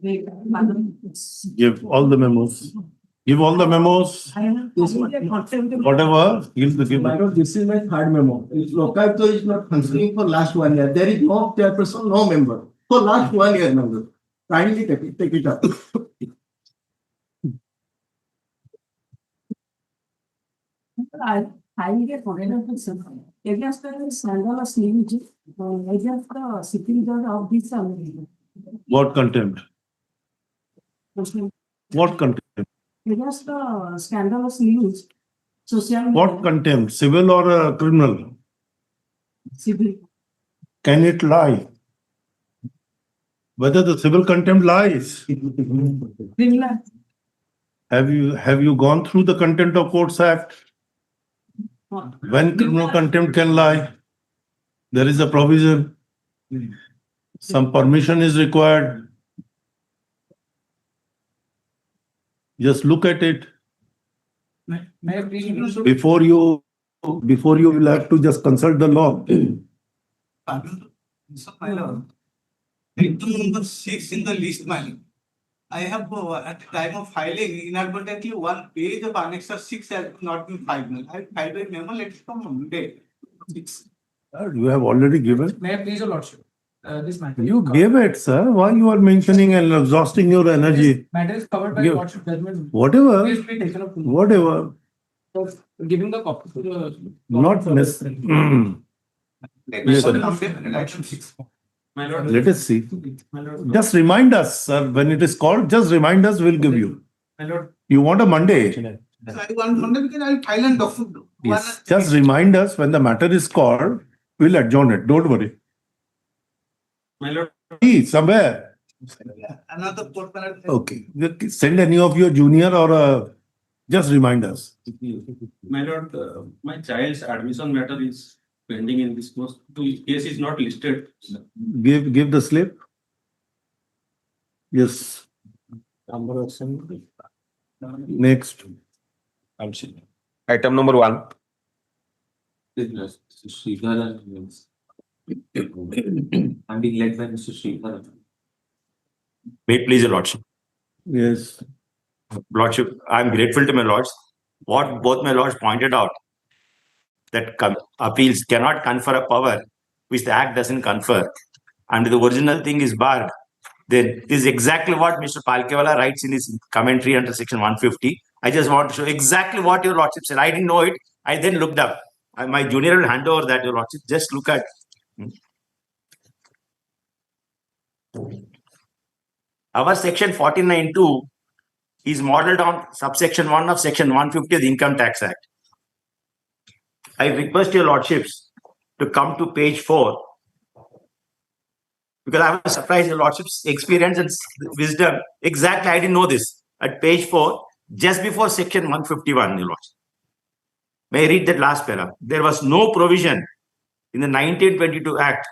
Give all the memos. Give all the memos. Whatever. Give the. My lord, this is my third memo. If Lokaयुक्त is not functioning for last 1 year, there is no chairperson, no member. For last 1 year, member. Kindly take it up. I will get against the scandalous lineage, against the sitting judge of this. What contempt? What contempt? Against the scandalous lineage, social. What contempt? Civil or criminal? Civil. Can it lie? Whether the civil contempt lies? Criminal. Have you gone through the Contempt of Courts Act? When criminal contempt can lie, there is a provision. Some permission is required. Just look at it. Before you will have to just consult the law. My lord, item number 6 in the list, my lord. I have at the time of filing inadvertently one page of annexure 6 has not been filed. I filed a memo. Let it come Monday. 6. You have already given. May I please, your lordship? This matter. You gave it, sir. Why you are mentioning and exhausting your energy? This matter is covered by Give. lordship judgment. Whatever. Please be taken up. Whatever. Giving the copy to the. Not necessary. Yes, item 6. My lord. Let us see. My lord. Just remind us, sir, when it is called, just remind us, we'll give you. My lord. You want a Monday? I want Monday because I will file and document. Yes. Just remind us when the matter is called, we'll adjourn it. Don't worry. My lord. Somewhere. Another court matter. Okay. Send any of your junior or just remind us. My lord, my child's admission matter is pending in this course. The case is not listed. Give the slip. Yes. Next. Item number 1. I'm being led by Mr. Sridhar. May it please your lordship. Yes. Lordship, I am grateful to my lords. What both my lords pointed out, that appeals cannot confer a power which the act doesn't confer, and the original thing is barred. Then this is exactly what Mr. Palkewala writes in his commentary under section 150. I just want to show exactly what your lordship said. I didn't know it. I then looked up. My junior will hand over that, your lordship. Just look at. Our section 49(2) is modeled on subsection 1 of section 150 of the Income Tax Act. I request your lordships to come to page 4, because I was surprised your lordship's experience and wisdom. Exactly, I didn't know this. At page 4, just before section 151, your lordship. May I read that last paragraph? There was no provision in the 1922 Act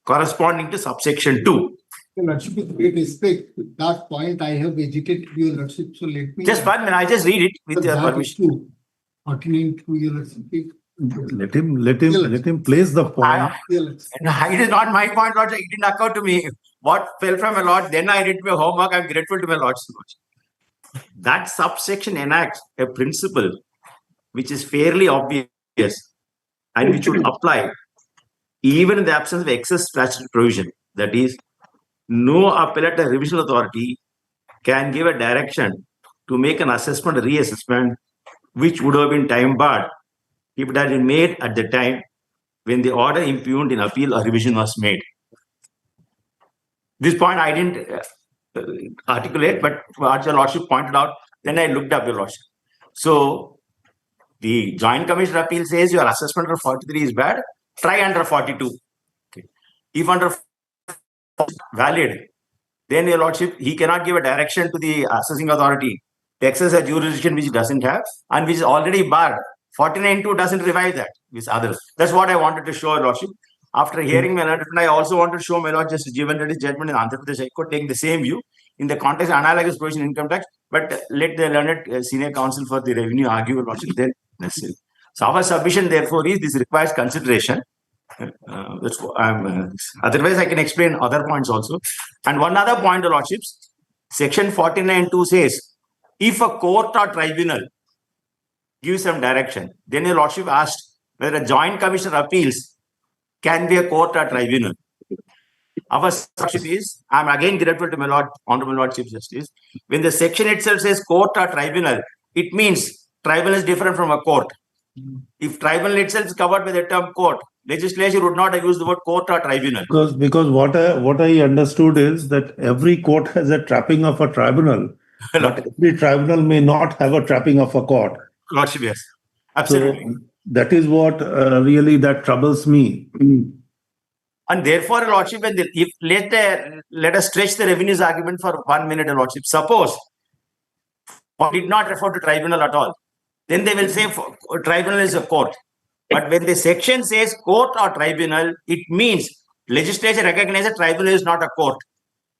corresponding to subsection 2. Your Lordship, with great respect, that point I have educated your Lordship, so let me. Just 1 minute, I just read it with your permission. Pertinent to your Lordship. Let him place the point. It is not my point, Lord. It didn't occur to me. What fell from my Lord, then I did my homework. I'm grateful to my Lord's. That subsection enacts a principle which is fairly obvious and which would apply even in the absence of excess statutory provision. That is, no appellate or revisional authority can give a direction to make an assessment or reassessment which would have been time barred if it had been made at the time when the order impugned in appeal or revision was made. This point I didn't articulate, but what your lordship pointed out, then I looked up your lordship. So the Joint Commission Appeal says your assessment under 43 is bad, try under 42. Okay. If under valid, then your lordship, he cannot give a direction to the assessing authority to exercise a jurisdiction which it doesn't have and which is already barred. 49(2) doesn't revive that with others. That's what I wanted to show, your lordship. After hearing my lordship, I also want to show my lord just given that his judgment in Andhra Pradesh High Court taking the same view in the context of analogous provision in income tax, but let the learned senior counsel for the revenue argue, your lordship, then necessary. So our submission therefore is this requires consideration. Otherwise I can explain other points also. And one other point, your lordships, Section 49(2) says, if a court or tribunal gives some direction, then your lordship asked whether a joint commissioner appeals can be a court or tribunal. Our lordship is, I am again grateful to my lord, honorable Lord Chief Justice. When the section itself says court or tribunal, it means tribunal is different from a court. If tribunal itself is covered by the term court, legislature would not have used the word court or tribunal. Because what I understood is that every court has a trapping of a tribunal, but every tribunal may not have a trapping of a court. Lordship, yes. Absolutely. So that is what really that troubles me. And therefore, Your Lordship, if let us stretch the revenues argument for 1 minute, Your Lordship. Suppose one did not refer to tribunal at all, then they will say tribunal is a court. But when the section says court or tribunal, it means legislature recognizes tribunal is not a court.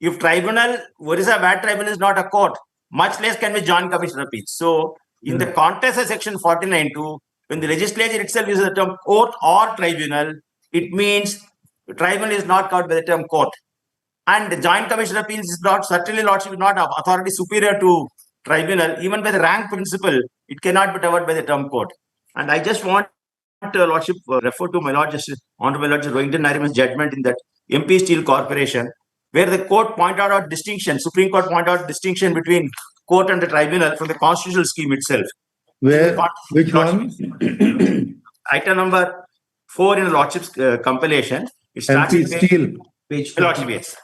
If tribunal, Orissa VAT tribunal is not a court, much less can be joint commissioner appeals. So, in the context of section 49(2), when the legislature itself uses the term court or tribunal, it means tribunal is not covered by the term court. And the joint commissioner appeals is not, certainly lordship is not authority superior to tribunal. Even by the rank principle, it cannot be covered by the term court. And I just want lordship refer to my lord justice, honorable Lord Justice Rohington Nariman's judgment in that MP Steel Corporation, where the court pointed out distinction, Supreme Court pointed out distinction between court and the tribunal from the constitutional scheme itself. Where, which one? Item number 4 in the lordship's compilation. It starts MP with Steel. Page lordship, yes.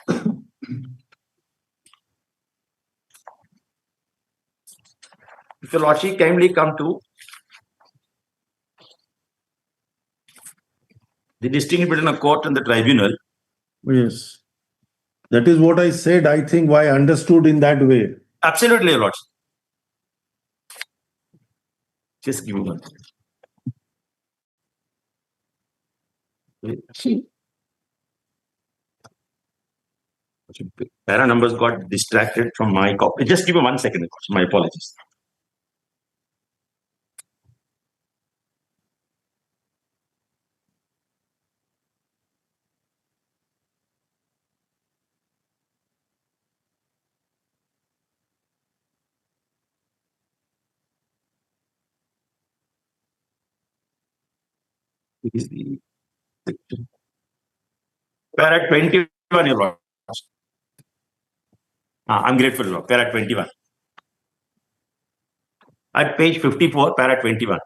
If your lordship kindly come to the distinction between a court and the tribunal. Yes. That is what I said. I think why I understood in that way. Absolutely, Your Lordship. Just give me one. Para numbers got distracted from my copy. Just give me 1 second. My apologies. It is the para 21, Your Lord. I'm grateful, Lord. Para 21. At page 54, para 21.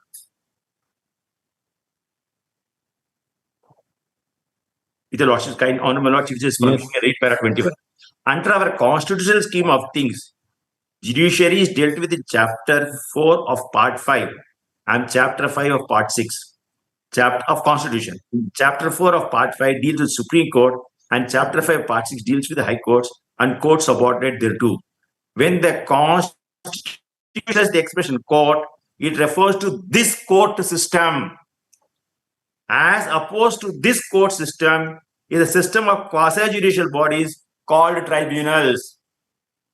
With the Lordship's kind, Honorable Lord Chief Justice, read para 21. Under our constitutional scheme of things, judiciary is dealt with in Chapter 4 of Part 5 and Chapter 5 of Part 6. Chapter of Constitution. Chapter 4 of Part 5 deals with Supreme Court and Chapter 5 Part 6 deals with the High Courts and courts subordinate thereto. When the Constitution uses the expression court, it refers to this court system. As opposed to this court system is a system of quasi-judicial bodies called tribunals.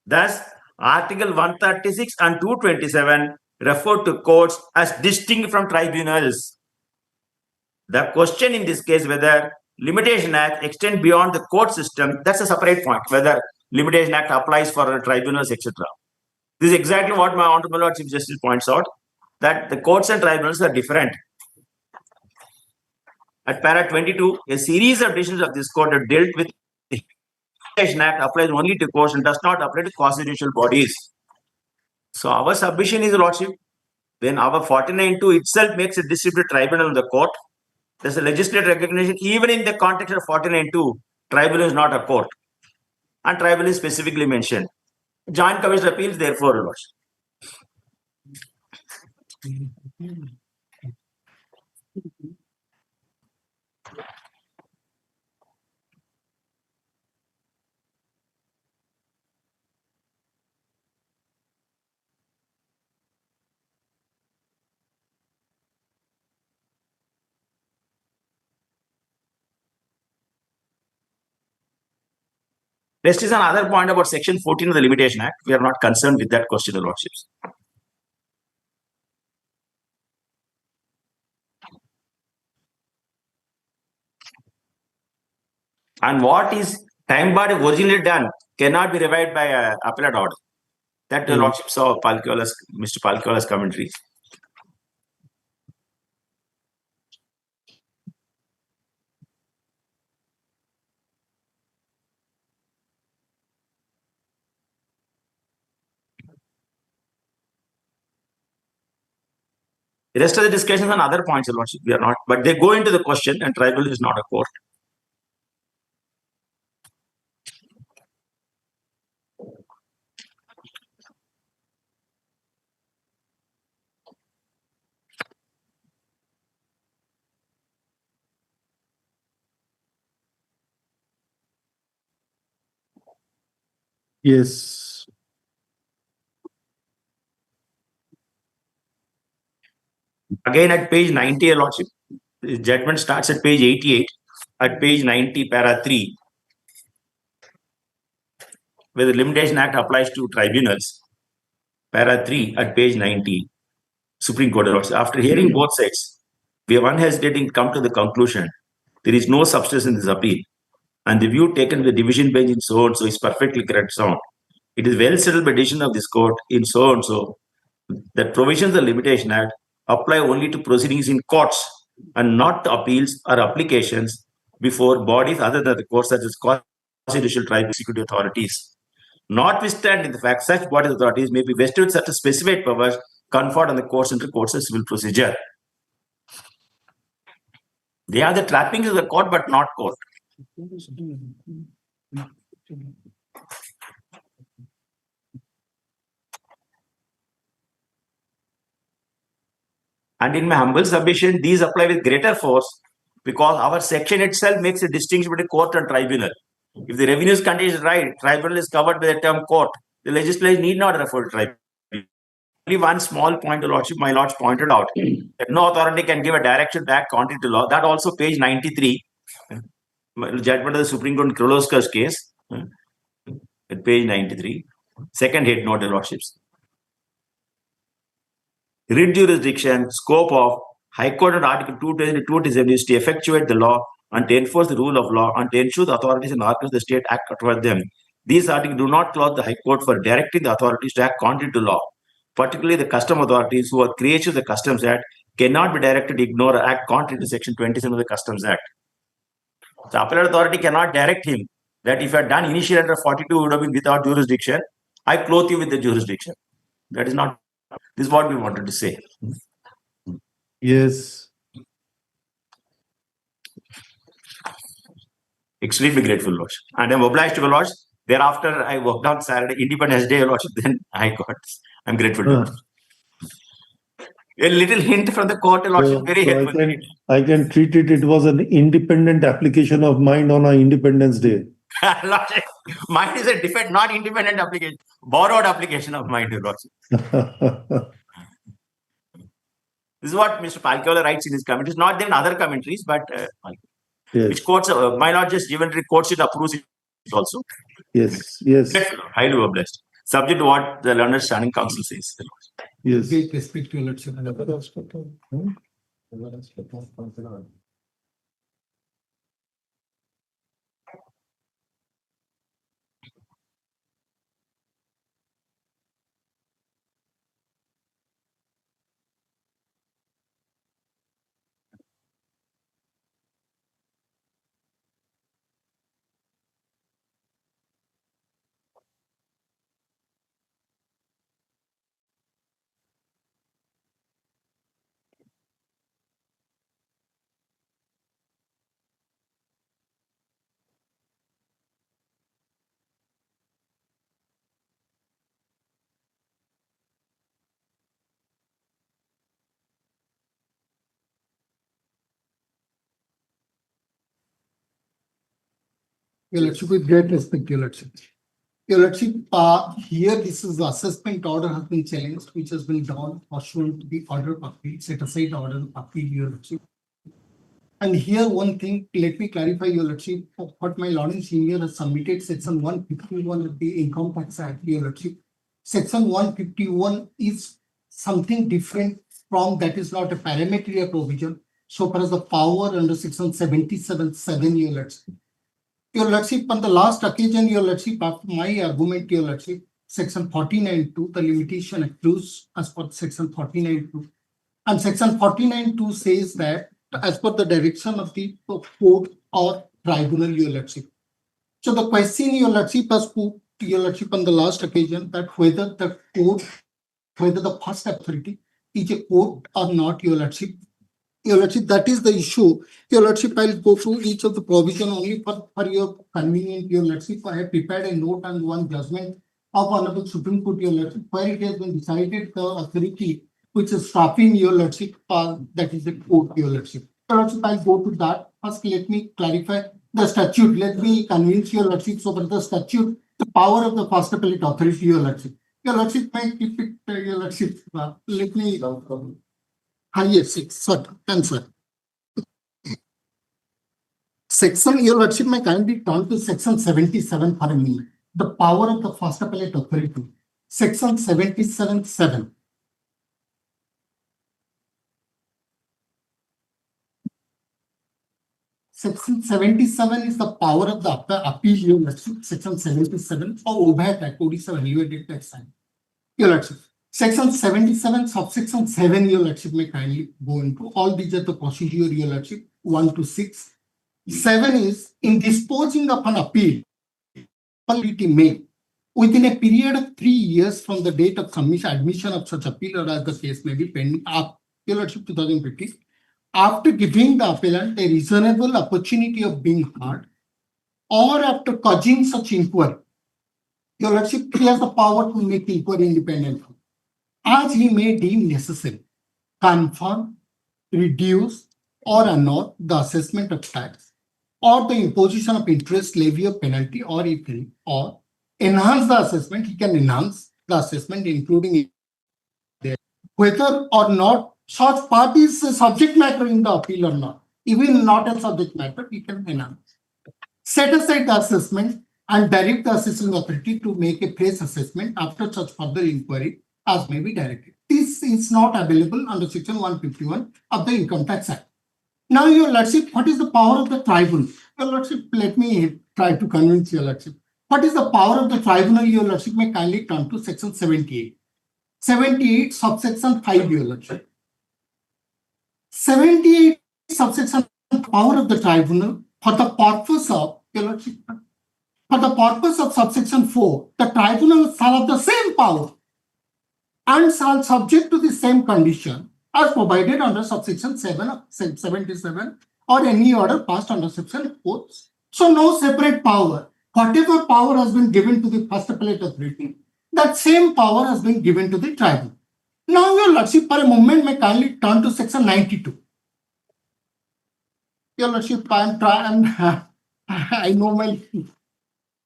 Thus, Article 136 and 227 refer to courts as distinct from tribunals. The question in this case, whether Limitation Act extend beyond the court system, that's a separate point, whether Limitation Act applies for tribunals, etc. This is exactly what my Honorable Lord Chief Justice points out, that the courts and tribunals are different. At para 22, a series of decisions of this court have dealt with the Limitation Act applies only to courts and does not apply to quasi-judicial bodies. So our submission is, Lordship, when our 49(2) itself makes a distributed tribunal in the court, there's a legislative recognition, even in the context of 49(2), tribunal is not a court. And tribunal is specifically mentioned. Joint Commissioner appeals, therefore, Lordship. Next is another point about Section 14 of the Limitation Act. We are not concerned with that question, Your Lordships. And what is time barred originally done cannot be revived by a appellate order. That the Lordship saw Mr. Palkiola's commentary. The rest of the discussions on other points, Your Lordship, we are not, but they go into the question, and tribunal is not a court. Yes. Again, at page 90, Your Lordship, the judgment starts at page 88. At page 90, para 3, where the Limitation Act applies to tribunals. Para 3 at page 90, Supreme Court, Your Lordship. After hearing both sides, we have unhesitatingly come to the conclusion there is no substance in this appeal, and the view taken by the division bench in so and so is perfectly correct sound. It is well settled by decision of this court in so and so that provisions of the Limitation Act apply only to proceedings in courts and not to appeals or applications before bodies other than the courts, such as quasi-judicial tribunal executive authorities. Notwithstanding the fact such bodies authorities may be vested with such a specified powers conferred on the courts under courts of civil procedure. They have the trappings of the court, but not court. And in my humble submission, these apply with greater force because our section itself makes a distinction between court and tribunal. If the revenues condition is right, tribunal is covered by the term court. The legislature need not refer to tribunal. Only one small point, Lordship, my lords pointed out that no authority can give a direction to act contrary to law. That also page 93, judgment of the Supreme Court in Krolowska's case, at page 93, second head note, Lordships. Writ jurisdiction, scope of High Court and Article 222 is to effectuate the law and to enforce the rule of law and to ensure the authorities and articles of the state act toward them. These articles do not clothe the High Court for directing the authorities to act contrary to law. Particularly the custom authorities who are creatures of the Customs Act cannot be directed to ignore or act contrary to Section 27 of the Customs Act. The appellate authority cannot direct him that if you had done initially under 42 would have been without jurisdiction, I clothe you with the jurisdiction. That is not. This is what we wanted to say. Yes. Extremely grateful, Lord. And I'm obliged to the Lord. Thereafter, I worked on Saturday, Independence Day, Lord. Then I got. I'm grateful to you. A little hint from the court, Lord. Very helpful. I can treat it. It was an independent application of mind on our Independence Day. Lordship, mine is a different, not independent application, borrowed application of mine, Lordship. This is what Mr. Palkiola writes in his commentaries, not there in other commentaries, but Yes. which courts, my Lord, just given courts it approves it also. Yes. Yes. Highly blessed. Subject to what the learned standing council says. Yes. Great respect to your lordship. Your lordship, with great respect, your lordship. Your lordship, here this is the assessment order has been challenged, which has been done pursuant to the order of appeal, set aside order of appeal, your lordship. And here one thing, let me clarify, your lordship, what my lord and senior has submitted, section 151 of the Income Tax Act, your lordship. Section 151 is something different from that, is not a parametric provision. So far as the power under section 77(7), your lordship. Your Lordship, on the last occasion, Your Lordship, after my argument, Your Lordship, section 49(2), the limitation accrues as per section 49(2). And section 49(2) says that as per the direction of the court or tribunal, Your Lordship. So the question Your Lordship has put to Your Lordship on the last occasion that whether the court, whether the first authority is a court or not, Your Lordship. Your Lordship, that is the issue. Your Lordship, I'll go through each of the provision only for your convenience. Your Lordship, I have prepared a note and one judgment of Honorable Supreme Court, Your Lordship, where it has been decided the authority which is stopping, Your Lordship, that is the court, Your Lordship. Your Lordship, I'll go to that. First, let me clarify the statute. Let me convince Your Lordship over the statute, the power of the first appellate authority, Your Lordship. Your Lordship, may keep it, Your Lordship, let me. Yes, sir. Answer. Section, Your Lordship, may kindly turn to section 77 for a minute. The power of the first appellate authority. Section 77(7). Section 77 is the power of the appeal, Your Lordship. Section 77 for OVAT Act, Odisha Value-Added Tax Act. Your Lordship. Section 77, subsection 7, Your Lordship, may kindly go into. All these are the procedure, Your Lordship, 1 to 6. 7 is in disposing of an appeal, may, within a period of 3 years from the date of submission, admission of such appeal, or as the case may be pending, Your Lordship, 2050, after giving the appellant a reasonable opportunity of being heard, or after causing such inquiry. Your Lordship, he has the power to make inquiry independently, as he may deem necessary, confirm, reduce, or annul the assessment of tax, or the imposition of interest, levy, or penalty, or if any, or enhance the assessment. He can enhance the assessment, including whether or not such parties subject matter in the appeal or not. Even not a subject matter, he can enhance. Set aside the assessment and direct the assessing authority to make a fresh assessment after such further inquiry as may be directed. This is not available under section 151 of the Income Tax Act. Now, Your Lordship, what is the power of the tribunal? Your Lordship, let me try to convince Your Lordship. What is the power of the tribunal? Your Lordship, may kindly turn to section 78. 78, subsection 5, Your Lordship. 78, subsection power of the tribunal for the purpose of, Your Lordship, for the purpose of subsection 4, the tribunal shall have the same power and shall subject to the same condition as provided under subsection 7 of 77 or any order passed under section 4. So no separate power. Whatever power has been given to the first appellate authority, that same power has been given to the tribunal. Now, Your Lordship, for a moment, may kindly turn to section 92. Your Lordship, I know my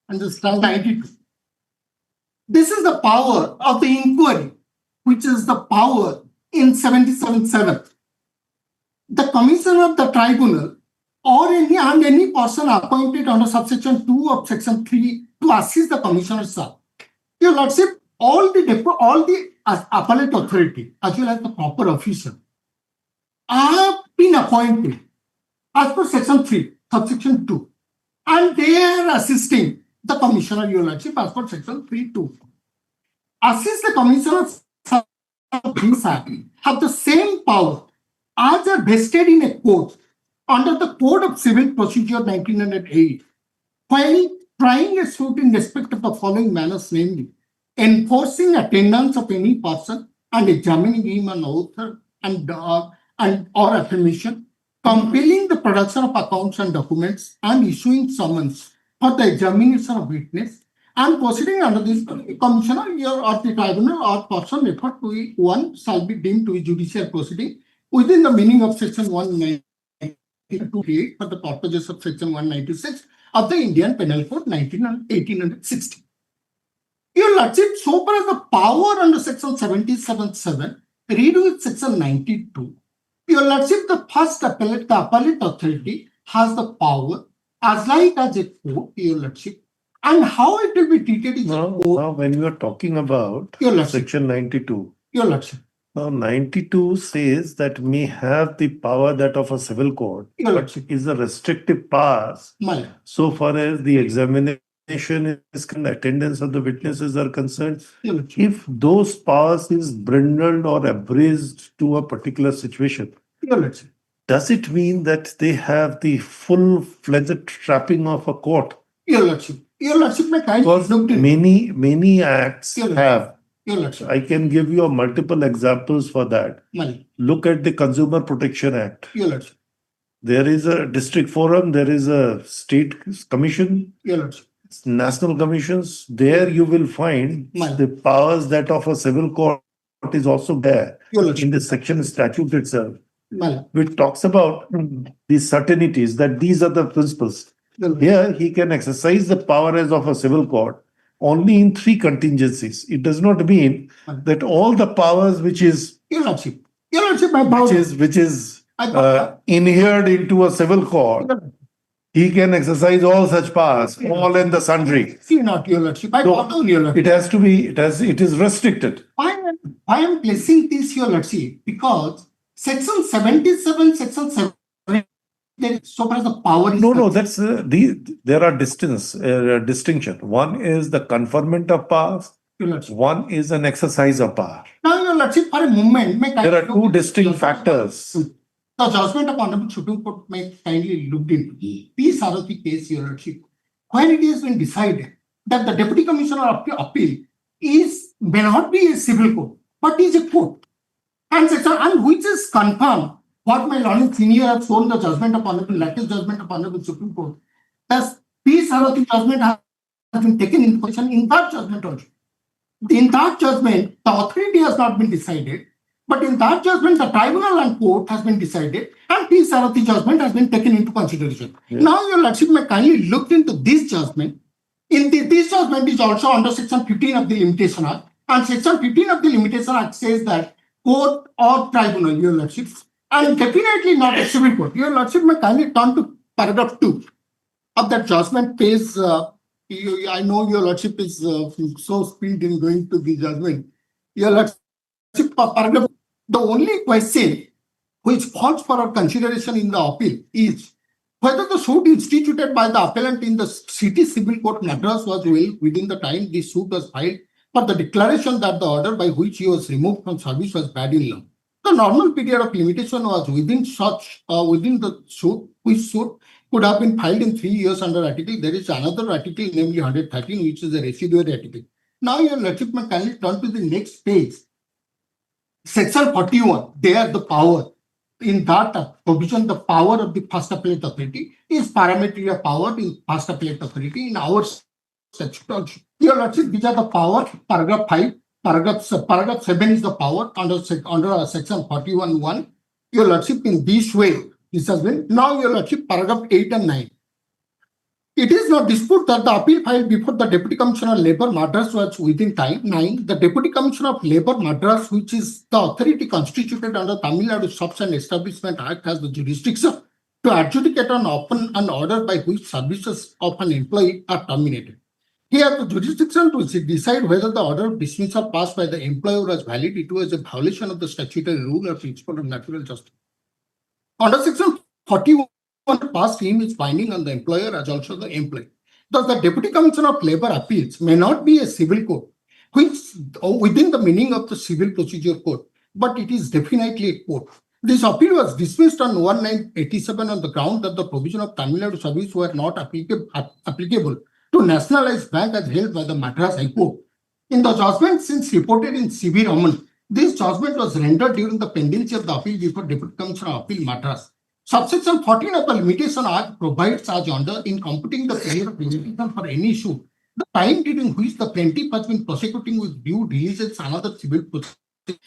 understand 92. This is the power of the inquiry, which is the power in 77(7). The commissioner of the tribunal or any person appointed under subsection 2 of section 3 to assist the commissioner, sir. Your Lordship, all the appellate authority as well as the proper official have been appointed as per section 3, subsection 2, and they are assisting the commissioner, Your Lordship, as per section 3(2). Assist the commissioner have the same power as are vested in a court under the Code of Civil Procedure 1908, while trying a suit in respect of the following manners, namely, enforcing attendance of any person and examining him on oath and or affirmation, compelling the production of accounts and documents, and issuing summons for the examination of witness, and proceeding under this commissioner or the tribunal or person referred to one shall be deemed to be judicial proceeding within the meaning of section 198 for the purposes of section 196 of the Indian Penal Code 1860. Your Lordship, so far as the power under section 77(7), read with section 92. Your Lordship, the first appellate, the appellate authority has the power as like as a court, Your Lordship, and how it will be treated is Now, when you are talking about Your Lordship, section 92, Your Lordship, Now, 92 says that may have the power that of a civil court, Your but Lordship, is a restrictive powers my lord, so far as the examination is concerned, attendance of the witnesses are concerned. your Lordship, If those powers is brindled or abridged to a particular situation, your Lordship, does it mean that they have the full-fledged trapping of a court? your Lordship, my kind Because looked in, many acts Your Lordship. have. your Lordship, I can give you multiple examples for that. my lord, Look at the Consumer Protection Act. your Lordship, There is a district forum, there is a state commission, your Lordship, national commissions. There you will find Ma'am. the powers that of a civil court is also there your in Lordship, the section statute itself, my lord, which talks about the certainties that these are the principles. your Lordship, Here, he can exercise the power as of a civil court only in three contingencies. It does not mean that all the powers which is your Lordship, my bow. which is I bow. inhered into a civil court, Your Lordship, he can exercise all such powers, all in the sundry. see not, your Lordship, I So, bow down, your Lordship. It has to be, it is restricted. I am placing this, your Lordship, because section 77, section 7, there is so far as the power is. No, concerned. that's there are distinction. One is the conferment of powers. Your Lordship. One is an exercise of power. Now, your Lordship, for a moment, may There are two distinct factors. The judgment of Honorable Supreme Court may kindly looked into P. Sarathi case, your Lordship, when it has been decided that the Deputy Commissioner of Appeal may not be a civil court, but is a court. And which is confirmed what my learned senior have shown the judgment of Honorable, latest judgment of Honorable Supreme Court. Thus, P. Sarathi judgment has been taken into consideration in that judgment also. In that judgment, the authority has not been decided, but in that judgment, the tribunal and court has been decided, and P. Sarathi judgment has been taken into consideration. Yes. Now, your Lordship may kindly look into this judgment. This judgment is also under section 15 of the Limitation Act, and section 15 of the Limitation Act says that court or tribunal, your Lordship, and definitely not a civil court. Your Lordship may kindly turn to paragraph 2 of that judgment page. I know your Lordship is so speed in going to the judgment. Your Lordship, paragraph, the only question which calls for our consideration in the appeal is whether the suit instituted by the appellant in the City Civil Court Madras was well within the time the suit was filed for the declaration that the order by which he was removed from service was bad in law. The normal period of limitation was within the suit, which suit could have been filed in 3 years under article. There is another article, namely 113, which is a residuary article. Now, your Lordship may kindly turn to the next page. Section 41, there the power. In that provision, the power of the first appellate authority is parametry of power in first appellate authority in our statute also. Your Lordship, these are the power, paragraph 5, paragraph 7 is the power under section 41(1). Your Lordship, in this way, this has been. Now, your Lordship, paragraph 8 and 9. It is not dispute that the appeal filed before the Deputy Commissioner of Labour Madras was within time. 9. The Deputy Commissioner of Labour Madras, which is the authority constituted under Tamil Nadu Shops and Establishment Act, has the jurisdiction to adjudicate an order by which services of an employee are terminated. He has the jurisdiction to decide whether the order of dismissal passed by the employer was valid. It was a violation of the statutory rule or principle of natural justice. Under section 41, past him is binding on the employer as also the employee. Thus, the Deputy Commissioner of Labour Appeals may not be a civil court, which within the meaning of the Civil Procedure Code, but it is definitely a court. This appeal was dismissed on 1987 on the ground that the provision of Tamil Nadu service were not applicable to nationalized bank as held by the Madras High Court. In the judgment since reported in M.S.RAMAN, this judgment was rendered during the pendency of the appeal before Deputy Commissioner of Appeal Madras. Subsection 14 of the Limitation Act provides as under in computing the period of limitation for any issue, the time during which the plaintiff has been prosecuting with due diligence another civil proceeding.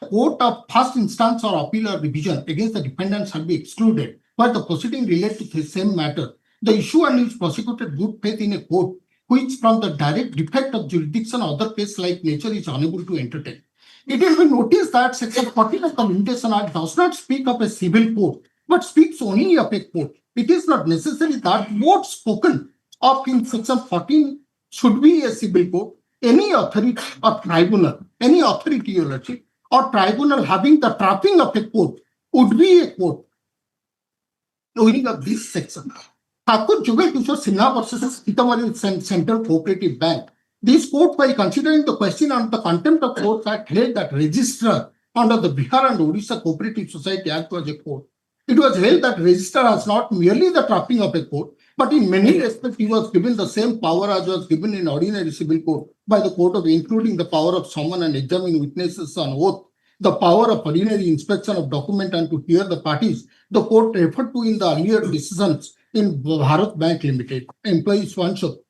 Court of first instance or appeal or revision against the defendant shall be excluded, but the proceeding relates to the same matter. The issuer is prosecuted good faith in a court, which from the direct defect of jurisdiction or other case like nature is unable to entertain. It will be noticed that section 14 of the Limitation Act does not speak of a civil court, but speaks only of a court. It is not necessary that what spoken of in section 14 should be a civil court. Any authority or tribunal, any authority, your Lordship, or tribunal having the trapping of a court would be a court. Knowing of this section. Thakur Jugal Kishore Sinha versus Sitamarhi Central Cooperative Bank. This court, by considering the question on the contempt of court act, held that registrar under the Bihar and Odisha Cooperative Society Act was a court. It was held that registrar has not merely the trapping of a court, but in many respects he was given the same power as was given in ordinary civil court by the court of including the power of summon and examine witnesses on oath, the power of ordinary inspection of document and to hear the parties. The court referred to in the earlier decisions in Bharat Bank Limited, employees sponsorship.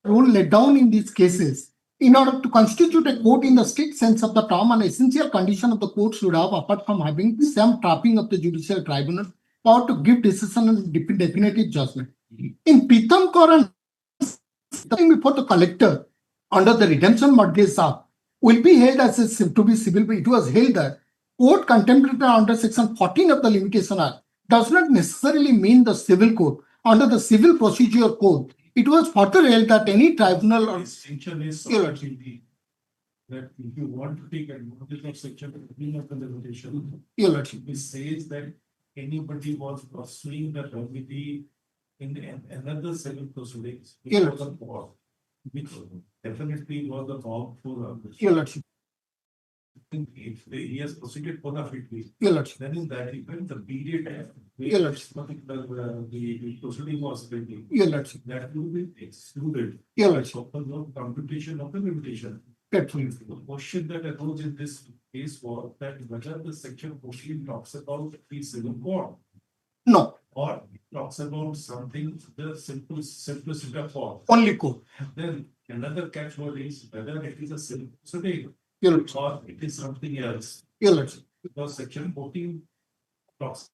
Rule laid down in these cases, in order to constitute a court in the strict sense of the term, an essential condition of the court should have, apart from having some trapping of the judicial tribunal, power to give decision and definitive judgment. In Pitham Coram, before the collector under the Redemption Mortgage Act will be held as to be civil. It was held that court contemplated under Section 14 of the Limitation Act does not necessarily mean the civil court. Under the Civil Procedure Code, it was further held that any tribunal or Distinction is Your that if you want to take advantage of section 15 of the limitation, Your Lordship. it says that anybody was pursuing the remedy in another civil proceedings. Your before the court, which definitely was the form for Your Lordship. if he has proceeded bona fide, Your Lordship. then in that event, the period Your where Lordship. the proceeding was pending, Your Lordship. that will be excluded. Your Lordship. Because of computation of the limitation. Grateful. The question that arose in this case was that whether the section 14 talks about the civil court No, or it talks about something, the simplicity of court. only court. Then another catchword is whether it is a civil proceeding Your Lordship. or it is something else. Your Lordship. Because section 14 talks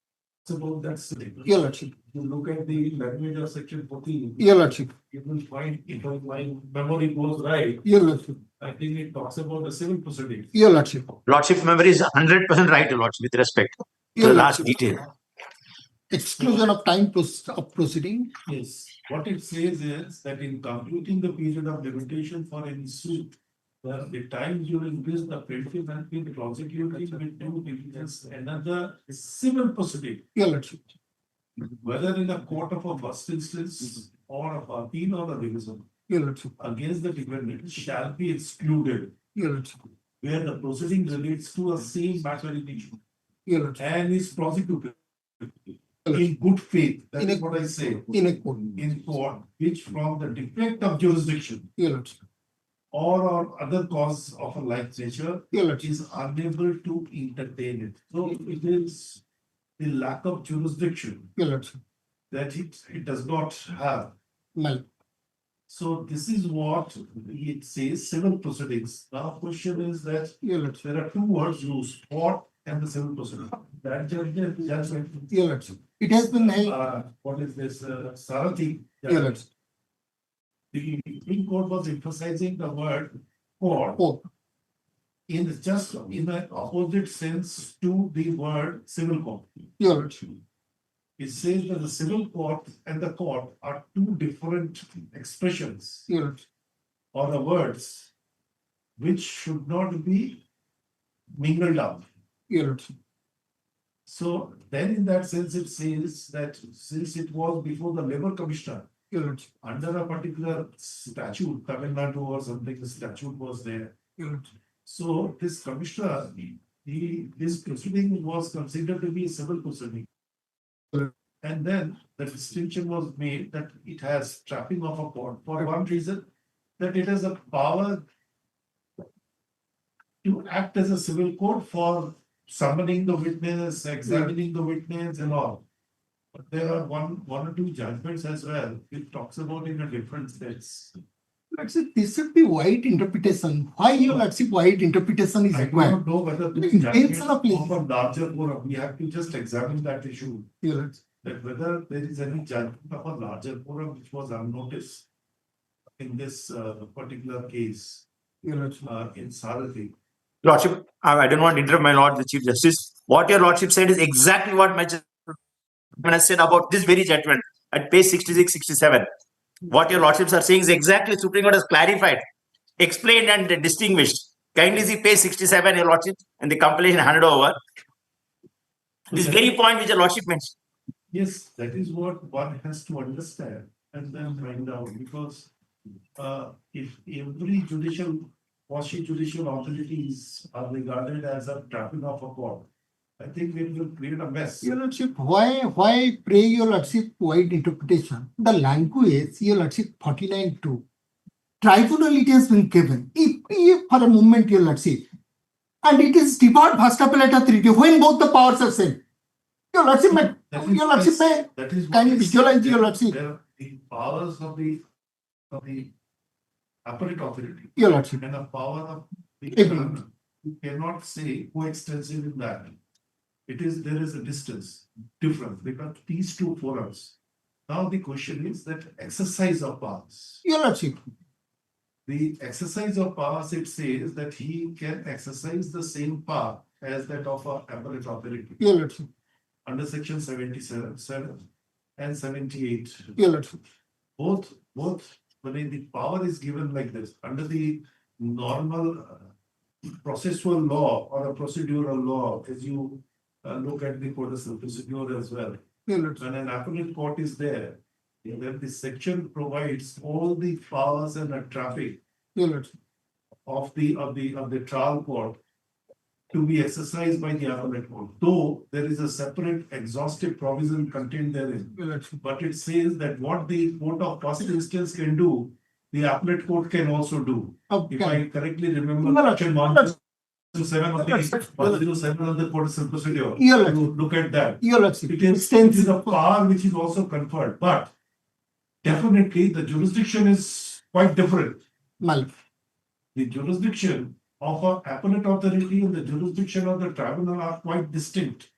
Suppose that's. Your Lordship, You look at the language of section 14. Your Lordship, You will find, if my memory goes right, Your Lordship, I think it talks about the civil proceedings. Your Lordship, Lordship memory is 100% right, Your Lordship, with respect to Your the last Lordship. detail. Exclusion of time of proceeding. Yes, what it says is that in computing the period of limitation for any suit, the time during which the plaintiff has been prosecuted will do just another civil proceeding, Your Lordship, whether in a court of a first instance or of appeal or a revision Your Lordship, against the defendant shall be excluded Your Lordship, where the proceeding relates to a same matter in issue Your Lordship, and is prosecuted in good faith. That In a- is what I say. in a court. In court, which from the defect of jurisdiction Your Lordship, or other cause of a like nature Your Lordship, is unable to entertain it. So it is the lack of jurisdiction Your Lordship, that it does not have. Mal. So this is what it says, civil proceedings. Now question is that Your Lordship, there are two words used, court and the civil proceeding. That judgment, Your Lordship. It has been held. what is this, Sarathi? Your Lordship, The Supreme Court was emphasizing the word court court. in just in the opposite sense to the word civil court. Your Lordship, It says that the civil court and the court are two different expressions Your Lordship, or the words which should not be mingled up. Your Lordship, So then in that sense, it says that since it was before the labor commissioner, Your Lordship, under a particular statute, Tamil Nadu or something, the statute was there. Your Lordship, So this commissioner, this proceeding was considered to be a civil proceeding. And then the distinction was made that it has trapping of a court for one reason, that it has a power to act as a civil court for summoning the witness, examining the witness and all. But there are one or two judgments as well, which talks about in a different sense. Lordship, this should be wide interpretation. Why Your Lordship wide interpretation is I required? don't know whether this Intention judgment of place. of a larger forum, we have to just examine that issue. Your Lordship, That whether there is any judgment of a larger forum which was unnoticed in this particular case Your Lordship, in Sarathi. Lordship, I don't want to interrupt my Lord, the Chief Justice. What your Lordship said is exactly what my judgment has said about this very judgment at page 66, 67. What your Lordships are saying is exactly Supreme Court has clarified, explained and distinguished. Kindly see page 67, your Lordship, and the compilation handed over. This very point which your Lordship mentioned. Yes, that is what one has to understand and then find out, because if every quasi-judicial authorities are regarded as a trapping of a court, I think it will create a mess. Your Lordship, why pray Your Lordship wide interpretation? The language, Your Lordship, 49.2. Tribunal it has been given. If for a moment, Your Lordship, and it is debarred first appellate authority when both the powers are same. Your Lordship, Your Lordship, That is can you what I visualize, said. Your Lordship? The powers of the appellate authority Your Lordship, and the power of the Agree. government, you cannot say coextensive in that. There is a distance difference because these two forums. Now the question is that exercise of powers. Your Lordship, The exercise of powers, it says that he can exercise the same power as that of a appellate authority Your Lordship, under section 77 and 78. Your Lordship, Both, when the power is given like this, under the normal processual law or a procedural law, as you look at the codicil procedure as well. Your Lordship, When an appellate court is there, then the section provides all the powers and the traffic Your Lordship, of the trial court to be exercised by the appellate court. Though there is a separate exhaustive provision contained therein. Your Lordship, But it says that what the court of first instance can do, the appellate court can also do. If okay. I correctly remember, Your section Lordship, 107 of the codicil procedure. Your Lordship, You look at that. Your Lordship, It is a power which is also conferred, but definitely the jurisdiction is quite different. Mal. The jurisdiction of an appellate authority and the jurisdiction of the tribunal are quite distinct.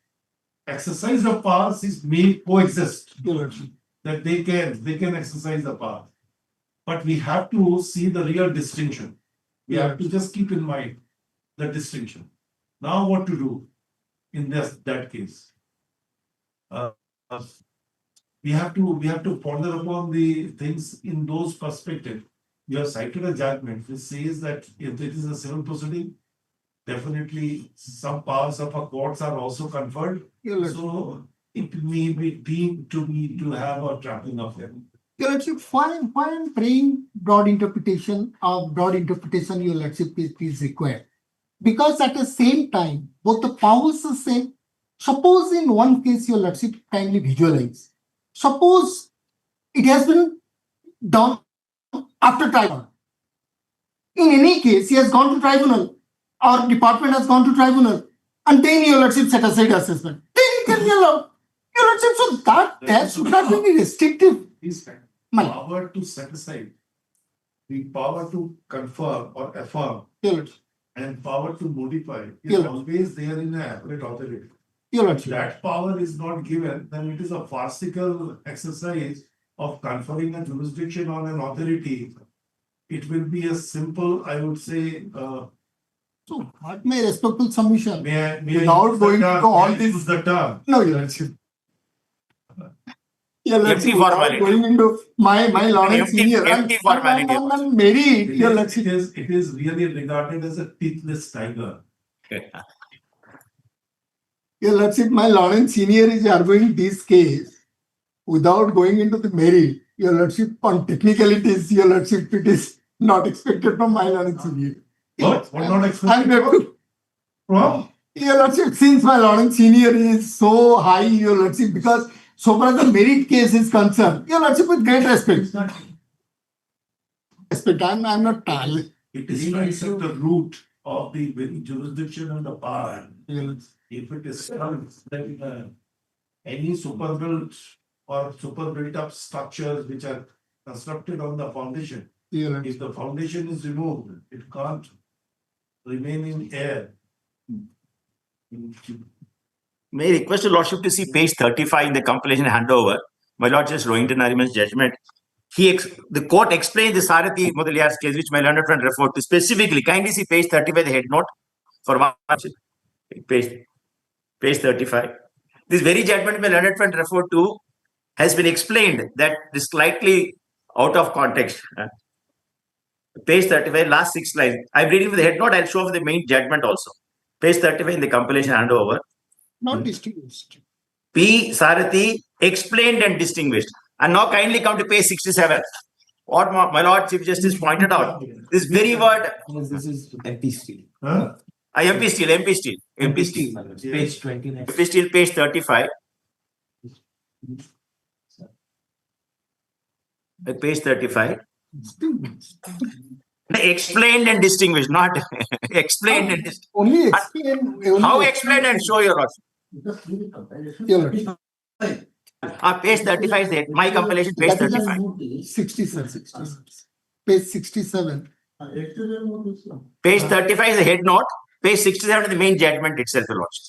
exercise of powers is may coexist, Your Lordship. that they can exercise the power. But we have to see the real distinction. We have to just keep in mind the distinction. Now what to do in that case? Uh, we have to ponder upon the things in those perspectives. You have cited a judgment which says that if it is a civil proceeding, definitely some powers of a courts are also conferred. Your Lordship. So it may be deemed to me to have a trapping of them. Your Lordship, why I'm praying broad interpretation, Your Lordship, is required. Because at the same time, both the powers are same. Suppose in one case, Your Lordship, kindly visualize. Suppose it has been done after tribunal. In any case, he has gone to tribunal, or department has gone to tribunal, and then Your Lordship set aside assessment. Then it can be allowed. Your Lordship, so that should not be restrictive. Is My- power to set aside, the power to confer or affirm, Your Lordship. and power to modify is Yeah. always there in an appellate authority. Your If Lordship. that power is not given, then it is a farcical exercise of conferring a jurisdiction on an authority. It will be a simple, I would say, So, what my respectful submission? may I Without use the going term- into all may I this- use the term. No, Your Lordship. Your Lordship, Empty without formality. going into my Lawrence Empty- senior empty formality. and Mary, Your Lordship. It is really regarded as a teethless tiger. Your Lordship, my Lawrence senior is arguing this case without going into the merit. Your Lordship, on technicalities, Your Lordship, it is not expected from my Lawrence senior. What not I'm expected going to, from? Your Lordship, since my Lawrence senior is so high, Your Lordship, because so far as the merit case is concerned, Your Lordship, with great respect. I'm not tired. It strikes at the root of the very jurisdiction and the power. If it is then any super built or super built up structures which are constructed on the foundation, Your Lordship. if the foundation is removed, it can't remain in air. May I request the Lordship to see page 35 in the compilation handover. My Lord Justice Rohinton Nariman's judgment. The court explained the Sarathi Mudaliar's case, which my learned friend referred to specifically. Kindly see page 35, the head note for one. Page 35. This very judgment my learned friend referred to has been explained that is slightly out of context. Page 35, last 6 lines. I'm reading for the head note, I'll show for the main judgment also. Page 35 in the compilation handover. Not distinguished. P. Sarathi explained and distinguished. And now kindly come to page 67. What my Lord Chief Justice pointed out. This very word, This is MP steel. Huh? MP steel. Page 29. MP steel, page 35. Page 35. Explained and distinguished, not explained and distinguished. Only explain. How explain and show your Lordship? Your Lordship. Page 35 is there. My compilation, page 35. 67. Page 67. Page 35 is the head note. Page 67 is the main judgment itself, your Lordship.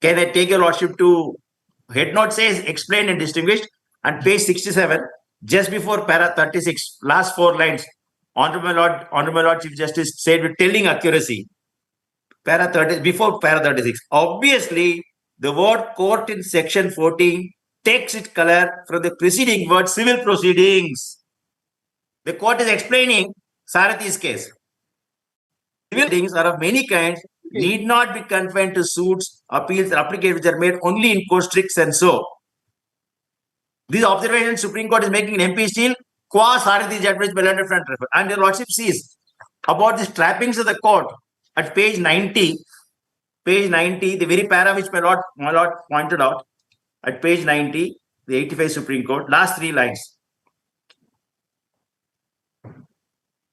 Can I take your Lordship to head note says explained and distinguished, and page 67, just before para 36, last 4 lines, Honorable Lord Chief Justice said with telling accuracy, before para 36, obviously the word court in section 14 takes its color from the preceding word civil proceedings. The court is explaining Sarathi's case. Civil proceedings are of many kinds, need not be confined to suits, appeals, or applications which are made only in court strict and so. These observations Supreme Court is making in MP Steel, qua Sarathi's judgment by learned friend refer. And your Lordship sees about these trappings of the court at page 90, the very para which my Lord pointed out, at page 90, the 85 Supreme Court, last 3 lines.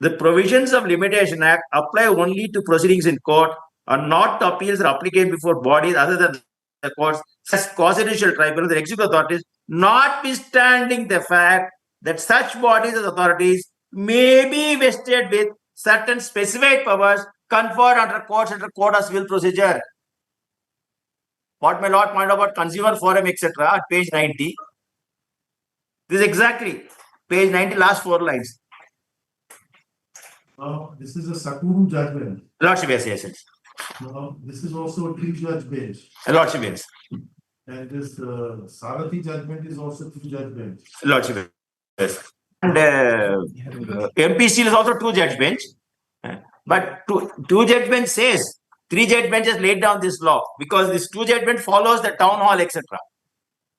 The provisions of Limitation Act apply only to proceedings in court and not to appeals or applications before bodies other than the courts, such constitutional tribunals, the executive authorities, notwithstanding the fact that such bodies as authorities may be vested with certain specified powers conferred under court of civil procedure. what my lord pointed out about consumer forum, etc. at page 90. This is exactly page 90, last 4 lines. Now, this is a Sakuru judgment. Lordship, yes. Now, this is also a three-judge bench. Lordship, yes. And this Sarathi judgment is also two-judge bench. Lordship, yes. And MP Steel is also 2-judge bench. But two-judge bench says 3-judge bench has laid down this law because this 2-judge bench follows the town hall, etc.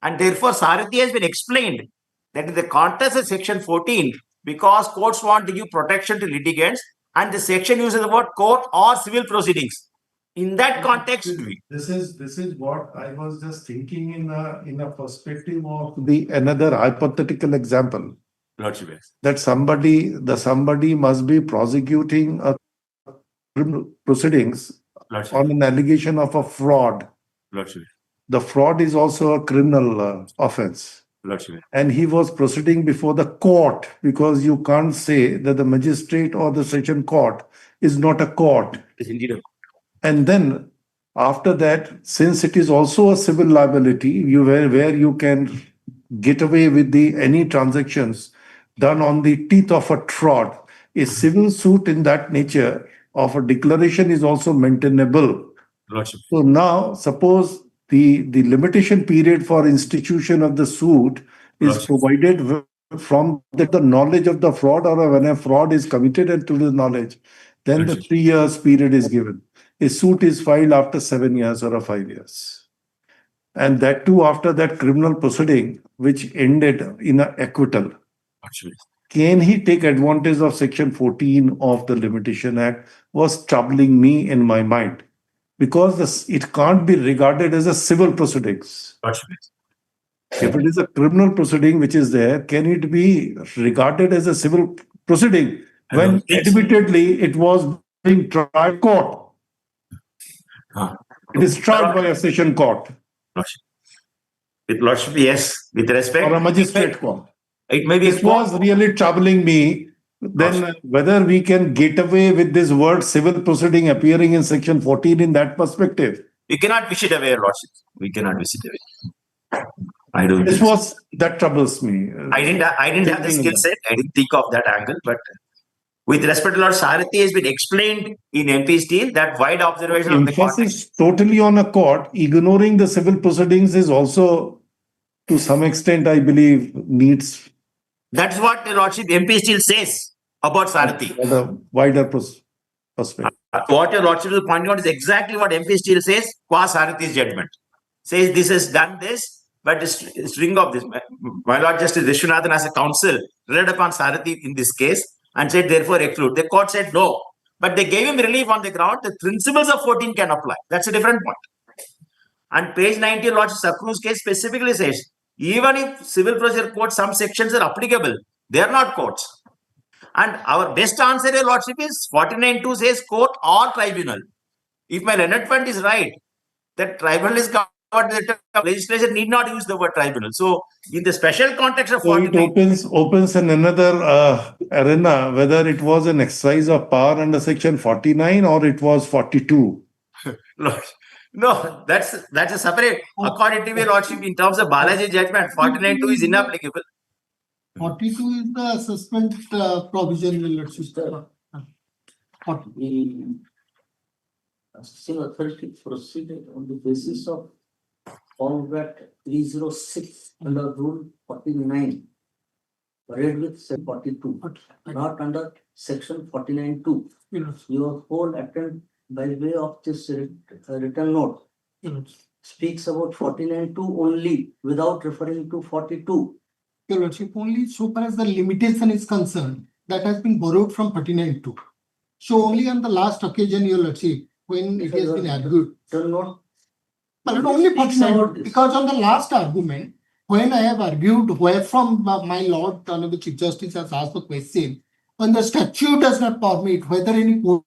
And therefore, Sarathi has been explained that in the context of section 14, because courts want to give protection to litigants, and the section uses the word court or civil proceedings. In that context, This is what I was just thinking in a perspective of the another hypothetical example. Lordship, yes. That somebody must be prosecuting a criminal proceedings Lordship, on an allegation of a fraud. Lordship, The fraud is also a criminal offense. Lordship. And he was proceeding before the court because you can't say that the magistrate or the session court is not a court. It's indeed a And then after that, since it is also a civil liability, where you can get away with any transactions done on the teeth of a fraud, a civil suit in that nature of a declaration is also maintainable. Lordship. So now, suppose the limitation period for institution of the suit is Right. provided from the knowledge of the fraud, or when a fraud is committed and to the knowledge, then the Right. 3 years period is given. A suit is filed after 7 years or 5 years. And that too after that criminal proceeding, which ended in an acquittal. Lordship. Can he take advantage of section 14 of the Limitation Act was troubling me in my mind. Because it can't be regarded as a civil proceedings. Lordship. If it is a criminal proceeding which is there, can it be regarded as a civil proceeding I when don't think so. admittedly it was being tried in court? Huh. It is tried by a session court Lordship. With Lordship, yes. With respect, or a magistrate court. it may be This was really troubling me. Then whether we can get away with this word civil proceeding appearing in section 14 in that perspective. We cannot wish it away, Lordship. We cannot wish it away. I don't. This think so. was that troubles me. I didn't have the skill set. I didn't think of that angle. But with respect to Lord Sarathi has been explained in MP Steel that wide observation of the context. Emphasis totally on a court, ignoring the civil proceedings is also, to some extent, I believe, needs That's what the Lordship MP Steel says about Sarathi. a wider perspective. What your Lordship is pointing out is exactly what MP Steel says, qua Sarathi's judgment. Says this has done this, but the string of this. My Lord Justice Vishwanathan as a counsel read upon Sarathi in this case and said, therefore, exclude. The court said no. But they gave him relief on the ground. The principles of 14 can apply. That's a different point. And page 90 of Lordship Sakru's case specifically says, even if civil procedure court, some sections are applicable, they are not courts. And our best answer, Your Lordship, is 49.2 says court or tribunal. If my Leonard Fund is right, that tribunal is covered, the legislation need not use the word tribunal. So, in the special context of So it 49, opens in another arena, whether it was an exercise of power under section 49 or it was 42. Lord, no, that's a separate. According to Your Lordship, in terms of Balaji judgment, 49.2 is inapplicable. 42 is the assessment provision related. The assessing authority proceeded on the basis of Congress 306 under Rule 49, read with section 42, not under section 49.2. Your whole attempt by way of this written note speaks about 49.2 only without referring to 42. Your Lordship, only so far as the limitation is concerned, that has been borrowed from 39.2. So only on the last occasion, Your Lordship, when it has been argued. But not only 49, because on the last argument, when I have argued where from my Lord, Honorable Chief Justice has asked the question, when the statute does not permit whether any court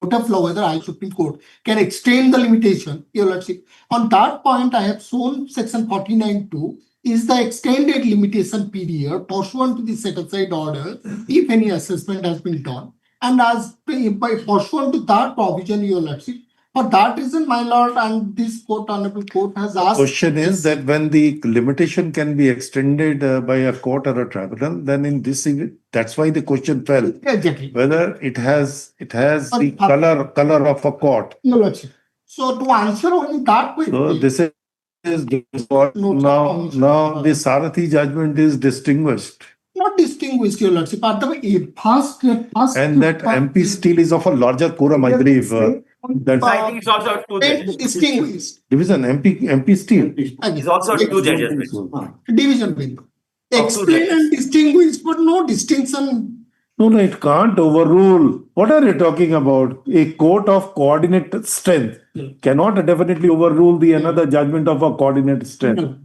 of law, whether High Supreme Court can extend the limitation, Your Lordship, on that point I have shown section 49.2 is the extended limitation period pursuant to the set-aside order if any assessment has been done. And as by pursuant to that provision, Your Lordship, For that reason, my lord, and this court, honorable court has asked. Question is that when the limitation can be extended by a court or a tribunal, then in this, that's why the question fell, Exactly. whether it has the But- color of a court. Your lordship. So to answer only that So question. this is what No, now the Sarathi judgment is distinguished. Not distinguished, your lordship. At the first. And that MP steel is of a larger quorum, I believe. That I think it's also two judges. Distinguished. division MP steel. It's also two judges. Division bench. Of two Explain judges. and distinguish, but no distinction. No, it can't overrule. What are you talking about? A court of coordinate strength cannot definitely overrule the another judgment of a coordinate strength. No.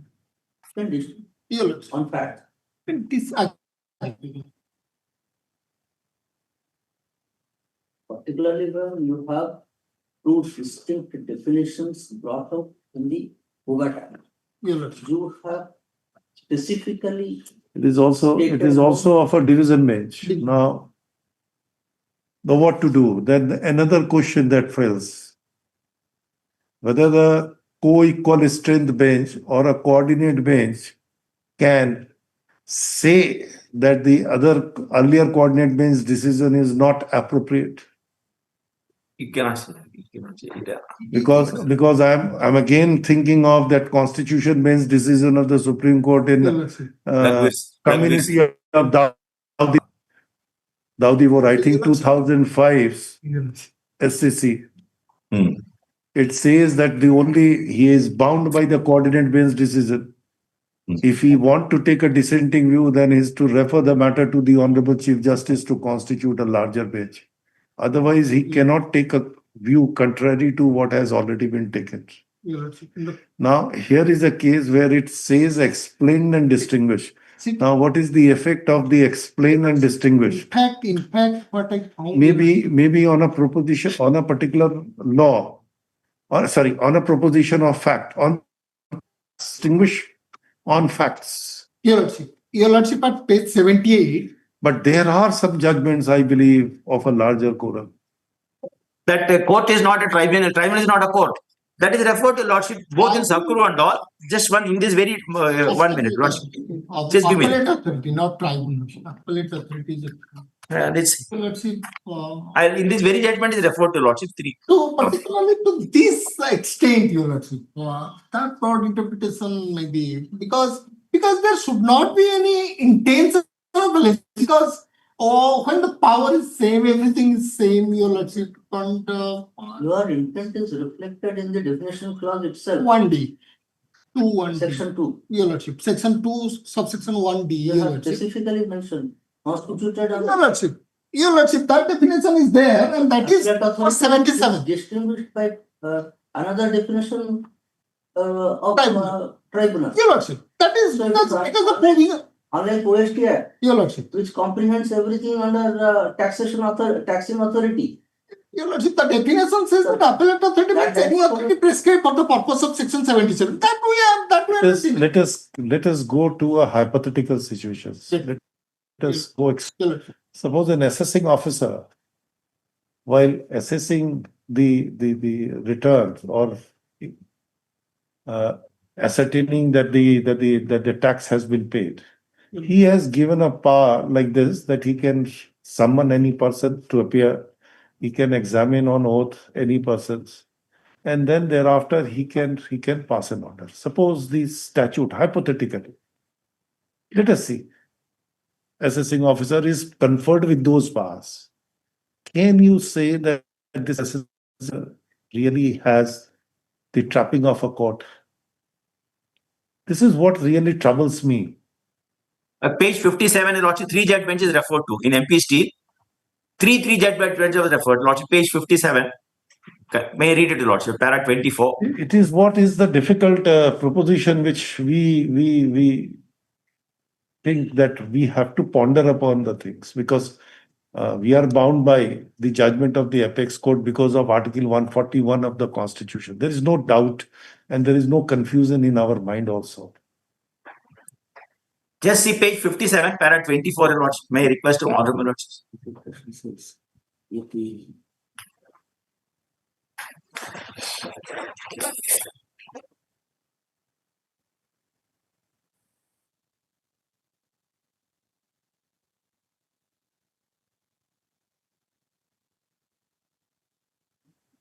Condition Your lordship. on fact. Particularly when you have two distinct definitions brought out in the Bogart Act. Your lordship. You have specifically It is also of a division bench. Now what to do? Then another question that fails. Whether the co-equal strength bench or a coordinate bench can say that the other earlier coordinate bench decision is not appropriate. You cannot say that. You cannot say it. Because I'm again thinking of that constitution bench decision of the Supreme Court in Your lordship. community of Daudi were writing 2005 Your lordship. SCC. Hmm. It says that he is bound by the coordinate bench decision. Hmm. If he want to take a dissenting view, then he is to refer the matter to the Honorable Chief Justice to constitute a larger bench. Otherwise, he cannot take a view contrary to what has already been taken. Your lordship. Now, here is a case where it says explain and distinguish. See, Now, what is the effect of the explain and distinguish? in fact, what I found. Maybe on a proposition, on a particular law, on a proposition of fact, on distinguish on facts. Your lordship at page 78. But there are some judgments, I believe, of a larger quorum. That a court is not a tribunal. Tribunal is not a court. That is referred to lordship both in Sakuru and all. Just one in this very 1 minute, lordship. Just give me. Appellate authority, not tribunal. Appellate authority is. And it's Lordship. in this very judgment is referred to lordship 3. So particularly to this extent, your lordship, that broad interpretation may be because there should not be any intense violence because when the power is same, everything is same, your lordship. And Your intent is reflected in the definition clause itself. 1D, 1D, Section 2. your lordship, section 2, subsection 1D, You your have lordship. specifically mentioned constituted Your under. lordship, that definition is there, and that is for 77. Distinguished by another definition of tribunal. Your lordship, that is So because it is the provision. Unlike OST Act, Your lordship, which comprehends everything under taxing authority. your lordship, the definition says that appellate authority means any authority prescribed for the purpose of section 77. That we have seen. Let us go to a hypothetical situation. Let us go. Your lordship. Suppose an assessing officer, while assessing the returns or ascertaining that the tax has been paid, he has given a power like this that he can summon any person to appear. He can examine on oath any persons, and then thereafter he can pass an order. Suppose the statute, hypothetically, let us see, assessing officer is conferred with those powers. Can you say that this assessor really has the trapping of a court? This is what really troubles me. Page 57 is lordship 3 judge bench is referred to in MP Steel. 3 judge bench was referred. Lordship page 57. Okay. May I read it to lordship? Para 24. It is what is the difficult proposition which we think that we have to ponder upon the things, because we are bound by the judgment of the apex court because of Article 141 of the Constitution. There is no doubt and there is no confusion in our mind also. Just see page 57, para 24, lordship. May I request to honorable lordship?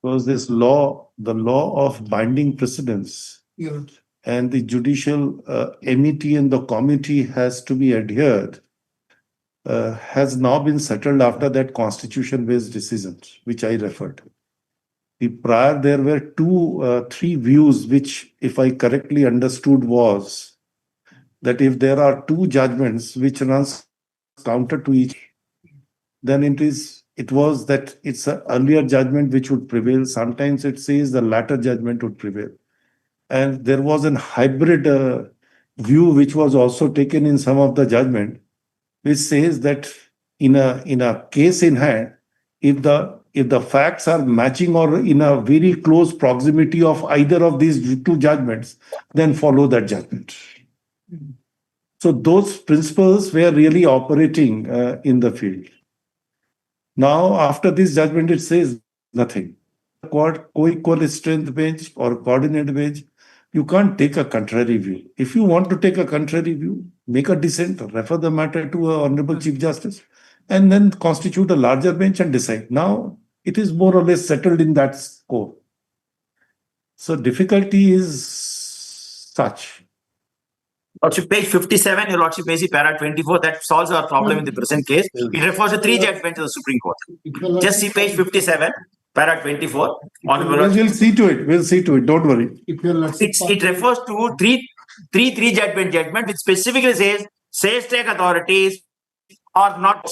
Because this law, the law of binding precedents Yeah. and the judicial amity in the committee has to be adhered, has now been settled after that constitution-based decision, which I referred. The prior, there were three views, which, if I correctly understood, was that if there are two judgments which runs counter to each, then it was that it's an earlier judgment which would prevail. Sometimes it says the latter judgment would prevail. And there was an hybrid view which was also taken in some of the judgment, which says that in a case in hand, if the facts are matching or in a very close proximity of either of these two judgments, then follow that judgment. So those principles were really operating in the field. Now, after this judgment, it says nothing. Co-equal strength bench or coordinate bench, you can't take a contrary view. If you want to take a contrary view, make a dissent, refer the matter to a Honorable Chief Justice, and then constitute a larger bench and decide. Now, it is more or less settled in that scope. So difficulty is such. Lordship, page 57, your Lordship may see para 24, that solves our problem in the present case. It refers to three judgments of the Supreme Court. Just see page 57, para 24. We'll see to it. We'll see to it. Don't worry. It refers to three judgment, which specifically says state authorities are not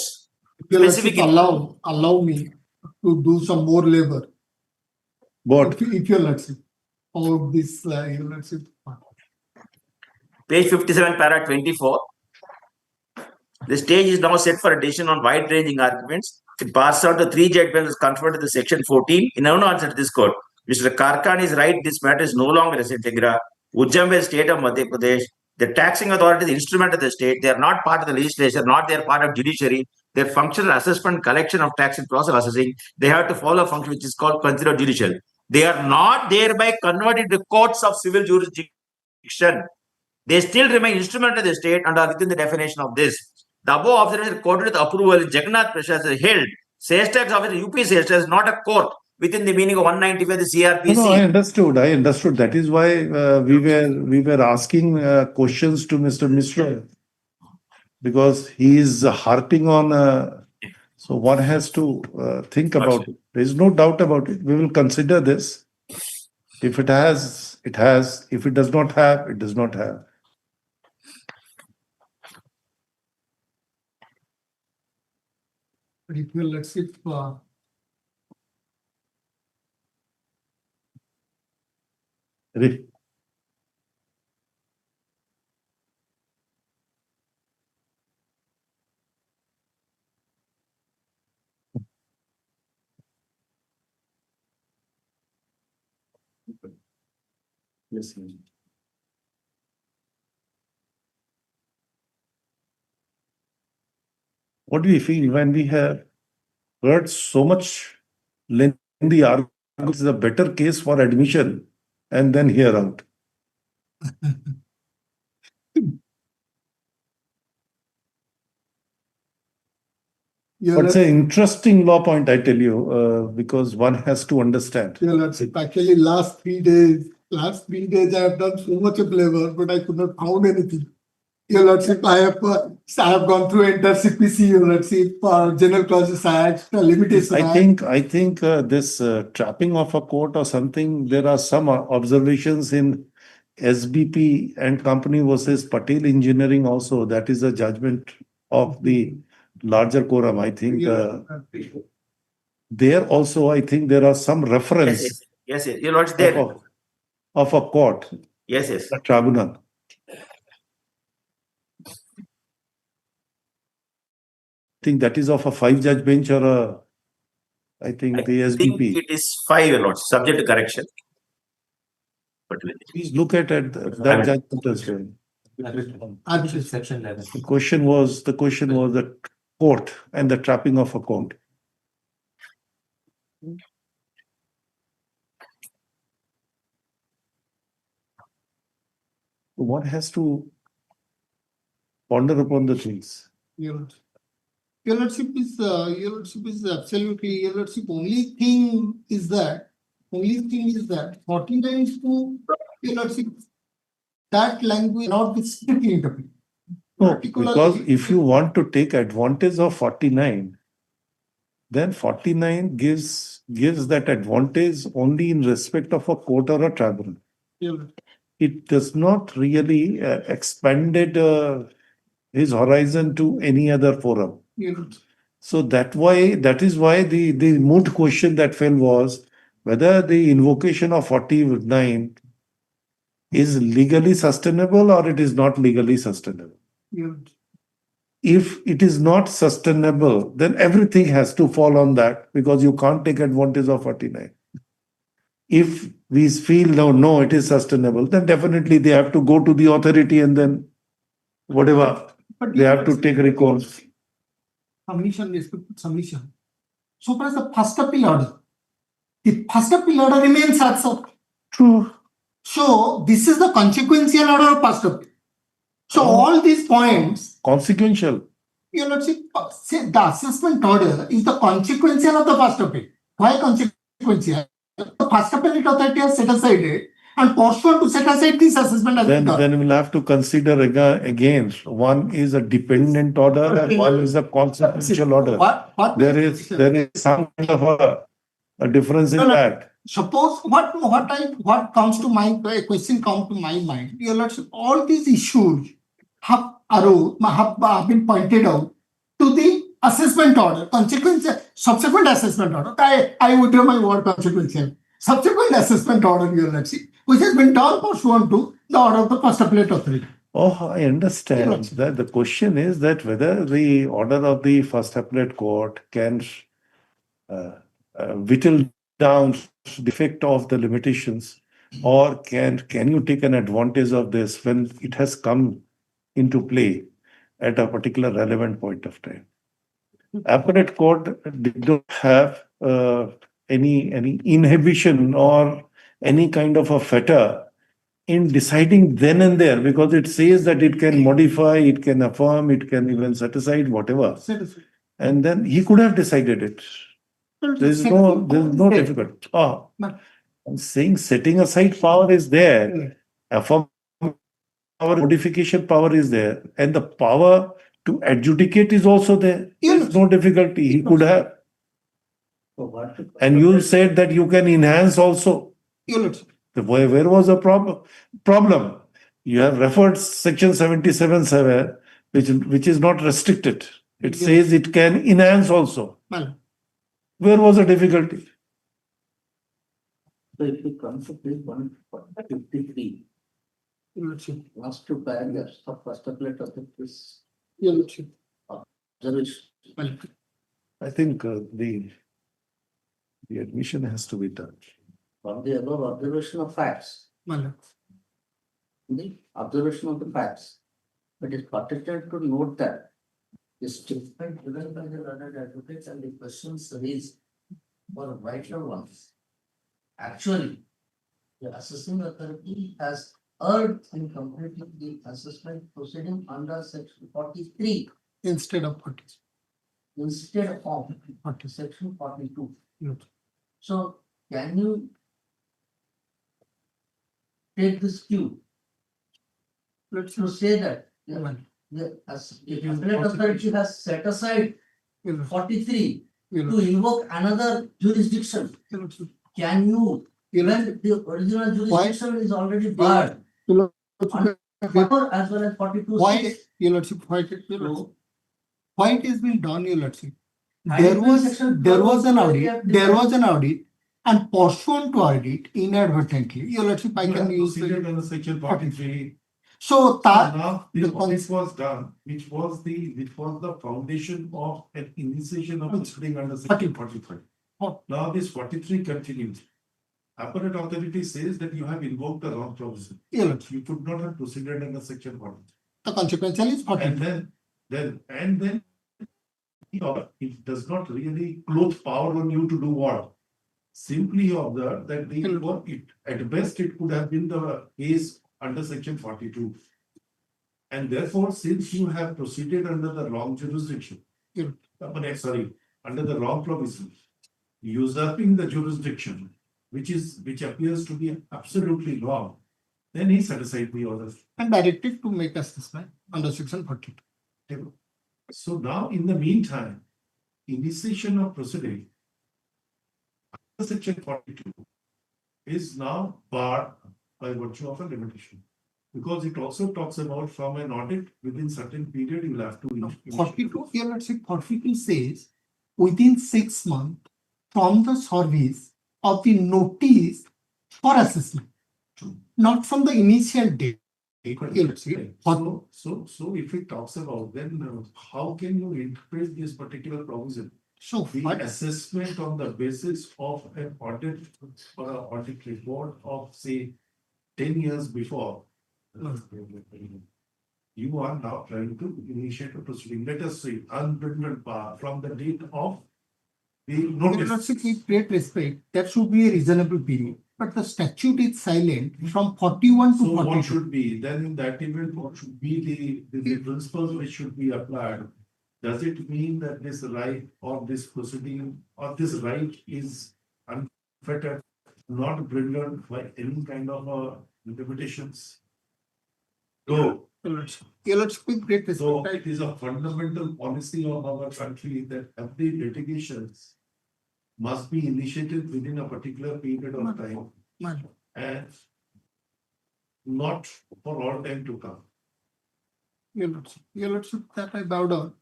specifically. Allow me to do some more labor. What? If you're, let's say, all this, let's say, Page 57, para 24. The stage is now set for a decision on wide-ranging arguments. It passes out the three judgments conferred to the section 14. In no answer to this court, Mr. Karkan is right. This matter is no longer a Tegra. Ujjampur is state of Madhya Pradesh. The taxing authority is the instrument of the state. They are not part of the legislature, not they are part of judiciary. Their function is assessment, collection of tax and process of assessing. They have to follow a function which is called considered judicial. They are not thereby converted to courts of civil jurisdiction. They still remain instrument of the state and are within the definition of this. The above observation quoted with approval in Jagannath Prasad is held. Sales tax office, UP sales tax is not a court within the meaning of 195 the CRPC. No, I understood. That is why we were asking questions to Mr. Mishra, because he is harping on. So one has to think about it. There is no doubt about it. We will consider this. If it has, it has. If it does not have, it does not have. if you, let's say, Re- Yes. What do we feel when we have heard so much lengthy arguments? Is a better case for admission and then hear out. yeah, But it's an interesting law point, I tell you, because one has to understand. yeah, let's say, actually, last 3 days, I have done so much of labor, but I could not find anything. Your Lordship, I have gone through entire CPC, Your Lordship, General Clauses Act, Limitation Act. I think this trapping of a court or something, there are some observations in SBP and Company versus Patel Engineering also. That is a judgment of the larger quorum. I think there also, I think there are some reference Yes. Your Lordship, there. of a court, Yes. a tribunal. I think that is of a 5-judge bench or I think the SBP. Think it is 5, Your Lordship, subject to correction. But Please look at that judgment as well. Section 11. The question was the court and the trapping of a court. One has to ponder upon the things. Your Lordship is absolutely, Your Lordship, only thing is that 49 to, Your Lordship, that language not be strictly interpreted. No, Particularly- because if you want to take advantage of 49, then 49 gives that advantage only in respect of a court or a tribunal. Your Lordship. It does not really expanded his horizon to any other forum. Your Lordship. So that is why the moot question that fell was whether the invocation of 49 is legally sustainable or it is not legally sustainable. Your Lordship. If it is not sustainable, then everything has to fall on that because you can't take advantage of 49. If we feel no, it is sustainable, then definitely they have to go to the authority and then whatever, But they have to take recourse. Submission, respected submission. So far as the first appeal order, the first appeal order remains as of. True. So this is the consequential order of first appeal. So Oh. all these points, Consequential. Your Lordship, say the assessment order is the consequential of the first appeal. Why consequential? The first appellate authority has set aside it and pursuant to set aside this assessment has been done. Then we'll have to consider again, one is a dependent order and one is a consequential order. What There is some kind of a difference in No, no. that. Suppose what comes to my a question come to my mind, Your Lordship, all these issues have been pointed out to the assessment order, subsequent assessment order. I would have my word consequential. Subsequent assessment order, Your Lordship, which has been done pursuant to the order of the first appellate authority. Oh, I understand Yes. that the question is that whether the order of the first appellate court can whittle down the effect of the limitations, or can you take an advantage of this when it has come into play at a particular relevant point of time. Appellate court did not have any inhibition or any kind of a fetter in deciding then and there, because it says that it can modify, it can affirm, it can even set aside whatever. And then he could have decided it. There's no difficulty. I'm saying setting aside power is there. Affirm power, modification power is there, and the power to adjudicate is also there. There's no difficulty. He could have. So what? And you said that you can enhance also. Your Lordship. Where was the problem? You have referred section 77(7), which is not restricted. It says it can enhance also. Well, Where was the difficulty? So if you come to page 153, Your Lordship. last two paragraphs of first appellate of this Your Lordship. observation. Well, I think the admission has to be done. From the above observation of facts, well, the observation of the facts, it is pertinent to note that the statement given by the learned advocates and the questions raised were vital ones. Actually, the assessing authority has erred in completing the assessment proceeding under section 43 instead of 40. instead of section 42. Yes. So can you take this cue Let's to say that well, the appellate authority has set aside Your Lordship. 43 Your to Lordship. invoke another jurisdiction? Your Lordship. Can you, Your when the original jurisdiction is already barred, Your Lordship. as well as 42? Why, Your Lordship, why it has been done, Your Lordship? There was There was an audit, and pursuant to audit inadvertently, Your Lordship, I can use. under section 43. So that, Now, the this con- audit was done, which was the foundation of an initiation of proceeding under section 43. Oh. Now this 43 continues. Appellate authority says that you have invoked the wrong provision. Your Lordship, You could not have proceeded under section 43. the consequential is 40. And then it does not really clothe power on you to do what? Simply observe that at best it could have been the case under section 42. And therefore, since you have proceeded under the wrong jurisdiction, under the wrong provision, usurping the jurisdiction, which appears to be absolutely wrong, then he set aside the order. And directed to make assessment under section 42. So now, in the meantime, initiation of proceeding under section 42 is now barred by virtue of a limitation. Because it also talks about from an audit within certain period, you'll have to. 42, here let's say 42 says within 6 months from the service of the notice for assessment, not from the initial date. Here, let's see. So if it talks about, then how can you interpret this particular provision? So The what assessment on the basis of an audit or an audit report of say 10 years before. You are now trying to initiate a proceeding. Let us say unbridled power from the date of the here, let's say notice. with great respect, that should be a reasonable period. But the statute is silent from 41 So to what 42. should be, then in that event, what should be the principles which should be applied? Does it mean that this right or this proceeding or this right is unfettered, not bridled by any kind of limitations? So, Here, let's with great so respect. it is a fundamental policy of our country that every litigations must be initiated within a particular period of time and not for all time to come. Here, let's that I bow down.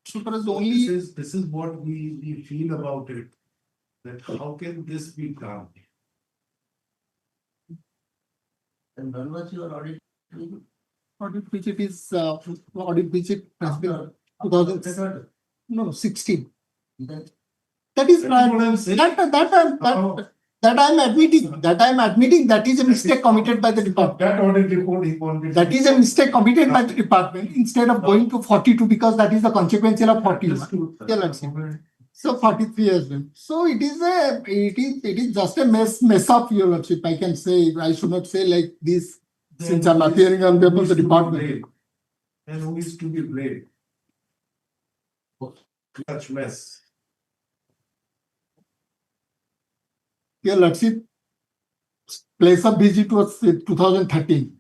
So far as So only this is what we feel about it, that how can this be done? And when was your audit? audit visit is audit visit has been 2000 no 16. Then That is That is right. what I'm saying. That I'm admitting. That is a mistake committed by the department. That audit report he wanted. That is a mistake committed by the department instead of going to 42 because that is the consequential of 41. Yeah, let's see. So 43 has been. So it is just a mess up, Your Lordship. I can say, I should not say like this since I'm appearing on behalf of the department. And who is to be blamed? Such mess. Your Lordship, place of visit was 2013.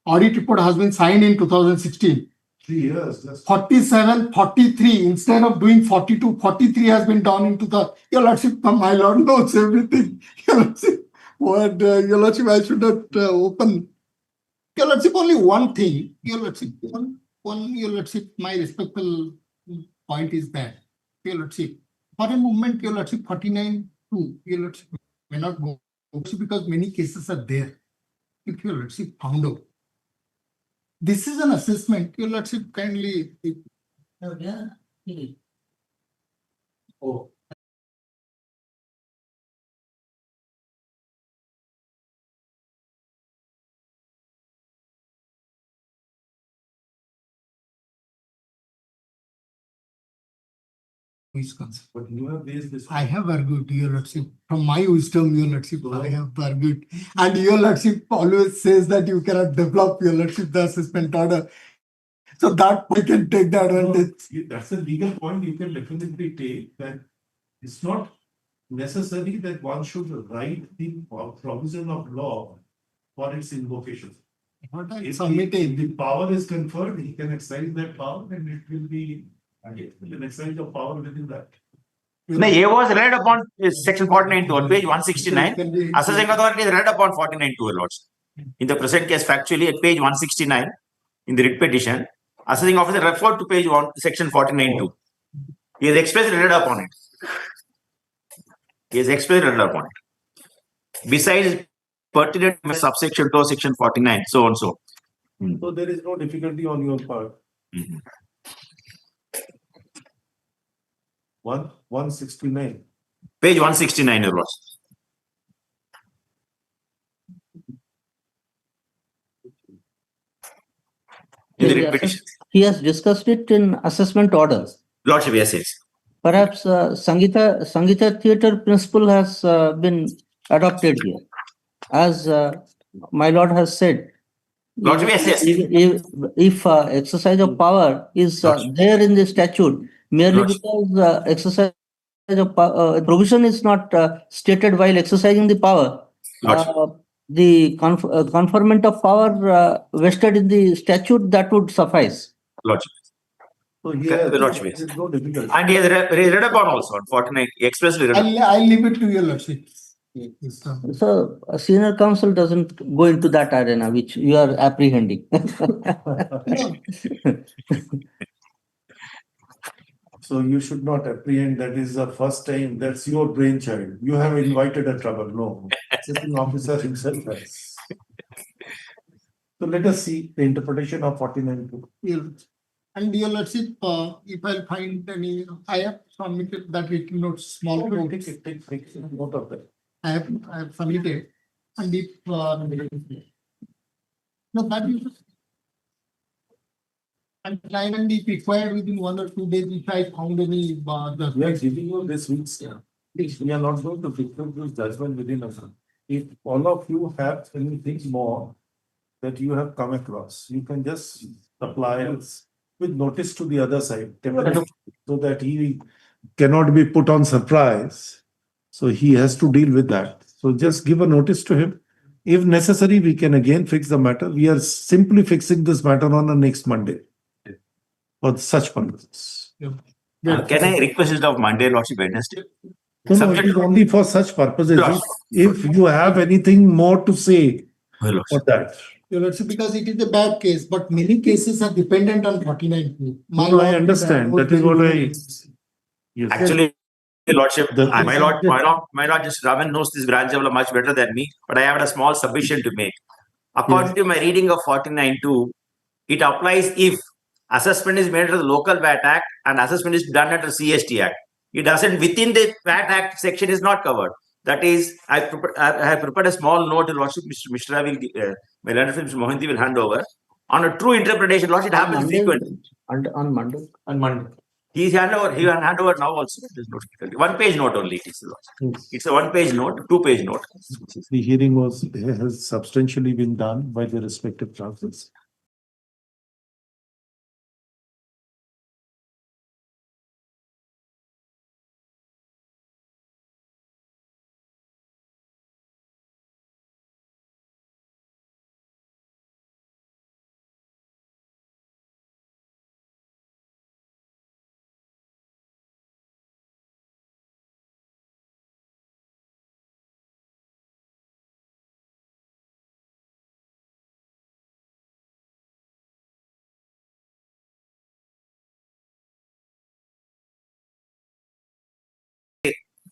Audit report has been signed in 2016. 3 years. That's 47, 43, instead of doing 42, 43 has been done into the, Your Lordship, my Lord knows everything. Your Lordship, Your Lordship, I should not open. Your Lordship, only one thing, Your Lordship, Your Lordship, my respectful point is that, Your Lordship, for a moment, Your Lordship, 49 2, Your Lordship, may not go, because many cases are there. If Your Lordship found out. This is an assessment, Your Lordship, kindly. oh, yeah. oh. But you have raised this. I have argued, Your Lordship. From my wisdom, Your Lordship, I have argued. And Your Lordship always says that you cannot develop, Your Lordship, the assessment order. So that we can take that advantage. That's a legal point you can definitely take, that it's not necessary that one should write the provision of law for its invocation. What I If submitted. the power is conferred, he can exercise that power and it will be, he can exercise the power within that. The A was read upon section 49 on page 169. Assessing authority is read upon 49 to Lords. In the present case, factually at page 169 in the writ petition, assessing officer referred to page 1, section 49 He has expressly read upon it. He has expressly read upon it. Besides, pertinent subsection 2, section 49, so and so. So there is no difficulty on your part. 169. Page 169, Your Lords. In the writ petition. He has discussed it in assessment orders. Lordship, yes. Perhaps Sangita theatre principle has been adopted here. As my lord has said, Lordship, yes. If exercise of power is there in the statute, merely Lordship. because exercise of provision is not stated while exercising the power, Lordship. the conferment of power vested in the statute, that would suffice. Lordship. So Lordship, yes. there's no difficulty. And he has read upon also on 49, he expressly read upon. I'll leave it to your lordship. Yes, sir. So a senior counsel doesn't go into that arena which you are apprehending. So you should not apprehend that is the first time, that's your brainchild. You have invited a trouble, no. Assessing officer himself has. So let us see the interpretation of 49(2). Yes. And your lordship, if I'll find any, I have submitted that written note, small note. Take note of that. I have submitted, and if no, that is. And try and if required within 1 or 2 days, if I found any, We are giving you this week's. We are not going to declare this judgment within a month. If all of you have anything more that you have come across, you can just supply us with notice to the other side, so that he cannot be put on surprise. So he has to deal with that. So just give a notice to him. If necessary, we can again fix the matter. We are simply fixing this matter on the next Monday for such purposes. Can I request it of Monday, Lordship, Wednesday? No, it is only for such purposes. Sure. If you have anything more to say Well, for that. your lordship, because it is a bad case, but many cases are dependent on 49. No, I understand. That is what I. Yes. Actually, Lordship, The- my Lord, Justice Raman knows this branch level much better than me, but I have a small submission to make. According to my reading of 49(2), it applies if assessment is made under the Local VAT Act and assessment is done under CST Act. It doesn't, within the VAT Act section is not covered. That is, I have prepared a small note to Lordship, Mr. Mishra will, my learned friend Mr. Mohanty will hand over. On a true interpretation, Lordship, it happens frequently. On Monday. On Monday. He will hand over now also. There's no difficulty. 1 page note only. It's a 1 page note, 2 page note. The hearing has substantially been done by the respective counsels.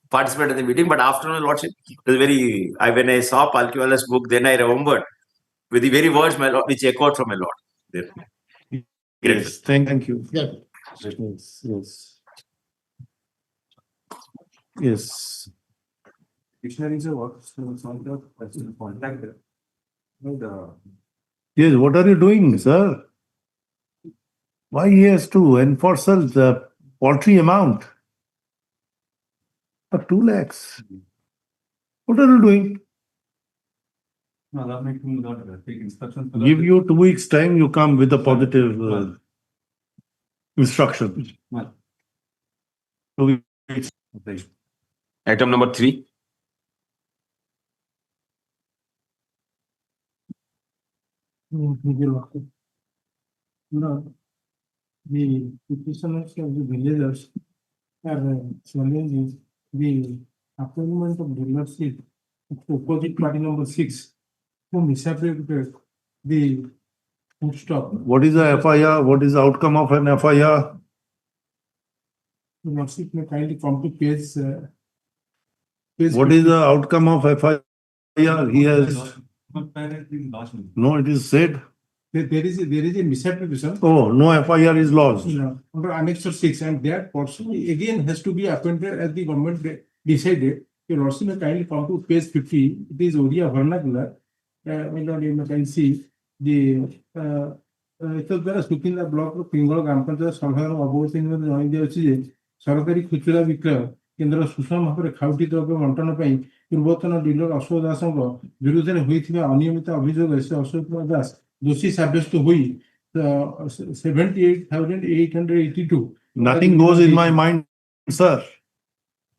Participate in the meeting, but after my Lordship, it was very, when I saw Palkiwala's book, then I remembered with the very words my Lord, which echoed from my Lord. Yes, thank you. Yeah. Yes. Yes. Dictionaries are what? So it's not the contact. Yes, what are you doing, sir? Why he has to enforce the paltry amount? Of 2 lakhs. What are you doing? No, that makes me not take instructions. Give you 2 weeks' time, you come with a positive instruction. Well. 2 weeks. Item number 3. No, the petitioners of the villagers are challenging the appointment of dealership of opposite party number 6 who misappropriated the food stock. What is the FIR? What is the outcome of an FIR? The lordship may kindly come to page. What is the outcome of FIR? He has, no, it is said. There is a misappropriation. Oh, no FIR is lodged. Under Annex 6, and that person again has to be appointed as the government decided. Your lordship may kindly come to page 50. It is Odia vernacular. My lord, you can see the Sukinda block of Pingal Gampanta somehow about join the Sarakari Kuchula Vikra, Kendra Susam of a Kauti of Montana Pain, ପୂର୍ବତନ dealer Ashok ଦାସଙ୍କ ବିରୁଦ୍ଧରେ ହୋଇଥିବା ଅନିୟମିତ ଅଭିଯୋଗ ଅଶୋକ ଦାସ दोषी साब्यस्त होईल तर 78,882 Nothing goes in my mind, sir.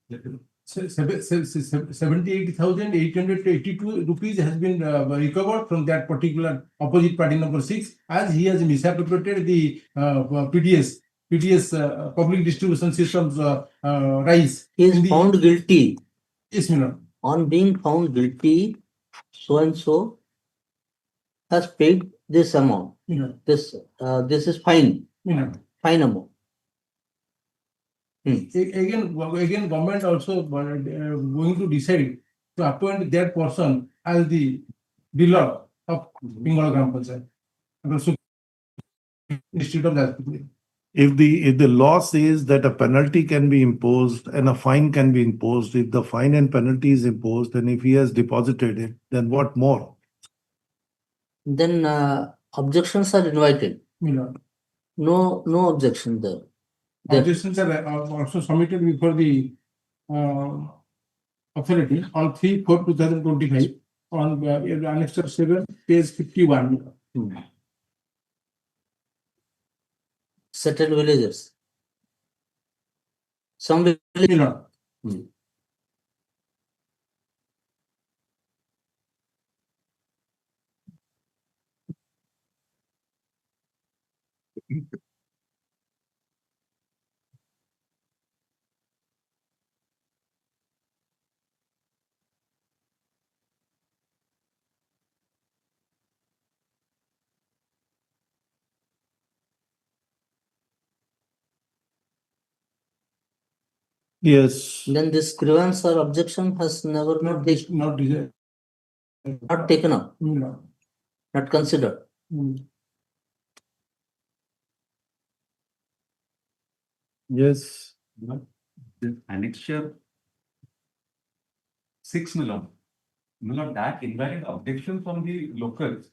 78,882 rupees has been recovered from that particular opposite party number 6, as he has misappropriated the PDS public distribution systems rice. He in is the- found guilty. Yes, my lord. On being found guilty, so and so has paid this amount. My lord. This is fine, My lord. fine amount. Again, government also going to decide to appoint that person as the dealer of Pingala Gram Panchayat. Instead of that. If the law says that a penalty can be imposed and a fine can be imposed, if the fine and penalty is imposed, and if he has deposited it, then what more? Then objections are invited. My lord. No objection there. Objections are also submitted before the authority on 3/4/2025 on Annex 7, page 51. Certain villagers. Some My villagers. lord. Yes. Then this grievance or objection has never Not desired. not taken up, My lord. not considered. Yes. The annexure 6 million. That invalid objection from the locals,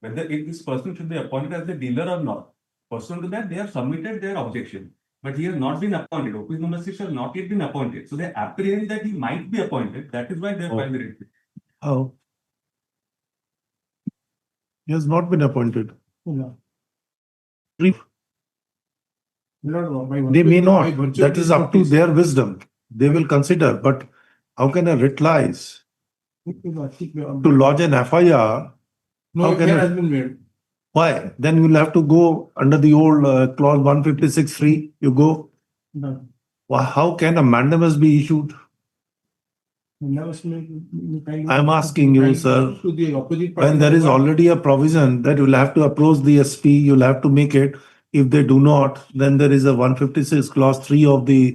whether if this person should be appointed as the dealer or not. Pursuant to that, they have submitted their objection. But he has not been appointed. Office number 6 has not yet been appointed. So they apprehend that he might be appointed. That is why they have filed the writ. How? He has not been appointed. My lord. Brief. My lord, by They may virtue- by not. virtue That of is this up to notice- their wisdom. They will consider. But how can a writ lies? To lodge an FIR, No how can affair it- has been made. why? Then you'll have to go under the old clause 156(3). You go. No. How can a mandamus be issued? I'm asking you, sir. To the opposite When there is already a provision that you'll have to approach the SP, you'll have to make it. If they do not, then there is a 156 clause 3 of the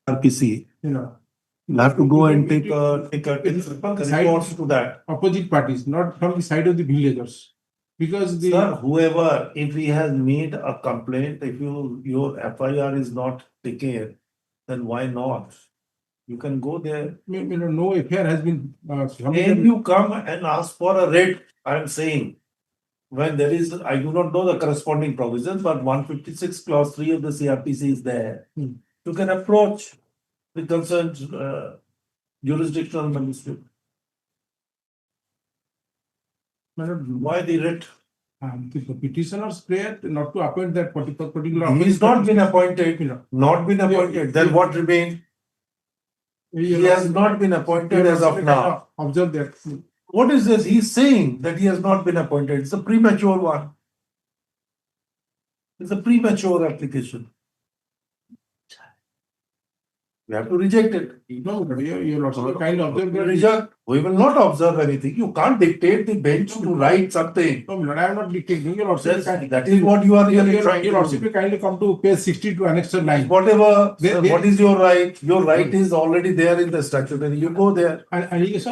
RPC. You'll have to go and take a recourse to that. Opposite parties, not from the side of the villagers. Because the. Sir, whoever, if he has made a complaint, if your FIR is not taken, then why not? You can go there. No affair has been. When you come and ask for a writ, I am saying, when there is, I do not know the corresponding provisions, but 156 clause 3 of the CRPC is there. You can approach the concerned jurisdictional magistrate. Why the writ? The petitioner's prayer not to appoint that particular. He's not been appointed. Not been appointed. Then what remains? He has not been appointed as of now. Observe that. What is this? He's saying that he has not been appointed. It's a premature one. It's a premature application. We have to reject it. No, you're also kind of observe that. Reject. We will not observe anything. You can't dictate the bench to write something. No, I am not dictating. You're also. That is what you are really trying You're also to do. kindly come to page 62 Annex 9. Whatever, They- sir, they- what is your right? Your right is already there in the statutory. You go there. Allegation,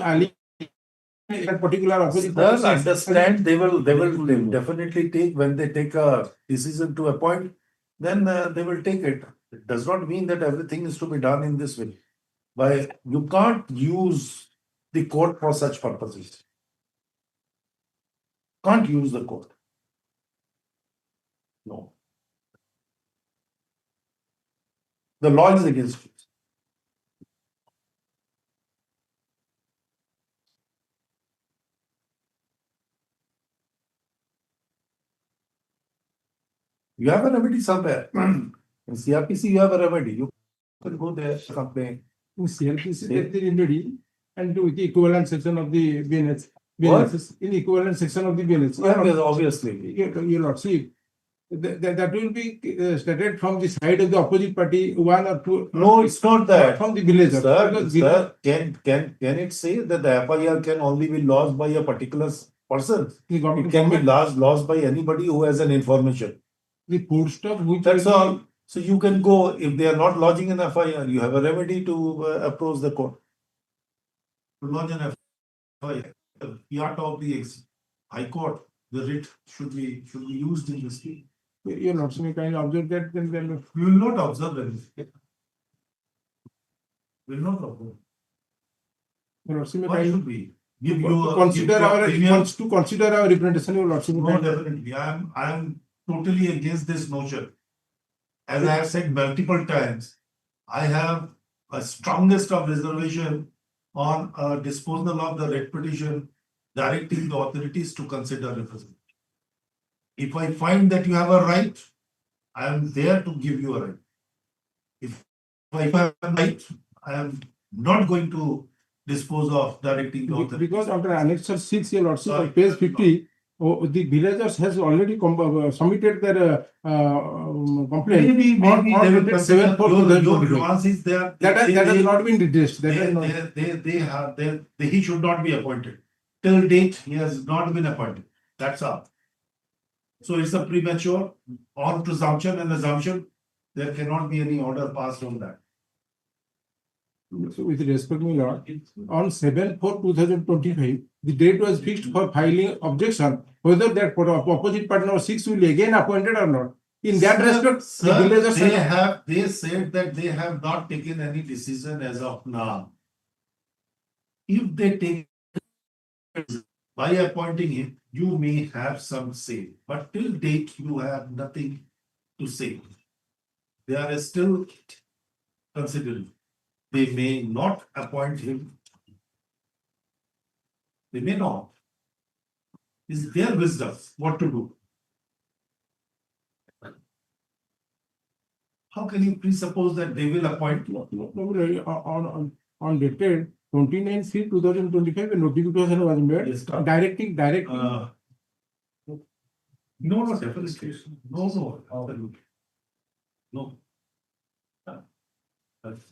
that particular opposite. Sir, understand, they will definitely take, when they take a decision to appoint, then they will take it. It does not mean that everything is to be done in this way. You can't use the court for such purposes. Can't use the court. No. The law is against it. You have a remedy somewhere. In CRPC, you have a remedy. You can go there, complain. In CLPC, there is remedy and with the equivalent section of the BNS. What? BNS in equivalent section of the BNS. Yes, obviously. Your lordship, that will be stated from the side of the opposite party, one or two. No, it's not Not that. from the villager. Sir, Because sir, can it say that the FIR can only be lodged by a particular person? the It government, can be lodged by anybody who has an information. the food stuff which That's will be- all. So you can go, if they are not lodging an FIR, you have a remedy to approach the court. To lodge an FIR, the part of the High Court, the writ should be used in this case. Your lordship may kindly observe that, then We will not observe anything. We will not observe. your lordship may Why kindly should we? Give you to a. consider give you a our premium? to consider our representation, your lordship. may No, kindly- definitely. I am totally against this notion. As I have said multiple times, I have a strongest of reservation on a disposal of the writ petition, directing the authorities to consider representation. If I find that you have a right, I am there to give you a right. If I have a right, I am not going to dispose of directing the authorities. Because after Annexure 6, your lordship, Sorry. on page 50, the villagers has already submitted their complaint. Maybe on they will dated consider 7/4/2025. your nuance is there. That has not been redressed. That has not. He should not be appointed. Till date, he has not been appointed. That's all. So it's a premature on presumption and assumption. There cannot be any order passed on that. So with respect, my lord, on 7/4/2025, the date was fixed for filing objection, whether that opposite party number 6 will be again appointed or not. In that respect, the Sir, villagers they said that they have not taken any decision as of now. If they take by appointing him, you may have some say, but till date, you have nothing to say. They are still considering. They may not appoint him. They may not. It's their wisdom what to do. How can you presuppose that they will appoint? on dated 29/3/2025, a notification was made Yes, sir. directing. No, definitely. No, absolutely. No. That's,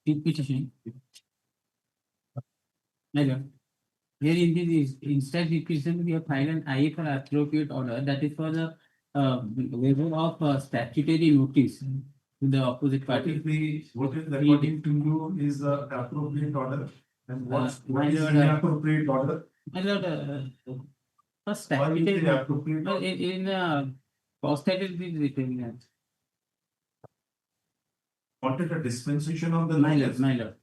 petition. Hello. Here in this instead petition, we have filed an IA for appropriate order, that is for the waiver of statutory notice to the opposite party. What is according to you is the appropriate order and what my is lord, inappropriate order? My lord, first Why is statutory, the appropriate well, order? in post title it is written that. Wanted a dispensation of the My lord, notice? my lord,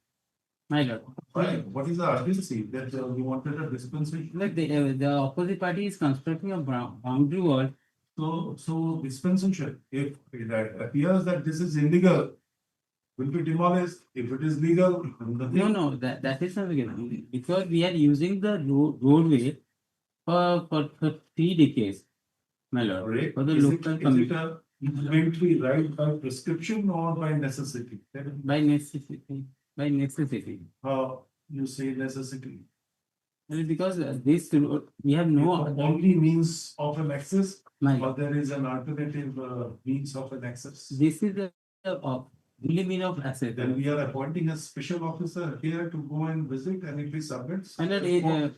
my lord. Why? What is the urgency that you wanted a dispensation? Like the opposite party is constructing a boundary wall. So dispensation, if that appears that this is illegal, will be demolished. If it is legal, No, that is not given because we are using the roadway for 3 decades, my lord. Correct. For the Is local it community a inventory right by prescription or by necessity? by necessity, by necessity. How you say necessity? Well, because this road we have no The only means of an access, my or lord. there is an alternative means of an access? This is the only mean of access. Then we are appointing a special officer here to go and visit, and if he submits. And there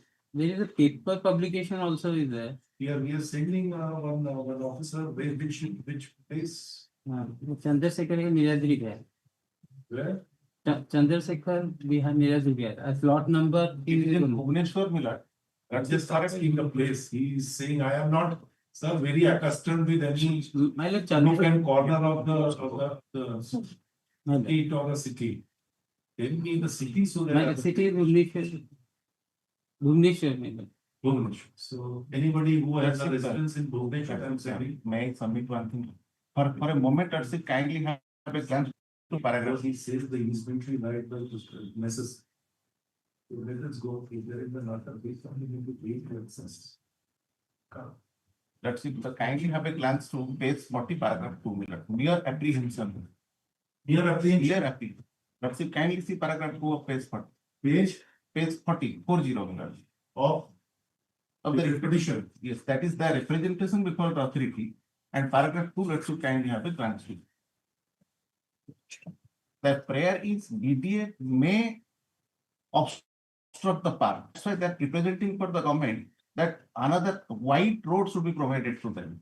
is a paper publication also is there. Here we are sending one officer, which place? Chandrasekhar है नीलाद्री का है. Where? Chandrasekhar we have Niladri का है. Slot number It is in Bhubaneswar, Milad. That's just asking the place. He is saying, I am not, sir, very accustomed with any my lord nook Chandrasekhar. and corner of the My lord. state or the city. Tell me the city so that. My lord, city is Bhubaneswar. Bhubaneswar, my lord. Bhubaneswar. So anybody who has a That's it, sir. residence in Bhubaneswar, I'm saying. May I submit one thing? For a moment, let's say kindly have a glance to paragraph. Because he says the inventory right by necessary. So let us go, if there is another based on the page to access. Let's see, kindly have a glance to page 40, paragraph 2 minute. Mere apprehension. Here apprehension. Clear apprehension. Let's see, kindly see paragraph 2 of page 40. Page 40 minute. of Of the petition. Yes, that is the representation before the authority. And paragraph 2, let's see, kindly have a glance to. The prayer is BDA may obstruct the path. That's why they're representing for the government that another wide road should be provided to them.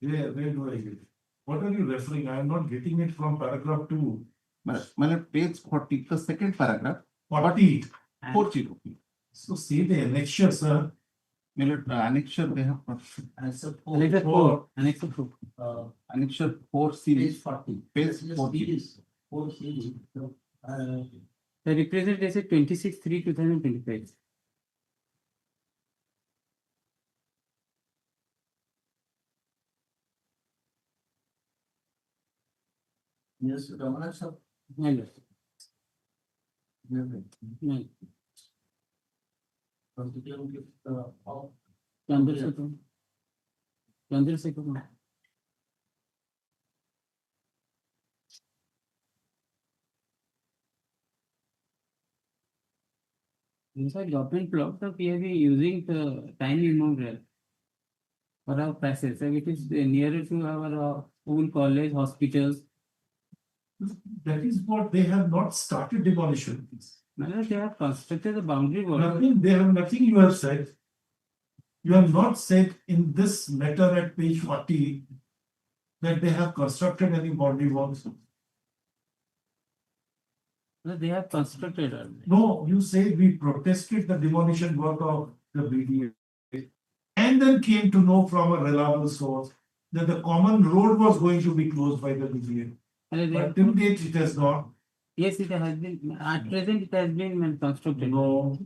Where do I get it? What are you referring? I am not getting it from paragraph 2. Page 40, the second paragraph, 40. 40. So see the annexure, sir. Annexure they have. Answer Annexure 4. Annexure 4. Annexure 4 Page series. 40. Page Just 40. series. 4 series. The representation 26/3/2025. Yes, Ramana sir. My lord. My Chandrasekhar. Chandrasekhar. Inside government blocks, we have been using the time immemorial for our passage. So it is nearer to our school, college, hospitals. That is what they have not started demolition. Now they have constructed the boundary wall. Nothing, they have nothing you have said. You have not said in this letter at page 40 that they have constructed any boundary walls. No, they have constructed already. No, you say we protested the demolition work of the BDA and then came to know from a reliable source that the common road was going to be closed by the BDA. And they But have- till date it has not. Yes, it has been, at present it has been constructed. No.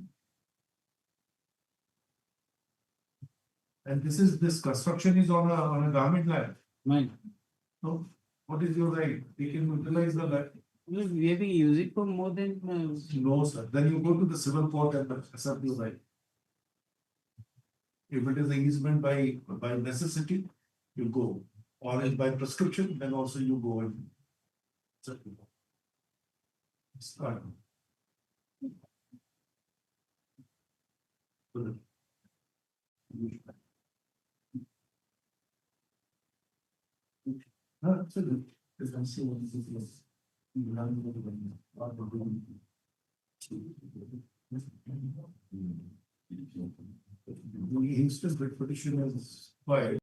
And this construction is on a government land. Mine. So what is your right? We can utilize the land. We have been using for more than, No, sir. Then you go to the civil court and assert your right. If it is an easement by necessity, you go. Or if by prescription, then also you go and. assert your right. Start. Absolutely. The instant repetition is why.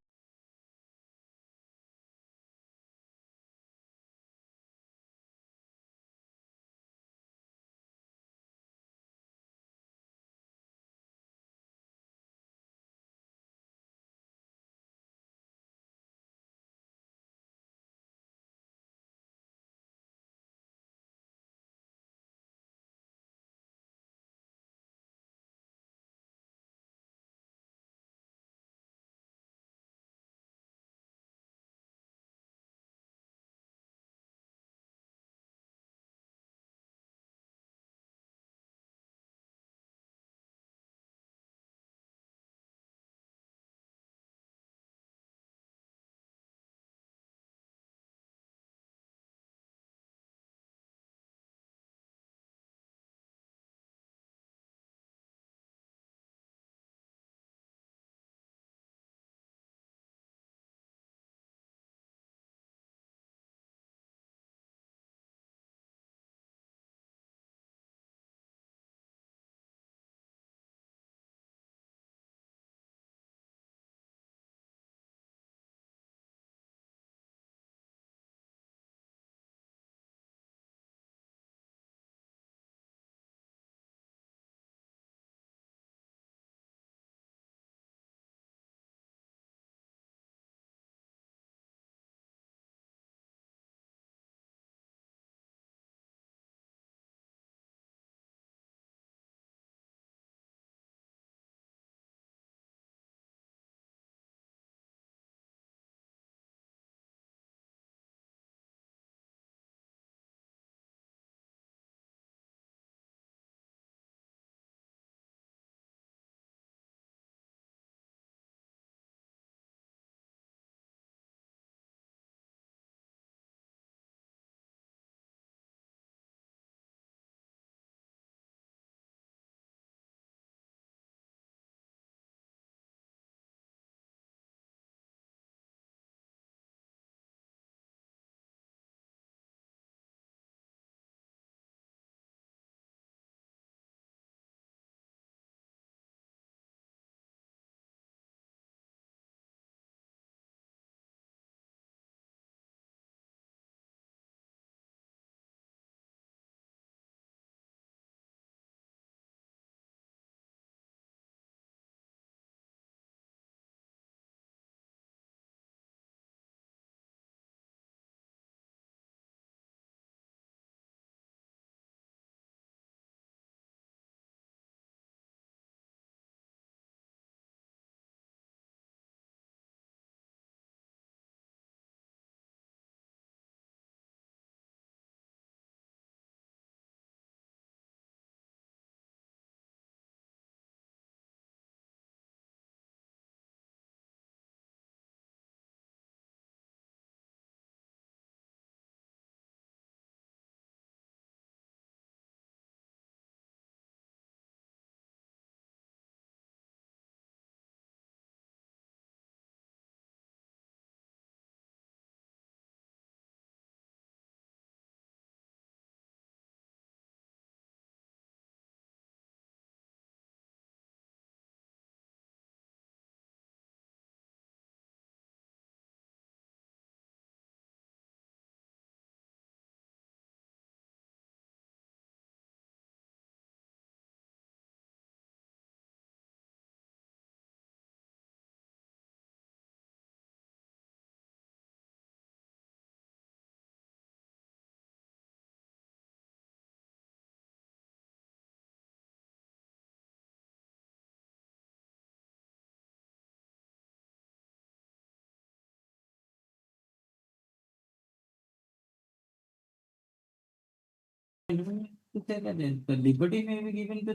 To say that the liberty may be given to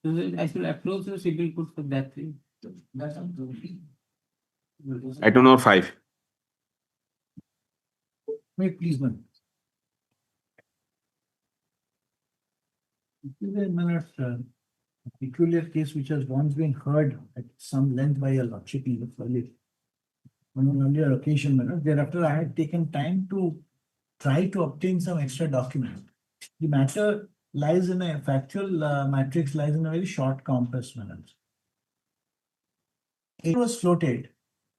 the actual approach to civil court for that thing. I don't know 5. May please, man. This is a manner, a peculiar case which has once been heard at some length by a lordship in the earlier. On an earlier occasion, thereafter I had taken time to try to obtain some extra document. The matter lies in a factual matrix lies in a very short compressed manner. It was floated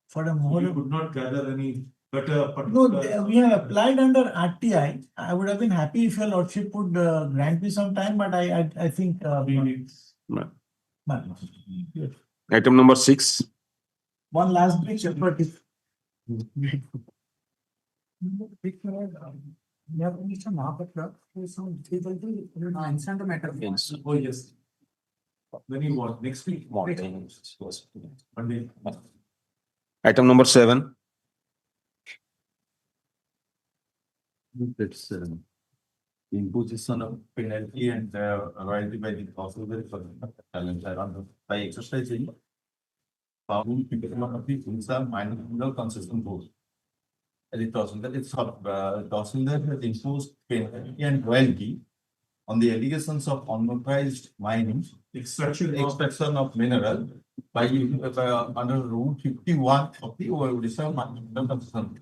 for a more. You could not gather any better. No, we have applied under RTI. I would have been happy if your lordship would grant me some time, but I think. Item number 6. One last big effort. We have only some market club. Some difficulty instant matter. Oh, yes. When you want, next week. Monday. Item number 7. It's imposition of penalty and royalty by the possible for the challenge by exercising power of the Orissa minor consistent rules. As it Tahsildar, Tahsildar has imposed penalty and royalty on the allegations of unauthorized mining, extraction of mineral by under Rule 51 of the Orissa Minor Consistent.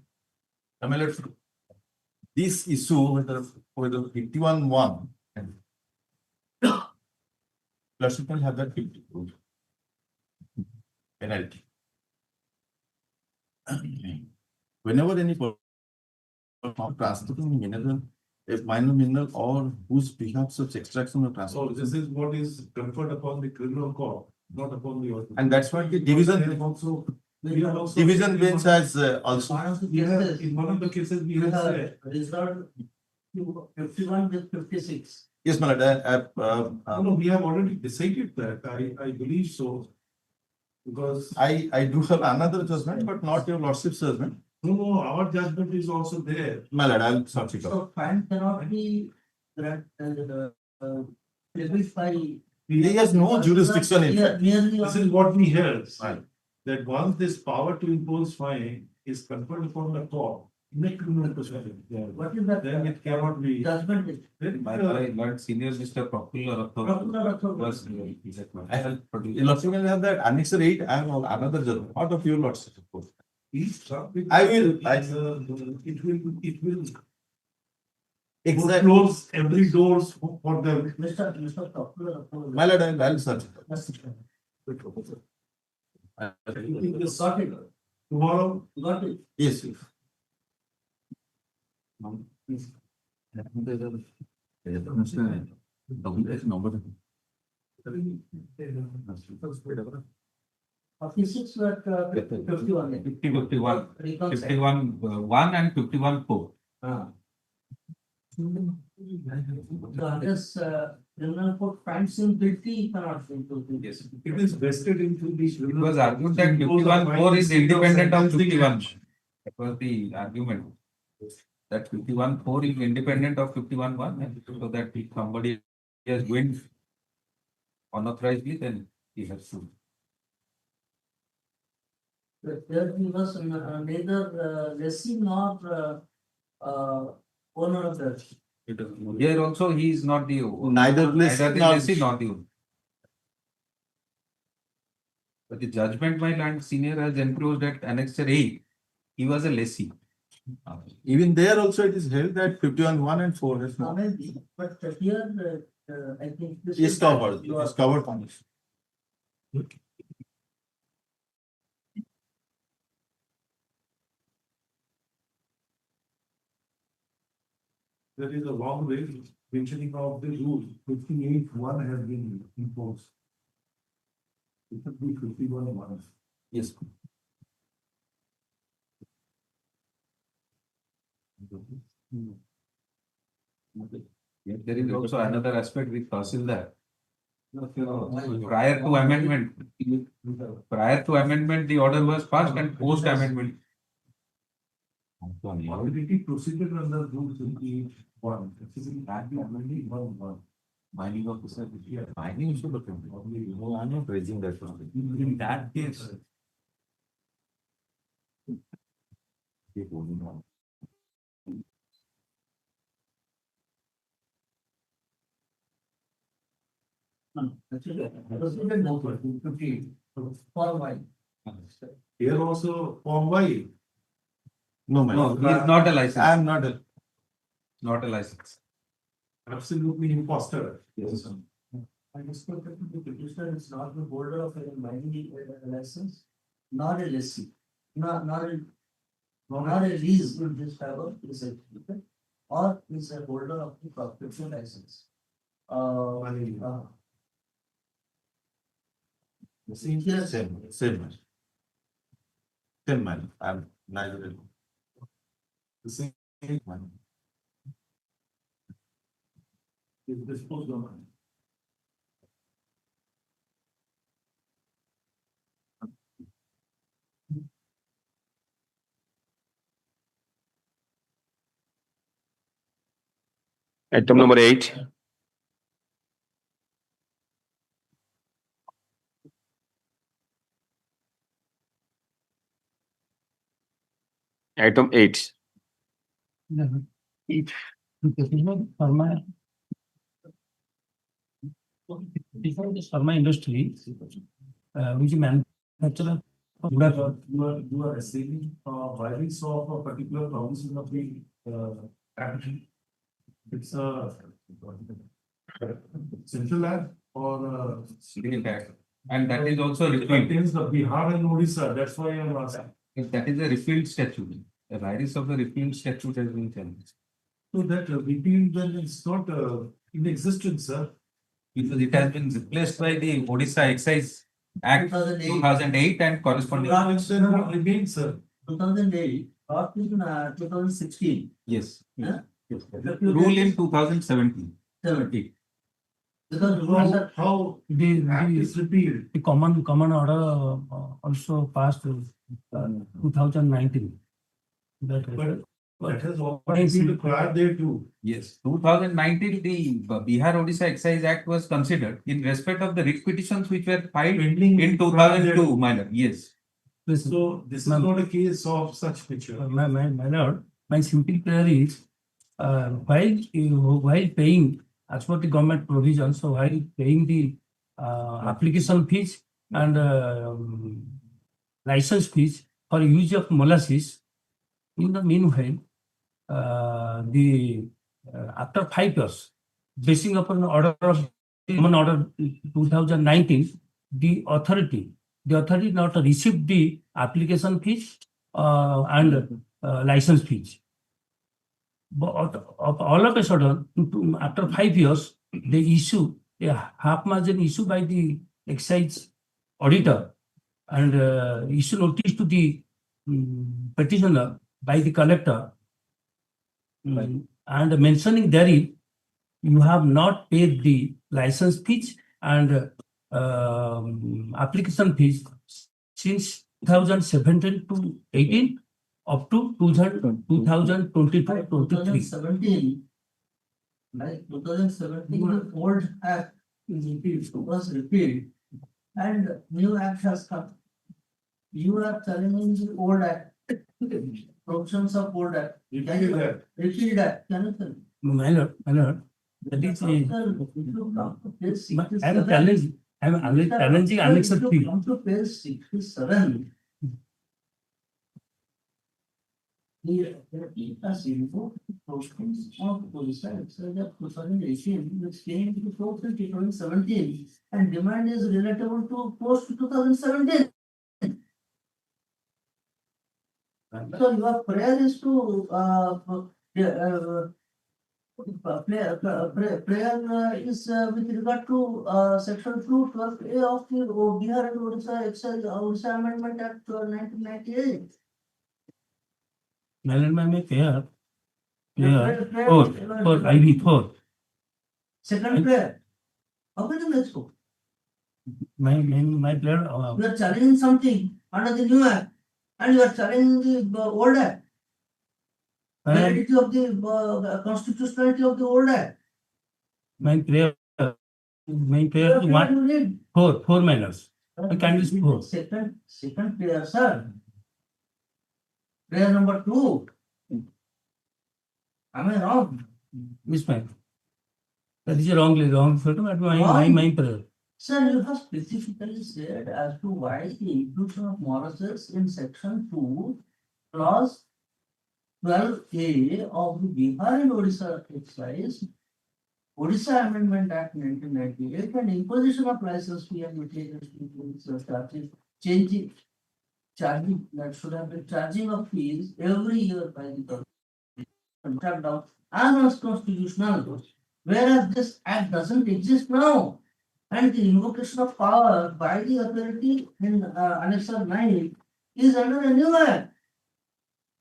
This issue with the 51(1) and Lordship will have that 52 penalty. Whenever any transporting mineral, a minor mineral or whose behalf such extraction or So transport. this is what is conferred upon the criminal court, not upon the. And that's what the division bench has also. In one of the cases, we have said. Result 51 with 56. Yes, my lord. No, we have already decided that. I believe so. Because. I do have another judgment, but not your lordship's judgment. No, our judgment is also there. My lord, I'll sort it out. So fine cannot be levied by. He has no jurisdiction in fact. Merely This on- is what we heard. Right. That once this power to impose fine is conferred upon the court in a criminal proceeding. What is that? Then it cannot be. Judgment is. My lord, senior Mr. Procular was. I have, lordship will have that annex 8. I have another judgment. Out of your lordship, of course. I will. It will. Exactly. Close every doors for them. Mr. Popular. My lord, I'll search it. Got it. Tomorrow, Got it. Yes, yes. Officers were 51. 51, Reconcile. 51, 1 and 51, 4. So unless criminal court finds him guilty, he cannot be guilty. Yes. it is vested into the. It was argued that 51-4 is independent of 51. That was the argument. That 51-4 is independent of 51-1, and so that if somebody has went unauthorizedly, then he has to. But there he was neither lessee nor owner of the. Here also he is not the owner. Neither lessee Neither the nor- lessee nor the owner. But the judgment by land senior has enclosed at annexure 8, he was a lessee. Even there also it is held that 51(1) and 4 has not. Maybe, but here I think this Is covered, it is covered condition. There is a long way mentioning of the rule, 58(1) has been imposed. It should be 51(1). Yes. Yet there is also another aspect with Tahsildar. Prior to amendment, the order was passed, and post amendment. Already proceeded under rule 58(1). This is that the amendment 1. Mining officer, mining issue, but no, I'm not raising that one. In that case, Actually, proceeded no for 50 for why. Here also form Y. No, no, he is not a licensed. I am not a. not a license. Absolutely imposter. Yes. I discovered that the petitioner is not the holder of a mining license, nor a lessee, nor a lease in this favor is a or is a holder of the proprietary license. Yes. Same man. I'm neither. The same man. Is disposed of. Item number 8. Item 8. If petitioner before this pharma industry, which manufacturer You are assuming violence of a particular provision of the act. It's a central act or State act. And that is also it repealed. contains the Bihar and Odisha. That's why I'm asking. That is a repealed statute. The virus of the repealed statute has been changed. So that repeal then is not in existence, sir. Because it has been replaced by the Odisha Excise Act 2008 and corresponding. Remains, sir. 2008 or 2016. Yes. Huh? Yes. Rule in 2017. 70. Because rules are How act is repealed. the common order also passed 2019. That has already been required there too. Yes, 2019, the Bihar Odisha Excise Act was considered in respect of the writ petitions which were filed Pending in prior 2002, minor. Yes. Listen, So this is Ma'am. not a case of such nature. my lord, my simple prayer is, while paying as per the government provision, so while paying the application fees and license fees for use of molasses, in the meanwhile, after 5 years, basing upon the order of common order 2019, the authority not received the application fees and license fees. But all of a sudden, after 5 years, they issue a half margin issue by the excise auditor and issue notice to the petitioner by the collector and mentioning therein you have not paid the license fees and application fees since 2017 to 18 up to 2022-23. 2017, like 2017, the old act was repealed and new act has come. You are challenging the old act, provisions of old act. Repeal that. Repeal that. Can you tell me? My lord, that is Sir, if you come to page 67, I'm challenging Sir, Annex if you 3. come to page 67, the as input proceedings of Odisha Excise Act 2018, which came into force in 2017, and demand is relatable to post 2017. So your prayer is to prayer is with regard to section 212A of the Bihar and Odisha Amendment Act 1998. My lord, my prayer. Prayer- For IV 4. Second prayer. Okay, then let's go. My prayer. You are challenging something under the new act, and you are challenging the old act. Validity of the constitutionality of the old act. My prayer is What one, you read? 4 minors. Kindly support. Second prayer, sir. Prayer number 2. Am I wrong? Miss ma'am. That is wrong photo, but my prayer. Sir, you have specifically said as to why the inclusion of molasses in section 2, clause 12A of the Bihar and Orissa Excise, Orissa Amendment Act 1998, and imposition of license fee and materials charges, charging that should have been charging of fees every year by the government, struck down as unconstitutional, whereas this act doesn't exist now. And the invocation of power by the authority in Annexure 9 is under a new act.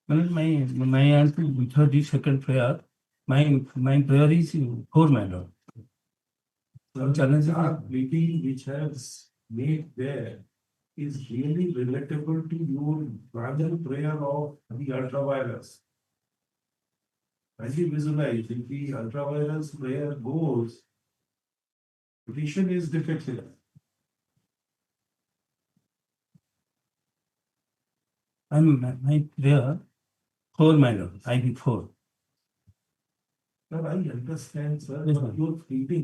Well, my answer without the second prayer, my prayer is for my lord. Challenge Meeting which has made there is really relatable to your larger prayer of the ultravirus. As you visualize, if the ultravirus prayer goes, petition is defective. my prayer for my lord, I be for. Sir, I understand, sir, Yes, but ma'am. your pleading,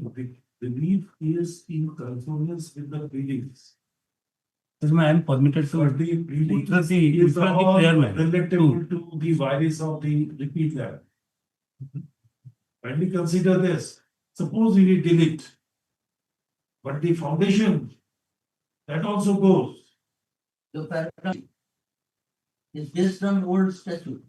the belief is in conformance with the pleadings. Yes, ma'am, I am permitted to. But the pleading Is all prayer, ma'am. relatable to the virus of the repeat that. When we consider this, suppose we delete, but the foundation, that also goes. The paragraph is based on old statute.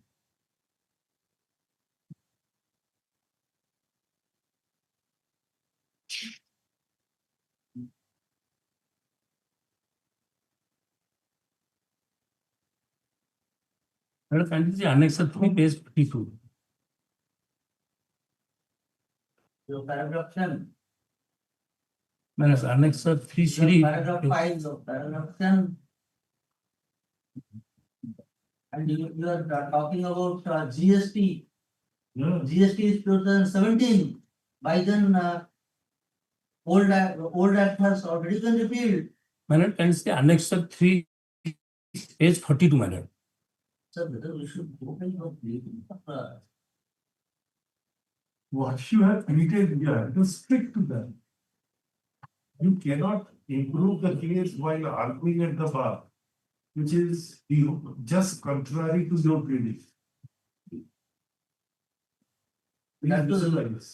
Madam, can you see Annex 3, page 52? The paragraph 10. Madam, Annex 3 The series. paragraph 5, the paragraph 10. And you are talking about GST. GST is 2017. By then, old act has already been repealed. Madam, can you see Annex 3, page 42, madam? Sir, whether we should go by your pleading. What you have pleaded here, to stick to that. You cannot improve the case while arguing at the bar, which is just contrary to your pleading. That is,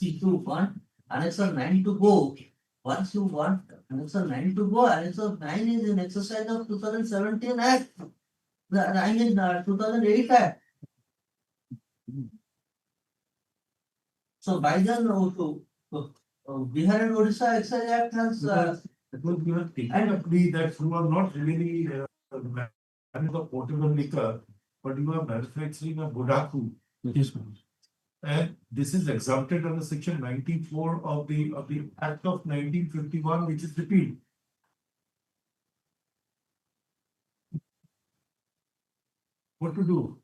if you want Annexure 9 to go, once you want Annexure 9 to go, Annexure 9 is in exercise of 2017 Act. I mean, 2008 Act. So by then, Bihar and Orissa Excise Act has. Because you have taken a plea that you are not really managing the portable liquor, but you are manufacturing a Budaku. Yes, ma'am. And this is exempted under section 94 of the Act of 1951, which is repealed. What to do?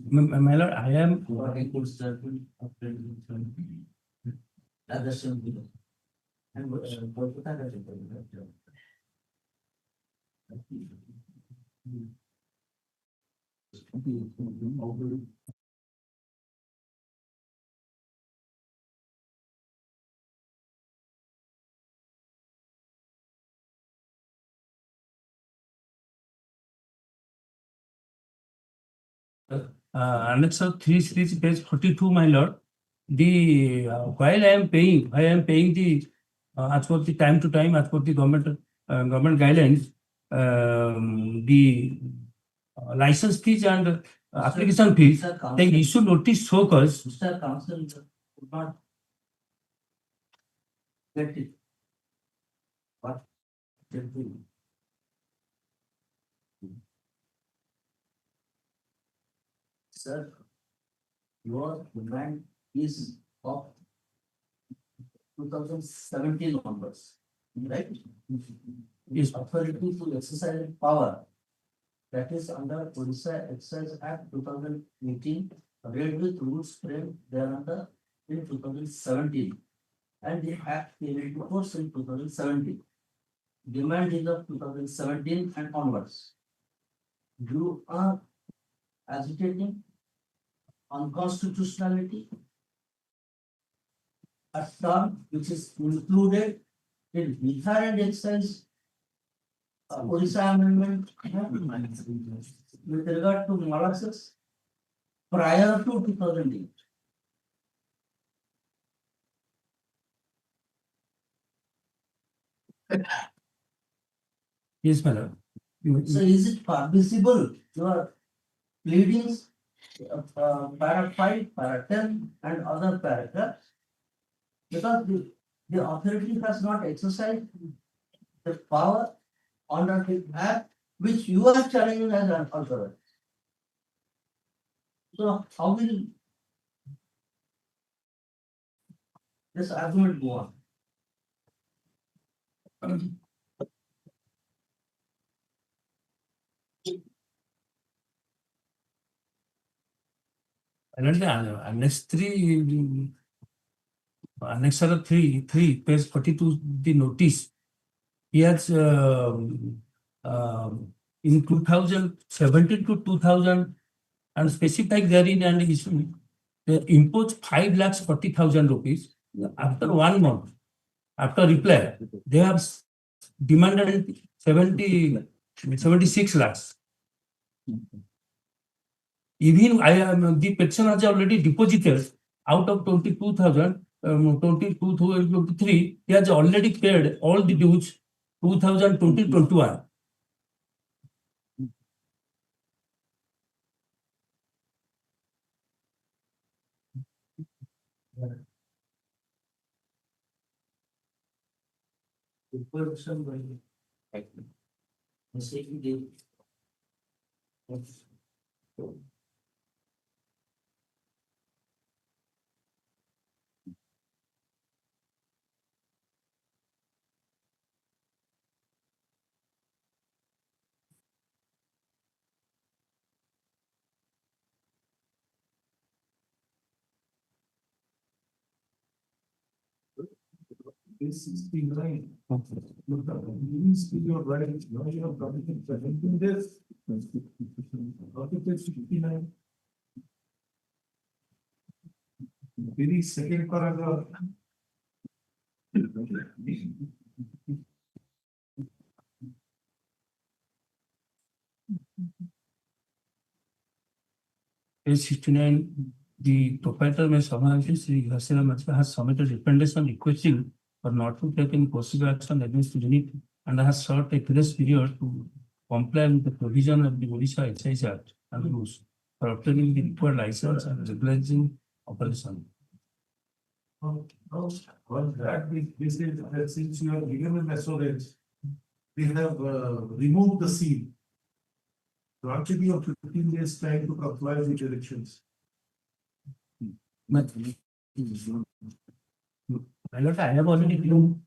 My lord, I am. Annex 3 series, page 42, my lord. The while I am paying the as per the time to time, as per the government guidelines, the license fees and application fees, they issue notice so cause. Mr. Counsel, you could not get it. What? Sir, your demand is of 2017 onwards, right? Yes. Authority to exercise power. That is under Orissa Excise Act 2018, read with rules framed thereunder in 2017. And the act came into force in 2017. Demand is of 2017 and onwards. You are agitating unconstitutionality, a term which is included Did Bihar and Excise Orissa amendment with regard to molasses prior to 2008? Yes, madam. So is it permissible, your pleadings, para 5, para 10 and other paragraphs? Because the authority has not exercised the power under the act which you are challenging as an authority. So how will this argument go on? And then Annex 3, Annex 3, page 42, the notice. He has in 2017 to 2000 and specified therein and is imposed 5,40,000 rupees. After 1 month, after reply, they have demanded 76 lakhs. Even the petition has already deposited out of 22,000, 22,23, he has already paid all the dues 2020-21. This 69. Look at means your right, now you are committing 17 days. Article 69. Very second paragraph. Page 69, the proprietor may summarize Sri Hasina Machka has submitted recommendation requesting for not to take any possible action against the unit and has sought a grace period to comply with the provision of the Odisha Excise Act and rules for obtaining the required license and regularizing operation. This is that since you have given an assurance, they have removed the seal. Granted you have 15 days time to comply with the elections. But I have already given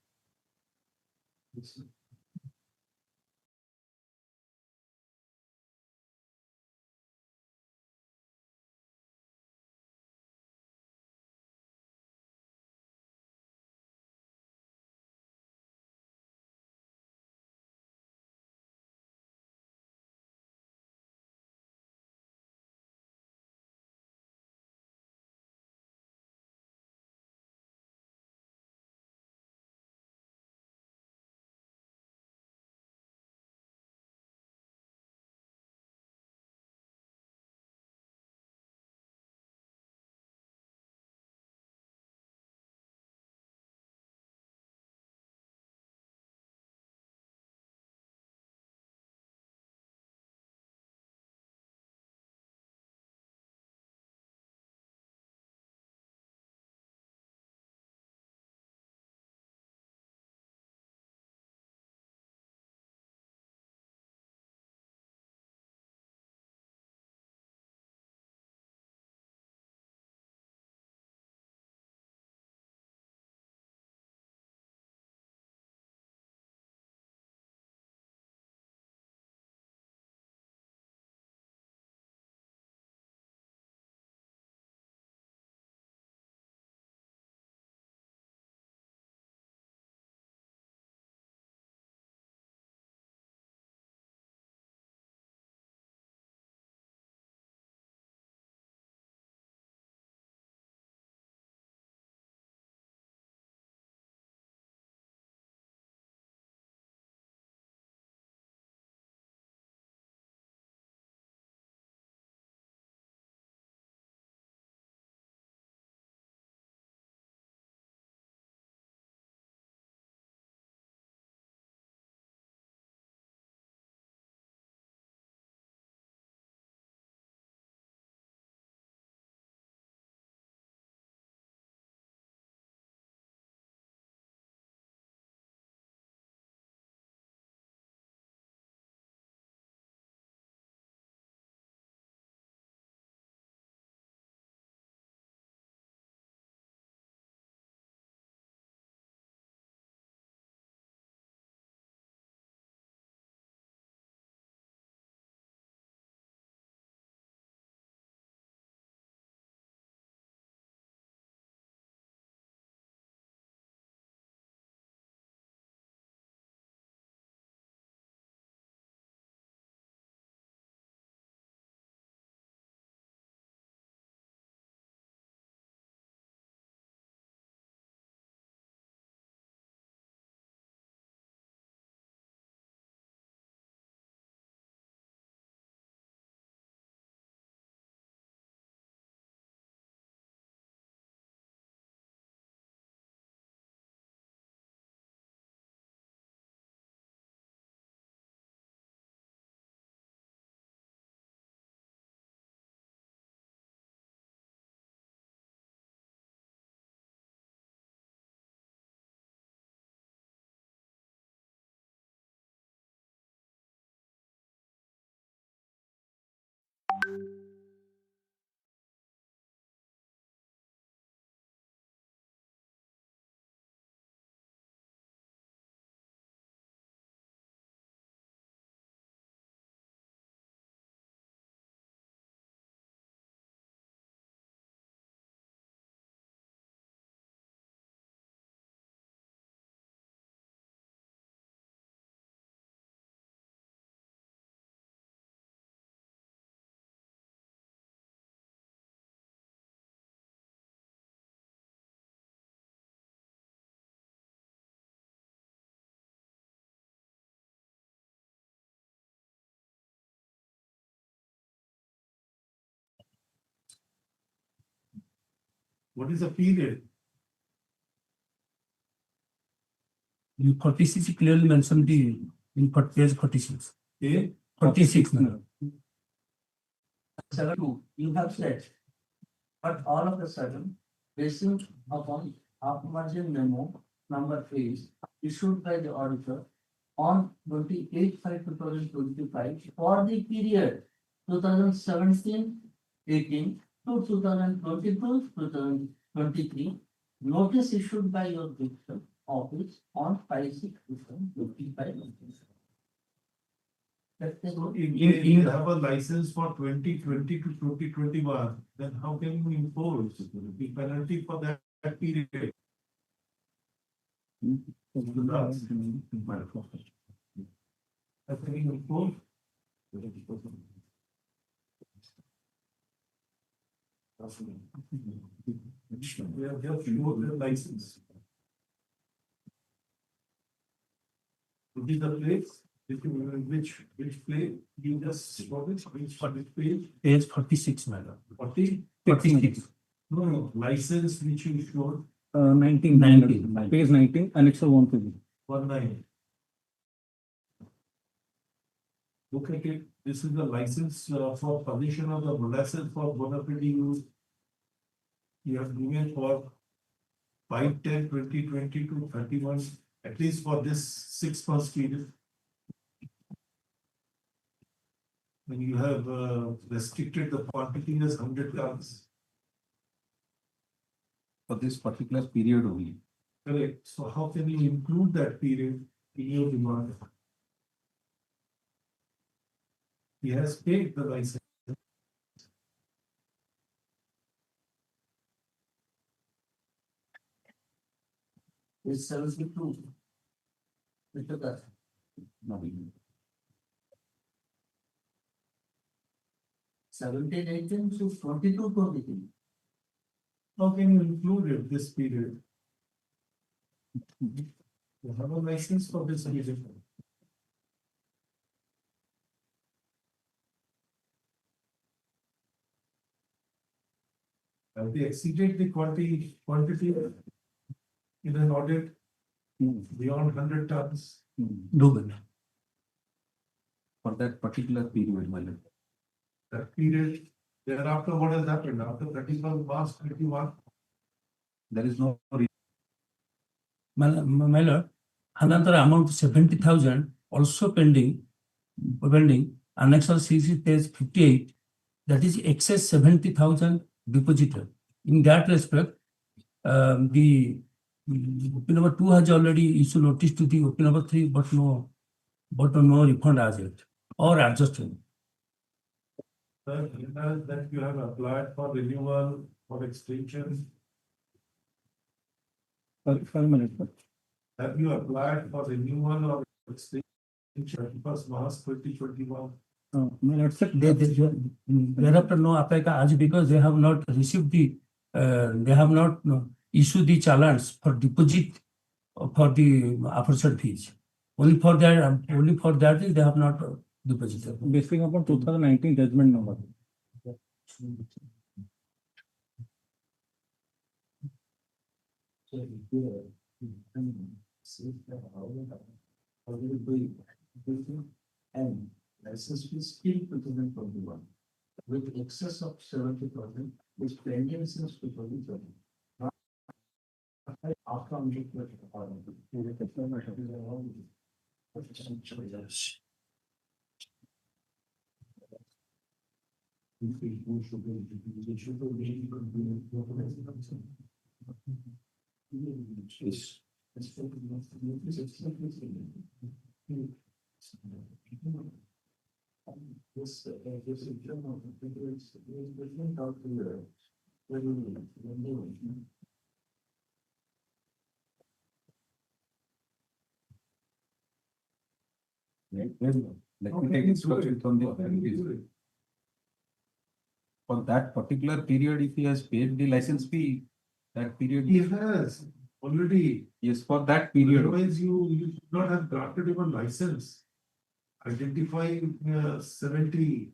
What is the period? In 46 clearly mentioned the, in page 46. Okay. 46 now. 7.2, you have said, but all of a sudden, basing upon aforementioned memo number 3 issued by the auditor on 28/5/2025 for the period 2017-18 to 2022-2023, notice issued by your division office on 5/6/2025. That's the So if you have a license for 2020 to 2021, then how can you impose the penalty for that period? How can you impose? We have just removed the license. Which is the place, which place, you just, what is, which page? Page 46 madam. 40? 46. No, license which you showed, 19. Page 19, annexure 1 to be. 19. Look at it, this is the license for possession of the molasses for bona fide use. You have given for 5/10/2020 to 31, at least for this 6 months period. When you have restricted the quantity as 100 tons. For this particular period only. Correct. So how can you include that period in your demand? He has paid the license. It's 72. Mr. Das. 17, 18 to 22, 23. How can you include it this period? You have a license for this period. Have they exceeded the quantity in an audit beyond 100 tons? Double. For that particular period, my lord. That period, thereafter, what has happened? After 31st March 21? There is no. My lord, another amount 70,000 also pending, annexure 6 page 58, that is excess 70,000 deposited. In that respect, the OP number 2 has already issued notice to the OP number 3, but no refund as yet or adjustment. Sir, that you have applied for renewal or extension. 5 minutes. Have you applied for renewal or extension 31st March 2021? My lord, sir, thereafter no apply as because they have not received the, they have not issued the challenge for deposit for the aforesaid fees. Only for that they have not deposited. Basing upon 2019 judgment number. And license fee still 2021 with excess of 70,000 is pending since 2020. After Let me take instruction from the authorities. For that particular period, if he has paid the license fee, that period. He has already. Yes, for that period. Otherwise, you should not have granted him a license. Identifying 70.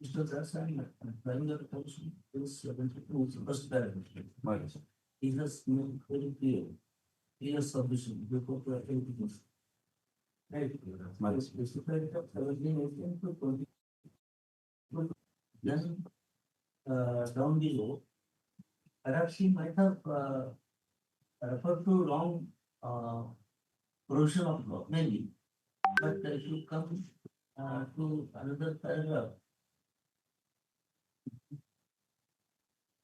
Mr. Das, I'm applying the proposal. 72 first paragraph. It has made very clear submission before the application. Right. Specified of 17, 18 to 20. Then, down below, perhaps he might have referred to wrong provision of law, maybe. But if you come to another paragraph,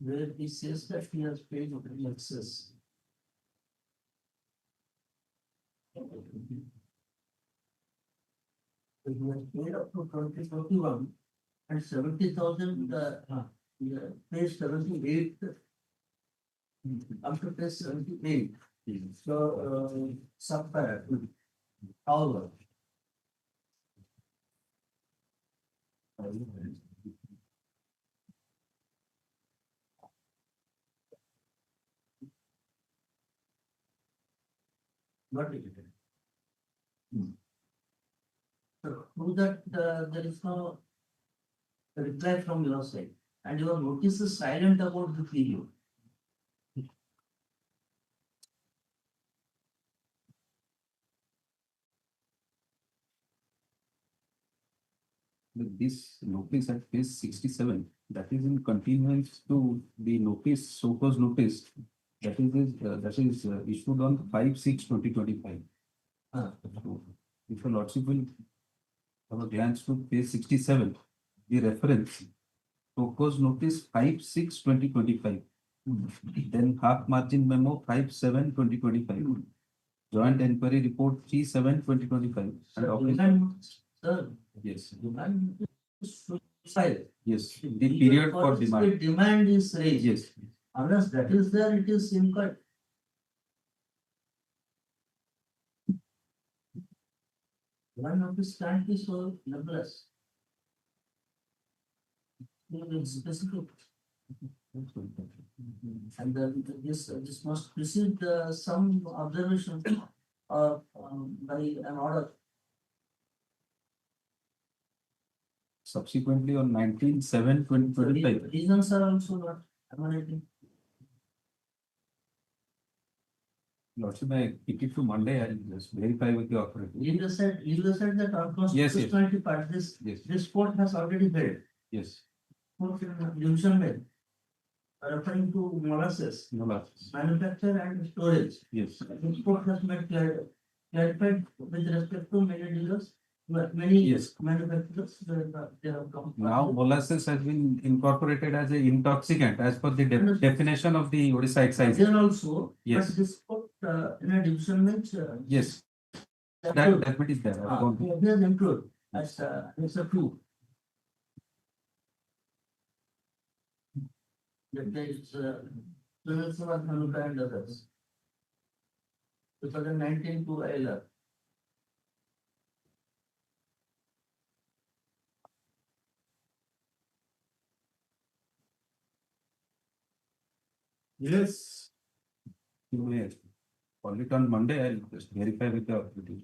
where he says that he has paid in excess. He has paid up to 2021 and 70,000, page 78, up to page 78. So, subparagraph. However, not it. So, prove that there is no reply from your side, and your notice is silent about the period. This notice at page 67, that is in continuance to the notice, so-called notice, that is issued on 5/6/2025. So, if your lordship will have a glance to page 67, the reference, so-called notice 5/6/2025, then half margin memo 5/7/2025, joint enquiry report 3/7/2025, and office. Sir, Yes. demand is filed. Yes, the period for The demand. demand is raised. Yes. Unless that is there, it is incorrect. One notice can't be so nebulous. It's specific. And this must precede some observation by an order. Subsequently on 19/7/2025. Reasons are also not emanating. Lordship, I keep it to Monday, I'll just verify with the operator. You said that almost Yes, yes. 20 part, this court has already held. Yes. Court in division bed, referring to molasses, Molasses. manufacture and storage. Yes. This court has made clarified with respect to many dealers, many Yes. manufacturers, they have come. Now molasses has been incorporated as an intoxicant as per the definition of the Odisha Excise. There also, Yes. but this court in a division bench. Yes. That bit is there. I've gone. He has included as a two. That there is Hanukkah and others. 2019 to ILR. Yes. You may call it on Monday, I'll just verify with the operator.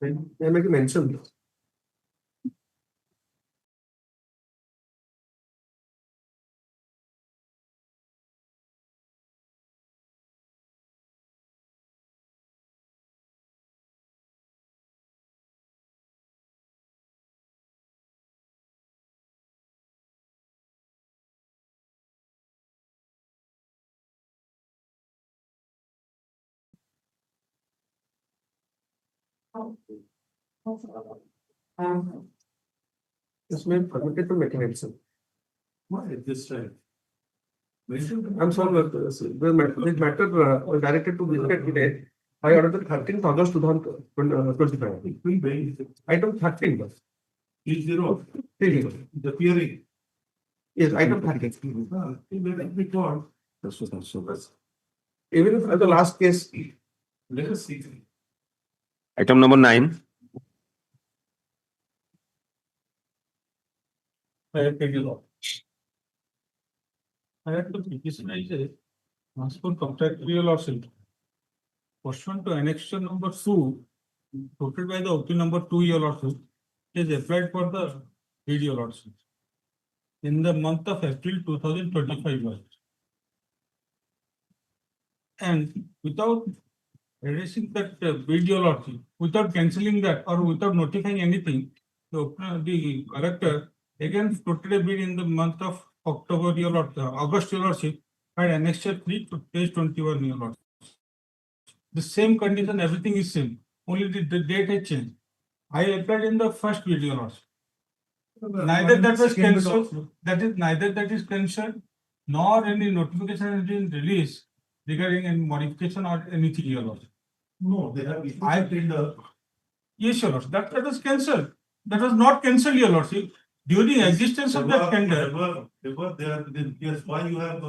I make a mention. Yes, ma'am, permitted to make a mention. Why this time? I'm sorry, this matter was directed to this today. I ordered 13th August 2025. Item 13. 30. The hearing. Yes, item 13. Let it be called. Even if the last case. Let us see. Item number 9. I had to petition ask for contractual or something. Pursuant to annexure number 2, quoted by the OP number 2 year lawsuit, is applied for the video lawsuit in the month of April 2025. And without erasing that video lawsuit, without cancelling that or without notifying anything, the collector again floated a bid in the month of October year or August year lawsuit and annexure 3 to page 21 year lawsuit. The same condition, everything is same, only the date has changed. I applied in the first video lawsuit. Neither that was cancelled, neither that is cancelled, nor any notification has been released regarding any modification or anything here also. No, they have. I in the. Yes, your lordship, that was cancelled. That was not cancelled, your lordship. During existence of that tender. Yes, why you have.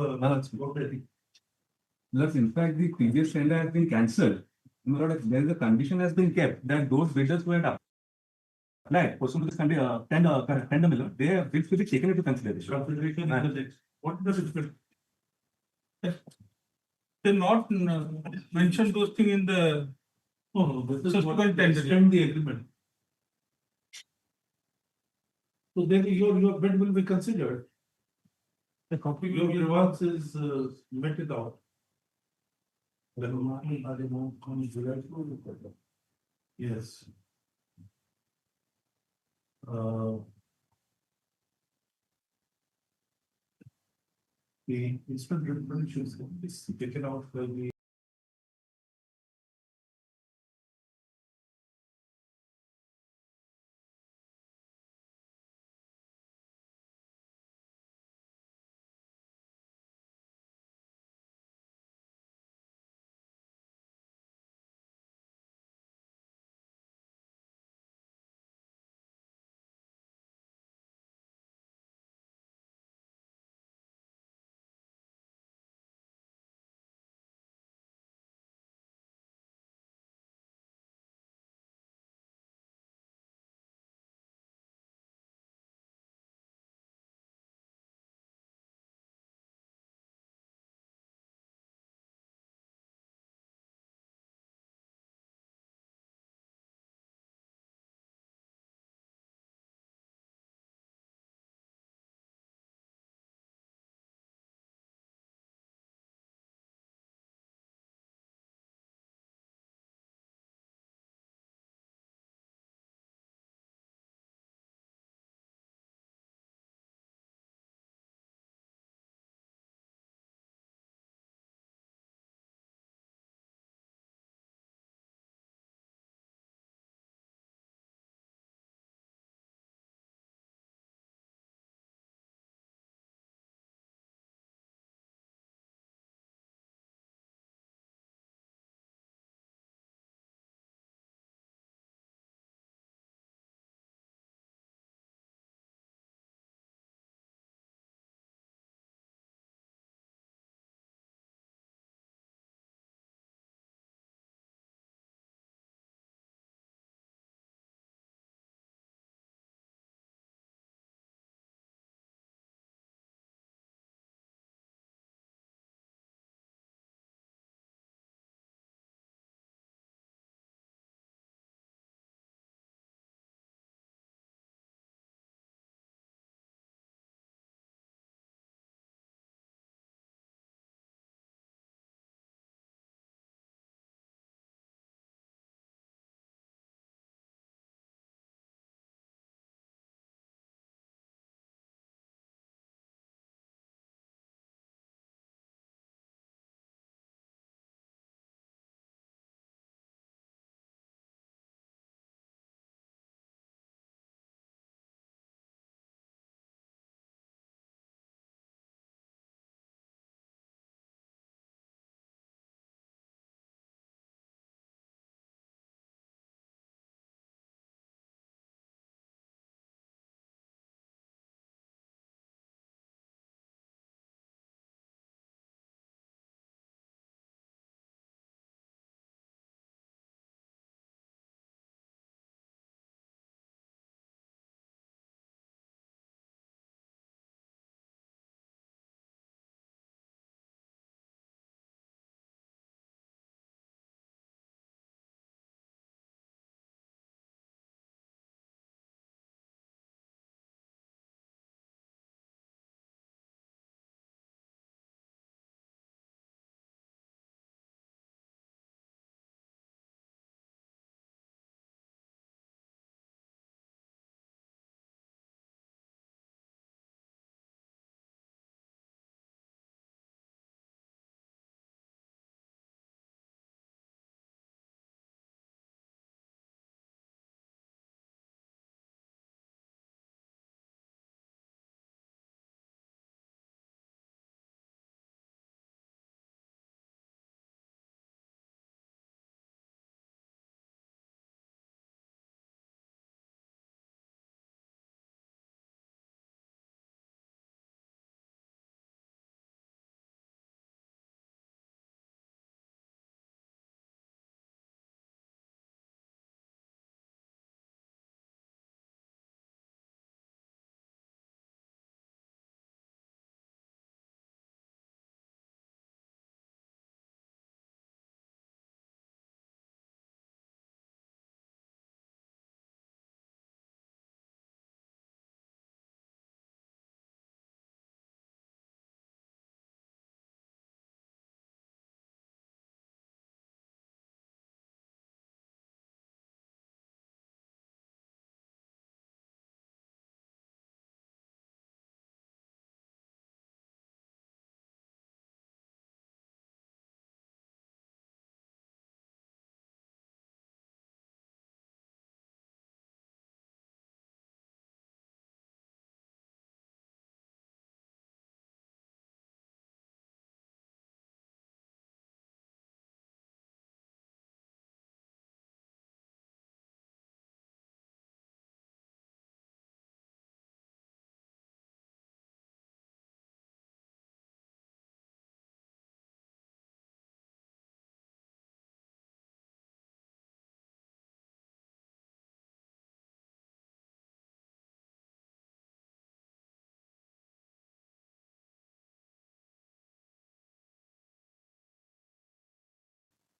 Plus, in fact, the previous tender has been cancelled. There is a condition has been kept that those bidders who had applied pursuant to this tender miller, their bids will be taken into consideration. Consideration is the next. What does it mean? They not mention those things in the. No, this is what subsequent tender. extend the agreement. So then your bid will be considered. The copy Your will be. remarks is meted out. Yes. The instant reproduction is taken out by the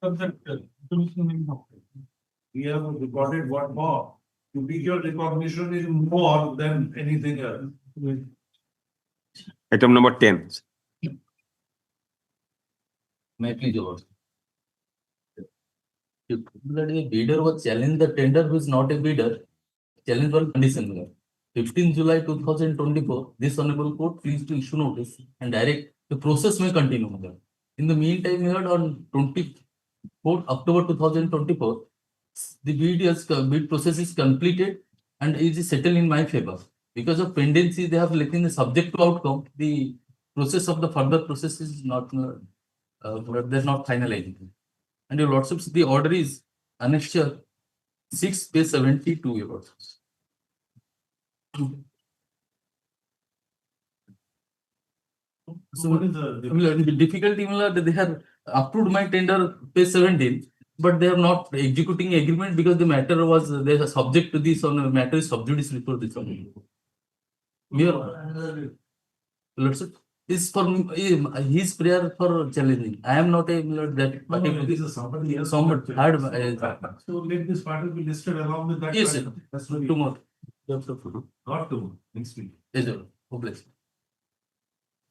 We have recorded what more. Judicial recognition is more than anything else. Item number 10. May I please yours? If the bidder was challenged the tender who is not a bidder, challenge one condition. 15 July 2024, this honorable court pleased to issue notice and direct the process may continue. In the meantime, we heard on 24th October 2024, the bid process is completed and it is settled in my favor. Because of pendency, they have left the subject to outcome. The process of the further process is not, they're not finalized. And your lordship, the order is annexure 6 page 72, your lordship. So what is the difficulty? They have approved my tender page 17, but they are not executing agreement because the matter was they are subject to this on the matter is sub judice before this one. Lordship is for his prayer for challenging. I am not a that party. This is somebody else. Somebody had. So let this party be listed along with that. Yes, party. sir. That's what we- Tomorrow. Not tomorrow, next week. Yes, sir. Oh, bless.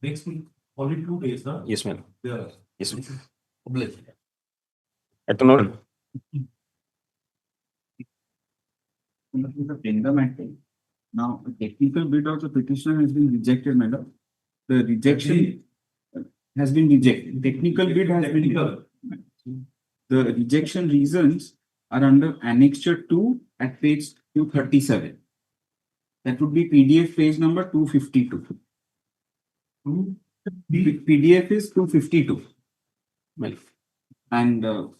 Next week, only 2 days, huh? Yes, ma'am. There. Yes, ma'am. Oh, bless. Item number Tender matter. Now, a technical bid of the petitioner has been rejected, madam. The rejection has been rejected. Technical bid has been. The rejection reasons are under annexure 2 at page 237. That would be PDF page number 252. PDF is 252. Well, and the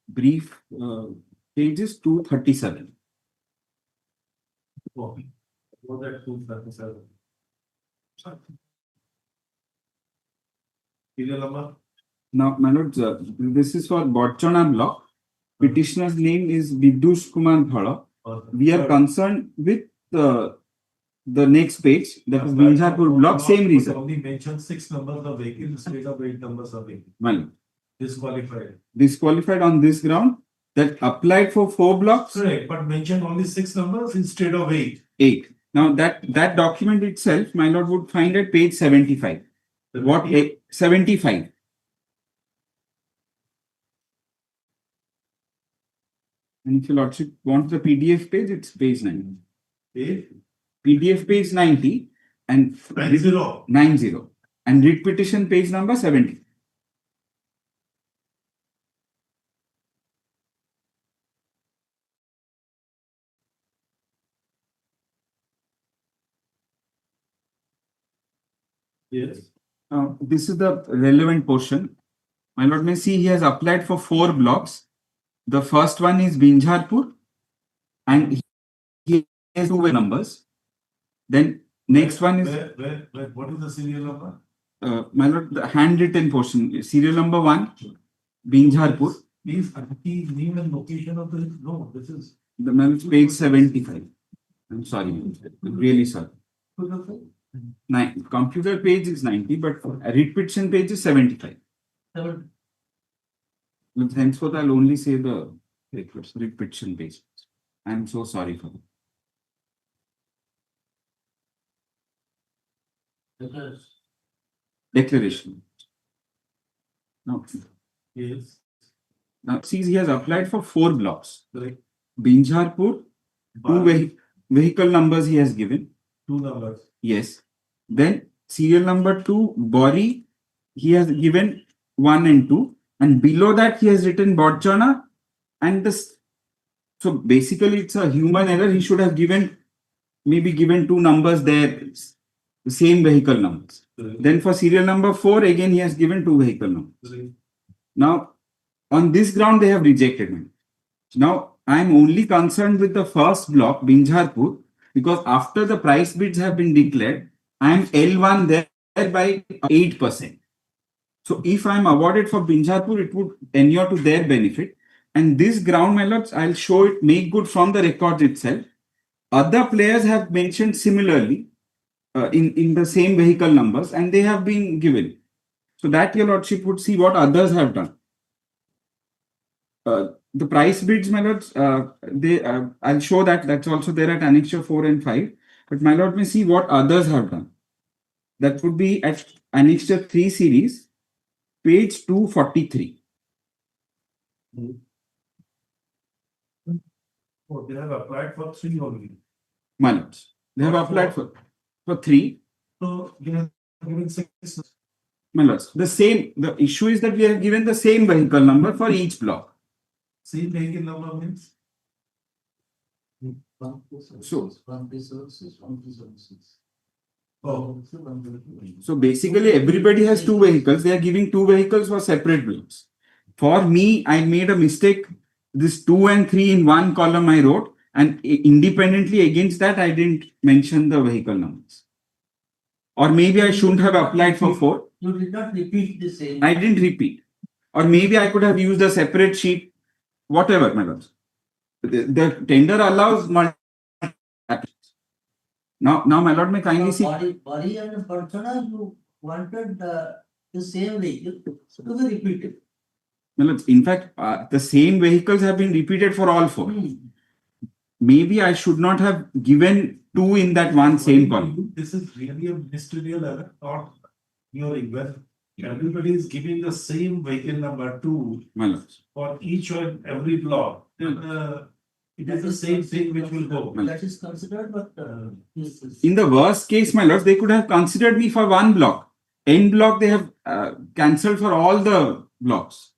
brief page is 237. Okay. What that 237? Serial number? Now, my lords, this is for Bodchana block. Petitioner's name is Vidush Kumar Bhala. We are concerned with the next page, that is Binjapur block, same reason. Only mention 6 numbers of vehicle instead of 8 numbers of vehicle. Well, Disqualified. disqualified on this ground that applied for 4 blocks. Correct, but mention only 6 numbers instead of 8. 8. Now that document itself, my lord would find at page 75. What 75? And if your lordship wants the PDF page, it's page 90. Page? PDF page 90 and 90 and writ petition page number 70. Yes. This is the relevant portion. My lord may see he has applied for 4 blocks. The first one is Binjharpur and he has 2 numbers. Then next one is what is the serial number? my lord, the handwritten portion, serial number 1, Binjharpur. Please, name and location of the, no, this is. The page 75. I'm sorry, I'm really sorry. Computer page is 90, but writ petition page is 75. Henceforth, I'll only say the writ petition page. I'm so sorry for that. Declaration. Now, yes. Now, see, he has applied for 4 blocks. Correct. Binjharpur, 2 vehicle numbers he has given. 2 numbers. Yes. Then serial number 2, Bori, he has given 1 and 2. And below that, he has written Bodchana. And this. So basically, it's a human error. He should have maybe given 2 numbers there, the same vehicle numbers. Then for serial number 4, again, he has given 2 vehicle numbers. Now, on this ground, they have rejected me. Now, I am only concerned with the first block, Binjharpur, because after the price bids have been declared, I am L1 there by 8%. So if I am awarded for Binjharpur, it would inure to their benefit. And this ground, my lords, I'll show it, make good from the records itself. Other players have mentioned similarly in the same vehicle numbers, and they have been given. So that your lordship would see what others have done. the price bids, my lords, I'll show that that's also there at Annexure 4 and 5. But my lord may see what others have done. That would be at Annexure 3 series, page 243. Oh, they have applied for 3 only. My lords, they have applied for 3. So they have given 6. My lords, the issue is that we have given the same vehicle number for each block. Same vehicle number means? So, Oh. so basically everybody has 2 vehicles. They are giving 2 vehicles for separate blocks. For me, I made a mistake. This 2 and 3 in one column I wrote, and independently against that I didn't mention the vehicle numbers. Or maybe I shouldn't have applied for 4. You did not repeat the same. I didn't repeat. Or maybe I could have used a separate sheet. Whatever, my lords. The tender allows multiple. Now, my lord may kindly see. Body and persona, you wanted the same vehicle to be repeated. My lords, in fact, the same vehicles have been repeated for all 4. Maybe I should not have given 2 in that one same column. This is really a ministerial error, not your error. Everybody is giving the same vehicle number 2 My lords. for each and every block. It is the same thing which will go. That is considered, but In the worst case, my lords, they could have considered me for 1 block. N block, they have cancelled for all the blocks.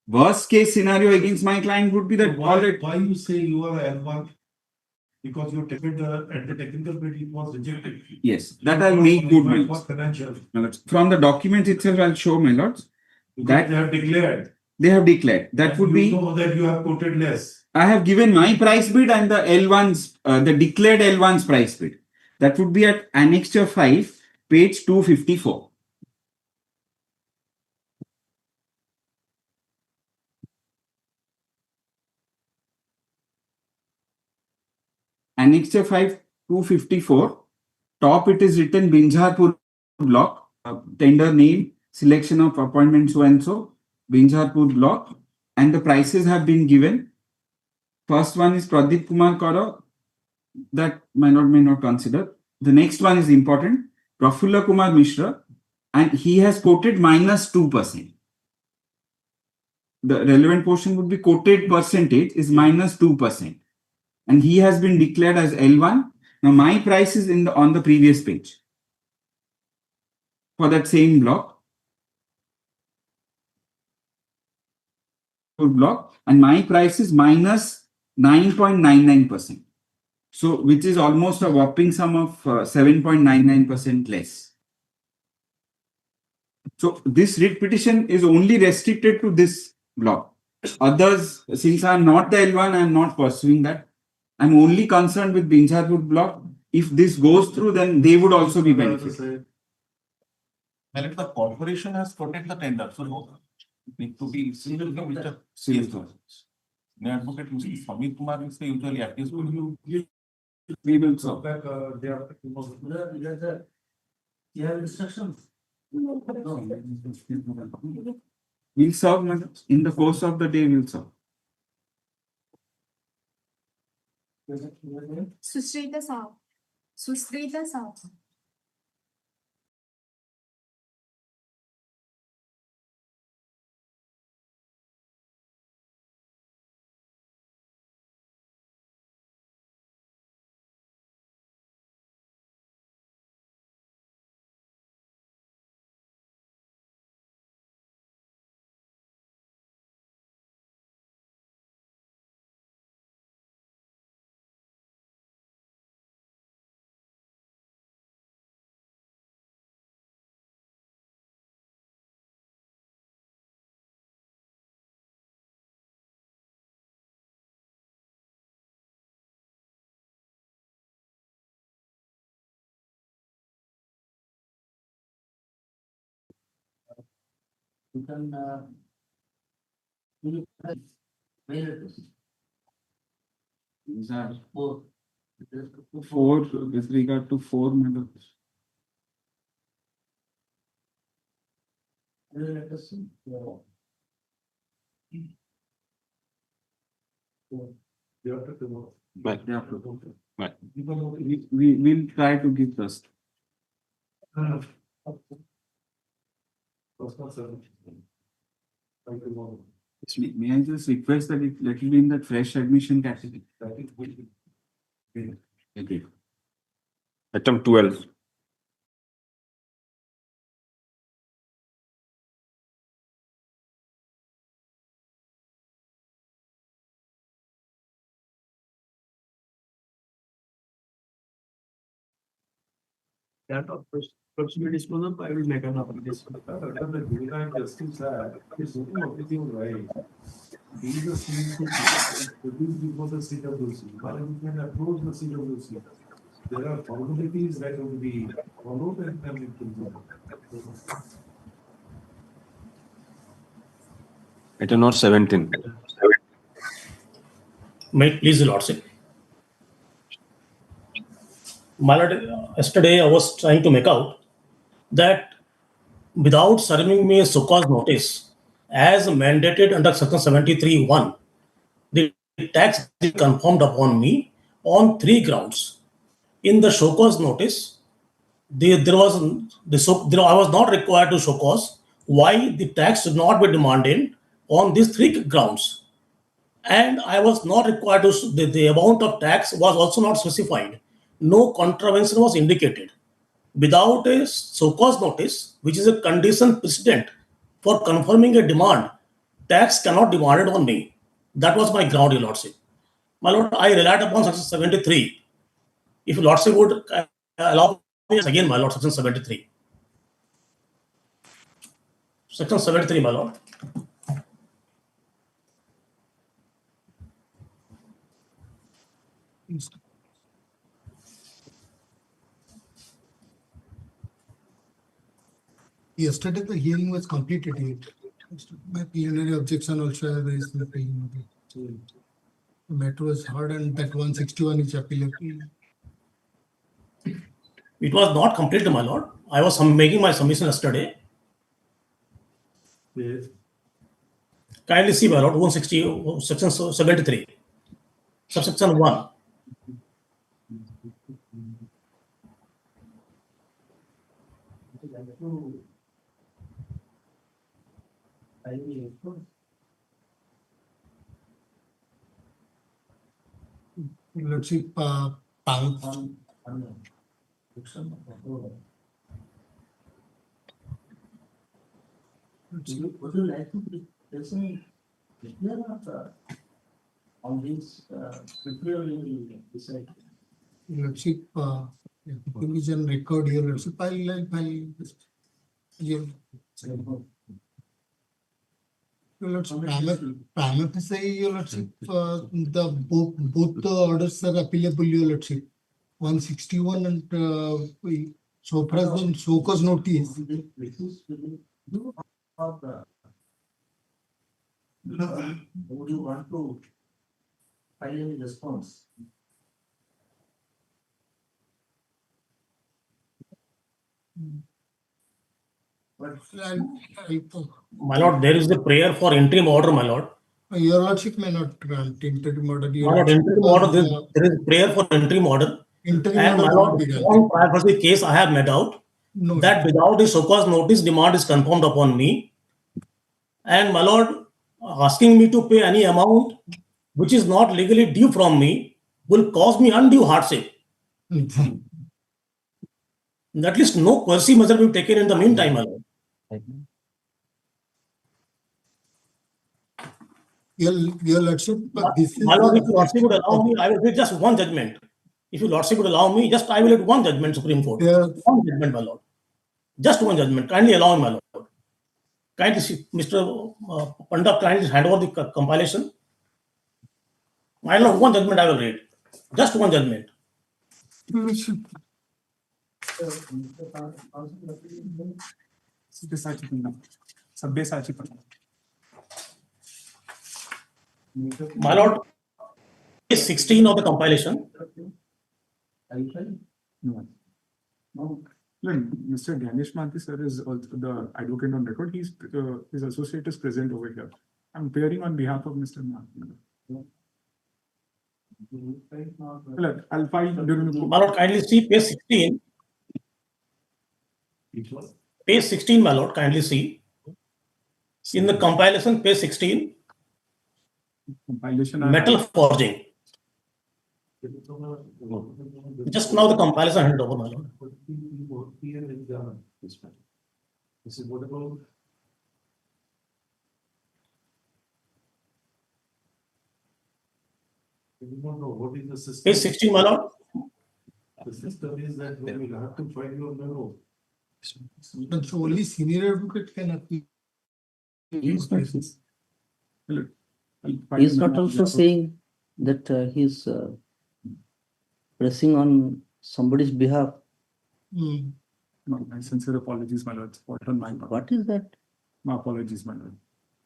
Worst case scenario against my client would be that Why you say you are L1? Because you take it at the technical bit, it was rejected. Yes, that I'll make good, my For lords. financial. My lords. From the document itself, I'll show, my lords. Because they have declared. They have declared. That would be. You know that you have quoted less. I have given my price bid and the L1's, the declared L1's price bid. That would be at Annexure 5, page 254. Annexure 5, 254. Top it is written Binjarpur block, tender name, selection of appointment so and so, Binjarpur block, and the prices have been given. First one is Pradeep Kumar Kara, that may not consider. The next one is important, Prafulla Kumar Mishra, and he has quoted -2%. The relevant portion would be quoted percentage is -2%. And he has been declared as L1. Now my price is on the previous page for that same block. And my price is -9.99%. So, which is almost a whopping sum of 7.99% less. So, this writ petition is only restricted to this block. Others, since I am not the L1, I am not pursuing that. I am only concerned with Binjarpur block. If this goes through, then they would also be benefited. Well, if the corporation has quoted the tender, so need to be civil Mr. The advocate Mr. Samir Kumar is the usually accused. We will serve. you have instructions. We'll serve, madam. In the course of the day, we'll serve. Susrita Saab. Susrita Saab. You can mail it. These are 4. 4 with regard to 4 members. Let us see. But we'll try to give first. May I just request that it let it be in that fresh admission category? Okay. Item 12. That of procedural disposal, I will make an application. Justice is everything right. These are things to produce before the CWC. While you can approach the CWC, there are formalities that will be followed and then it will be. Item number 17. May it please the Lordship. My Lord, yesterday I was trying to make out that without serving me a so-called notice, as mandated under Section 73(1), the tax is confirmed upon me on 3 grounds. In the show cause notice, I was not required to show cause why the tax should not be demanded on these 3 grounds. And I was not required to, the amount of tax was also not specified. No contravention was indicated. Without a so cause notice, which is a condition precedent for confirming a demand, tax cannot be demanded on me. That was my ground, Your Lordship. My Lord, I relied upon Section 73. If Your Lordship would allow me again, my Lord, Section 73. Section 73, my Lord. Yesterday, the hearing was completed. My plenary objection also I raised in the hearing. The matter was heard and that 161 is appealable. It was not completed, my Lord. I was making my submission yesterday. Yes. Kindly see, my Lord, 160, Section 73, subsection 1. Lordship, Would you like to present on this particularly decide? Lordship, provision record here, Lordship, prima facie, Your Lordship, both the orders are appealable, Your Lordship. 161 and so far as the show cause notice. Would you want to file any response? My Lord, there is a prayer for interim order, my Lord. Your Lordship may not grant interim order. My Lord, interim order, there is prayer for interim order. Interim and my order Lord, will be granted. one privacy case I have made out that without a so cause notice, demand is confirmed upon me. And my Lord, asking me to pay any amount which is not legally due from me will cause me undue hardship. At least no coercive measure will be taken in the meantime, my Lord. Your Lordship, this is My Lord, if your Lordship would allow me, I will read just one judgment. If your Lordship would allow me, just I will read one judgment, Supreme Court. One judgment, my Lord. Just one judgment. Kindly allow me, my Lord. Kindly, Mr. Pandap, kindly hand over the compilation. My Lord, one judgment I will read. Just one judgment. My Lord, is 16 of the compilation. No, Mr. Ganesh Manthi sir is also the advocate on record. His associate is present over here. I'm appearing on behalf of Mr. Manthi. Look, I'll file during the. My lord, kindly see page 16. Page 16, my lord, kindly see. In the compilation, page 16, Compilation. metal forging. Just now the compilation handed over, my lord. This is what about? We don't know what is the system. Page 16, my lord. The system is that we will have to find your memo. But so only senior advocate can appeal. He's not, Look, I'll file he's the not memo. also saying that he's pressing on somebody's behalf. Hmm. No, my sincere apologies, my lord. What on my part. What is that? My apologies, my lord.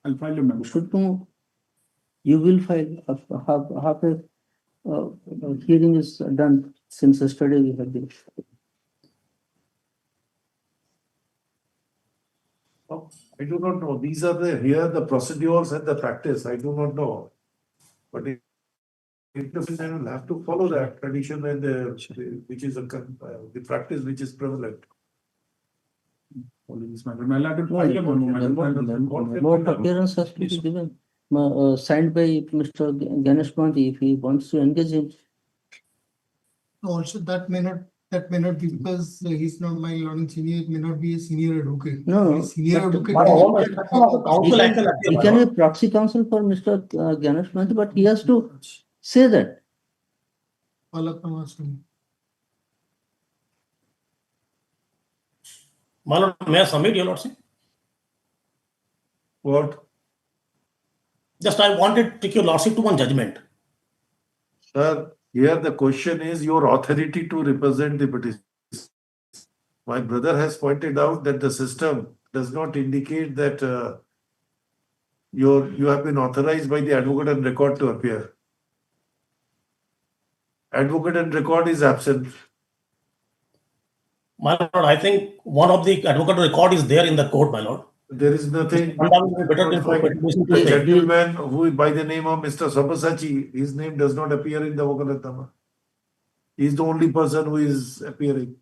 I'll file a memo. Should know. You will file half a hearing is done since yesterday we have been. Oh, I do not know. These are the procedures and the practice. I do not know. But it will have to follow that tradition and which is the practice which is prevalent. Apologies, my lord. My lord, I'll file a memo, my lord. Memo of appearance has to be given, signed by Mr. Ganesh Gandhi if he wants to engage him. Also, that may not be because he's not my lord senior, it may not be a senior advocate. No, Only senior but- advocate. My lord, counsel I can He appeal, my can lord. be proxy counsel for Mr. Ganesh Gandhi, but he has to say that. All of them are saying. My lord, may I submit, your lordship? What? Just I wanted to take your lordship to one judgment. Sir, here the question is your authority to represent the petition. My brother has pointed out that the system does not indicate that you have been authorized by the advocate and record to appear. Advocate and record is absent. My lord, I think one of the advocate record is there in the court, my lord. There is nothing. And that will be better to information to The say. gentleman who by the name of Mr. Sabasachi, his name does not appear in the Vokalatama. He is the only person who is appearing.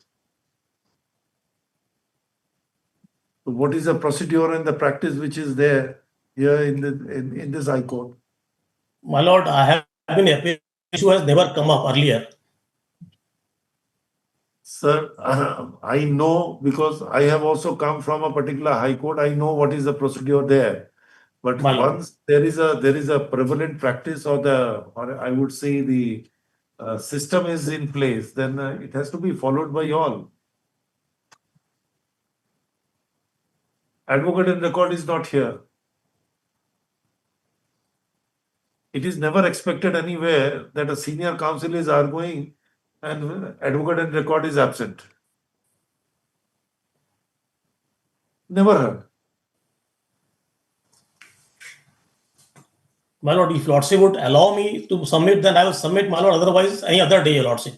So what is the procedure and the practice which is there here in this High Court? My lord, I have been appealing. Issue has never come up earlier. Sir, I know because I have also come from a particular High Court. I know what is the procedure there. But My lord. once there is a prevalent practice or I would say the system is in place, then it has to be followed by all. Advocate and record is not here. It is never expected anywhere that a senior counsel is arguing and advocate and record is absent. Never heard. My lord, if lordship would allow me to submit, then I will submit, my lord. Otherwise, any other day, your lordship.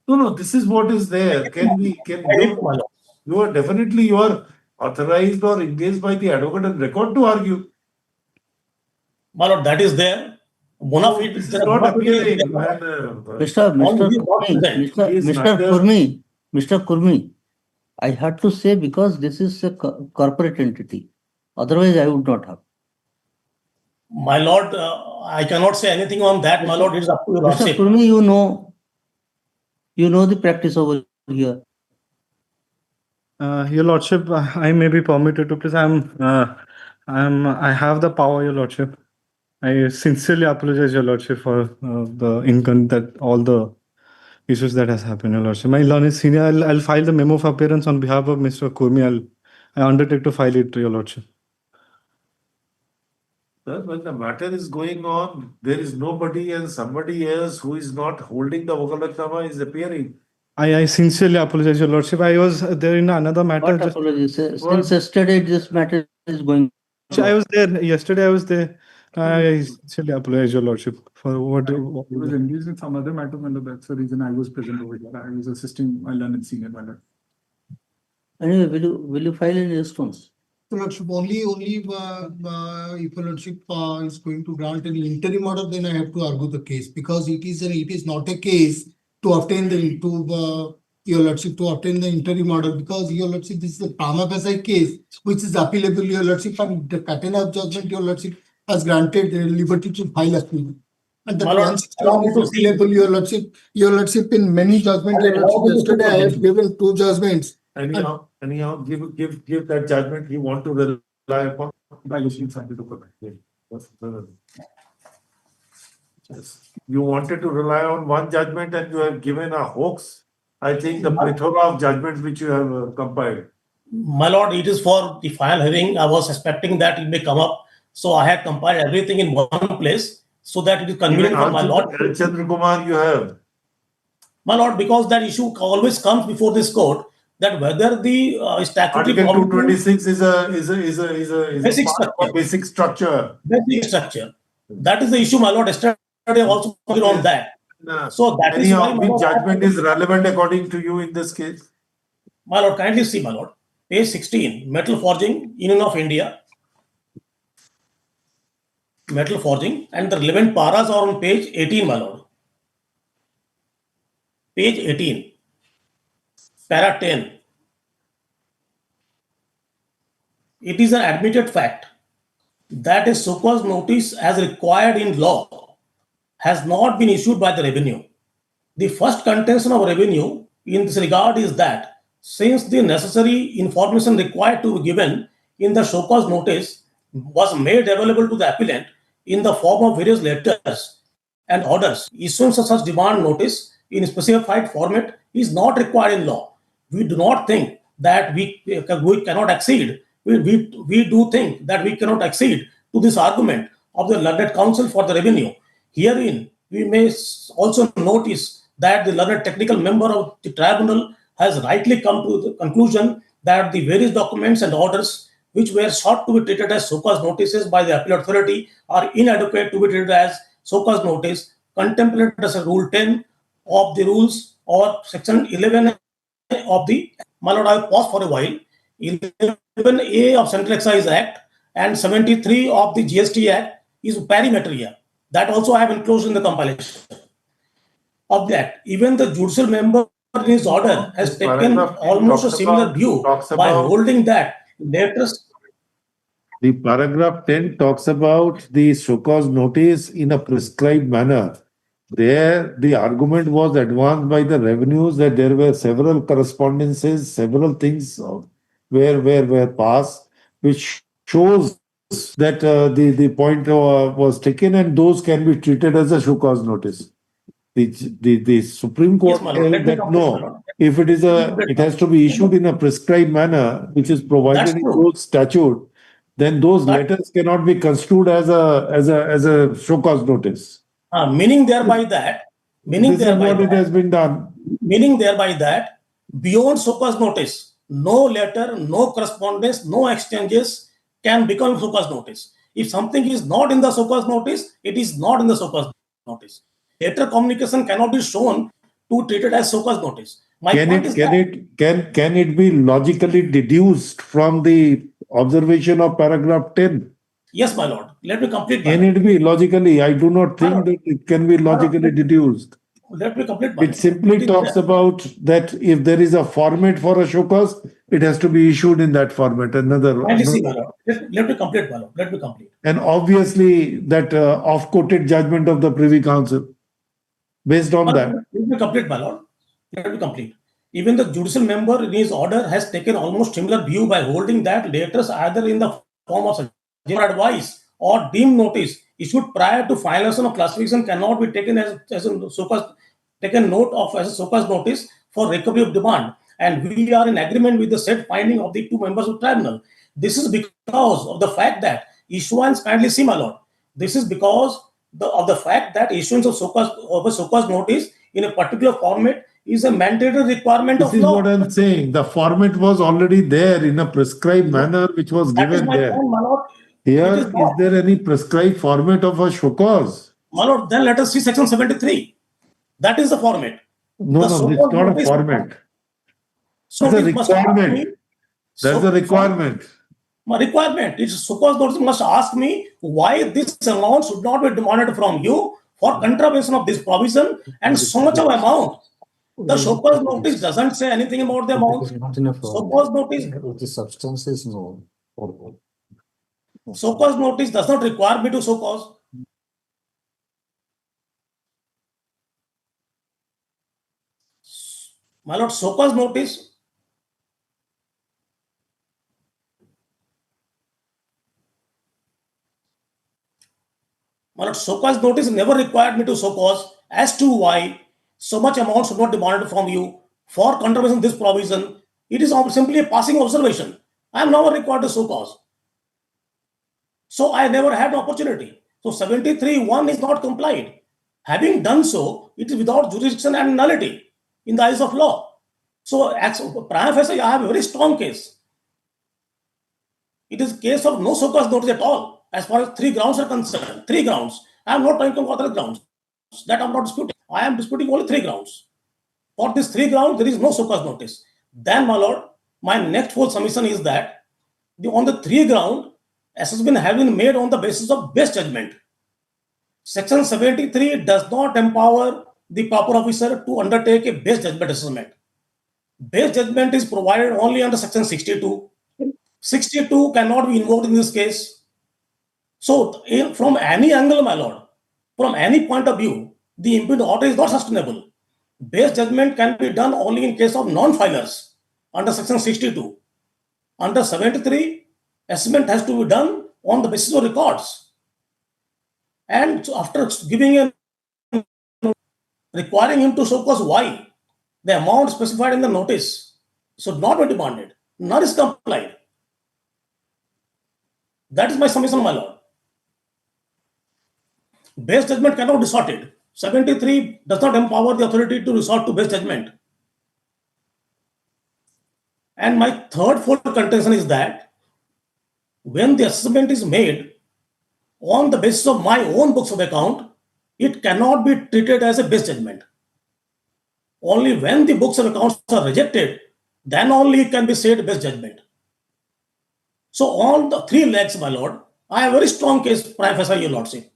No, this is what is there. You are definitely authorized or engaged by the advocate and record to argue. My lord, that is there. Bona fide. This is not appearing. Mr. Kurmi, I had to say because this is a corporate entity. Otherwise, I would not have. My lord, I cannot say anything on that. My lord, it is up to your Mr. lordship. Kurmi, you know the practice over here. Your lordship, I may be permitted to please. I have the power, your lordship. I sincerely apologize, your lordship, for all the issues that has happened, your lordship. My learned senior, I'll file the memo of appearance on behalf of Mr. Kurmi. I undertake to file it, your lordship. Sir, when the matter is going on, there is nobody and somebody else who is not holding the Vokalatama is appearing. I sincerely apologize, your lordship. I was there in another matter. What apologies? Since yesterday, this matter is going. I was there yesterday. I was there. I sincerely apologize, your lordship, for what. I was engaged in some other matter, my lord. That's the reason I was present over here. I was assisting my learned senior, my lord. Anyway, will you file any response? Your Lordship, only if Your Lordship is going to grant an interim order, then I have to argue the case, because it is not a case to obtain Your Lordship, to obtain the interim order, because Your Lordship, this is a prima facie case which is appealable, Your Lordship, and the pattern of judgment, Your Lordship, has granted the liberty to file appeal. And that My lord, once allow me to appealable, Your Lordship, in many judgments, Your Lordship, yesterday I have given 2 judgments. Anyhow, give that judgment you want to rely upon. Yes. You wanted to rely on one judgment and you have given a hoax. I think the plethora of judgments which you have compiled. My lord, it is for the final hearing. I was expecting that it may come up. So I had compiled everything in one place so that it is convenient for my lord. Chandra Kumar, you have. My lord, because that issue always comes before this court, that whether the statutory Article 226 is a basic part structure. of basic structure. Basic structure. That is the issue, my lord. Yesterday also put on that. So that is why, Anyhow, my which lord, judgment is relevant according to you in this case? my lord, kindly see, my lord. Page 16, metal forging, Union of India. Metal forging, and the relevant paras are on page 18, my lord. Page 18, para 10. It is an admitted fact that a so-called notice as required in law has not been issued by the revenue. The first contention of revenue in this regard is that since the necessary information required to be given in the show cause notice was made available to the appellant in the form of various letters and orders, issuance of such demand notice in specified format is not required in law. We do not think that we cannot accede. We do think that we cannot accede to this argument of the learned counsel for the revenue. Herein, we may also notice that the learned technical member of the tribunal has rightly come to the conclusion that the various documents and orders which were sought to be treated as so-called notices by the appellate authority are inadequate to be treated as so-called notice contemplated as a Rule 10 of the rules or Section 11 of the, my lord, I will pause for a while. 11A of Central Excise Act and 73 of the GST Act is perimeter here. That also I have enclosed in the compilation of the act. Even the judicial member in his order has taken almost a similar view by holding that letters. The paragraph 10 talks about the show cause notice in a prescribed manner. There, the argument was advanced by the revenues that there were several correspondences, several things were passed, which shows that the point was taken and those can be treated as a show cause notice. The Supreme Court held that no, if it has to be issued in a prescribed manner, which is provided in those statute, then those letters cannot be construed as a show cause notice. Meaning thereby that, This is what it has been done. Meaning thereby that, beyond show cause notice, no letter, no correspondence, no exchanges can become show cause notice. If something is not in the show cause notice, it is not in the show cause notice. Letter communication cannot be shown to treat it as show cause notice. Can it be logically deduced from the observation of paragraph 10? Yes, my lord. Let me complete. Can it be logically? I do not think that it can be logically deduced. Let me complete. It simply talks about that if there is a format for a show cause, it has to be issued in that format. Let me complete, my lord. Let me complete. And obviously that off-quoted judgment of the Privy Council. Based on that. Let me complete, my lord. Let me complete. Even the judicial member in his order has taken almost similar view by holding that letters either in the form of advice or deemed notice issued prior to finalization of classification cannot be taken as a so-called taken note of as a so-called notice for recovery of demand. And we are in agreement with the said finding of the 2 members of tribunal. This is because of the fact that issuance, kindly see, my lord, this is because of the fact that issuance of so-called notice in a particular format is a mandatory requirement of law. This is what I'm saying. The format was already there in a prescribed manner, which was given there. Point, my lord. Here, is there any prescribed format of a show cause? My lord, then let us see section 73. That is the format. No, it's not a format. So That's a requirement. That's a requirement. My requirement is so cause notice must ask me why this amount should not be demanded from you for contravention of this provision and so much of amount. The show cause notice doesn't say anything about the amount. So cause notice. The substance is known. So cause notice does not require me to so cause. My lord, so cause notice. My lord, so cause notice never required me to so cause as to why so much amount should not be demanded from you for contravention of this provision. It is simply a passing observation. I am never required to so cause. So I never had an opportunity. So 73(1) is not complied. Having done so, it is without jurisdiction and nullity in the eyes of law. So, prima facie, I have a very strong case. It is a case of no so cause notice at all, as far as 3 grounds are concerned. 3 grounds. I am not trying to other grounds. That I am not disputing. I am disputing only 3 grounds. For these 3 grounds, there is no so cause notice. Then, my lord, my next full submission is that on the 3 ground, assessment have been made on the basis of base judgment. Section 73 does not empower the proper officer to undertake a base judgment assessment. Base judgment is provided only under section 62. 62 cannot be invoked in this case. So, from any angle, my lord, from any point of view, the imputed order is not sustainable. Base judgment can be done only in case of non-filers under section 62. Under 73, assessment has to be done on the basis of records. And so after giving a requiring him to show cause why the amount specified in the notice should not be demanded, nor is complied. That is my submission, my lord. Base judgment cannot be resorted. 73 does not empower the authority to resort to base judgment. And my third full contention is that when the assessment is made on the basis of my own books of account, it cannot be treated as a base judgment. Only when the books of accounts are rejected, then only it can be said base judgment. So on the 3 legs, my lord, I have a very strong case, prima facie, your lordship.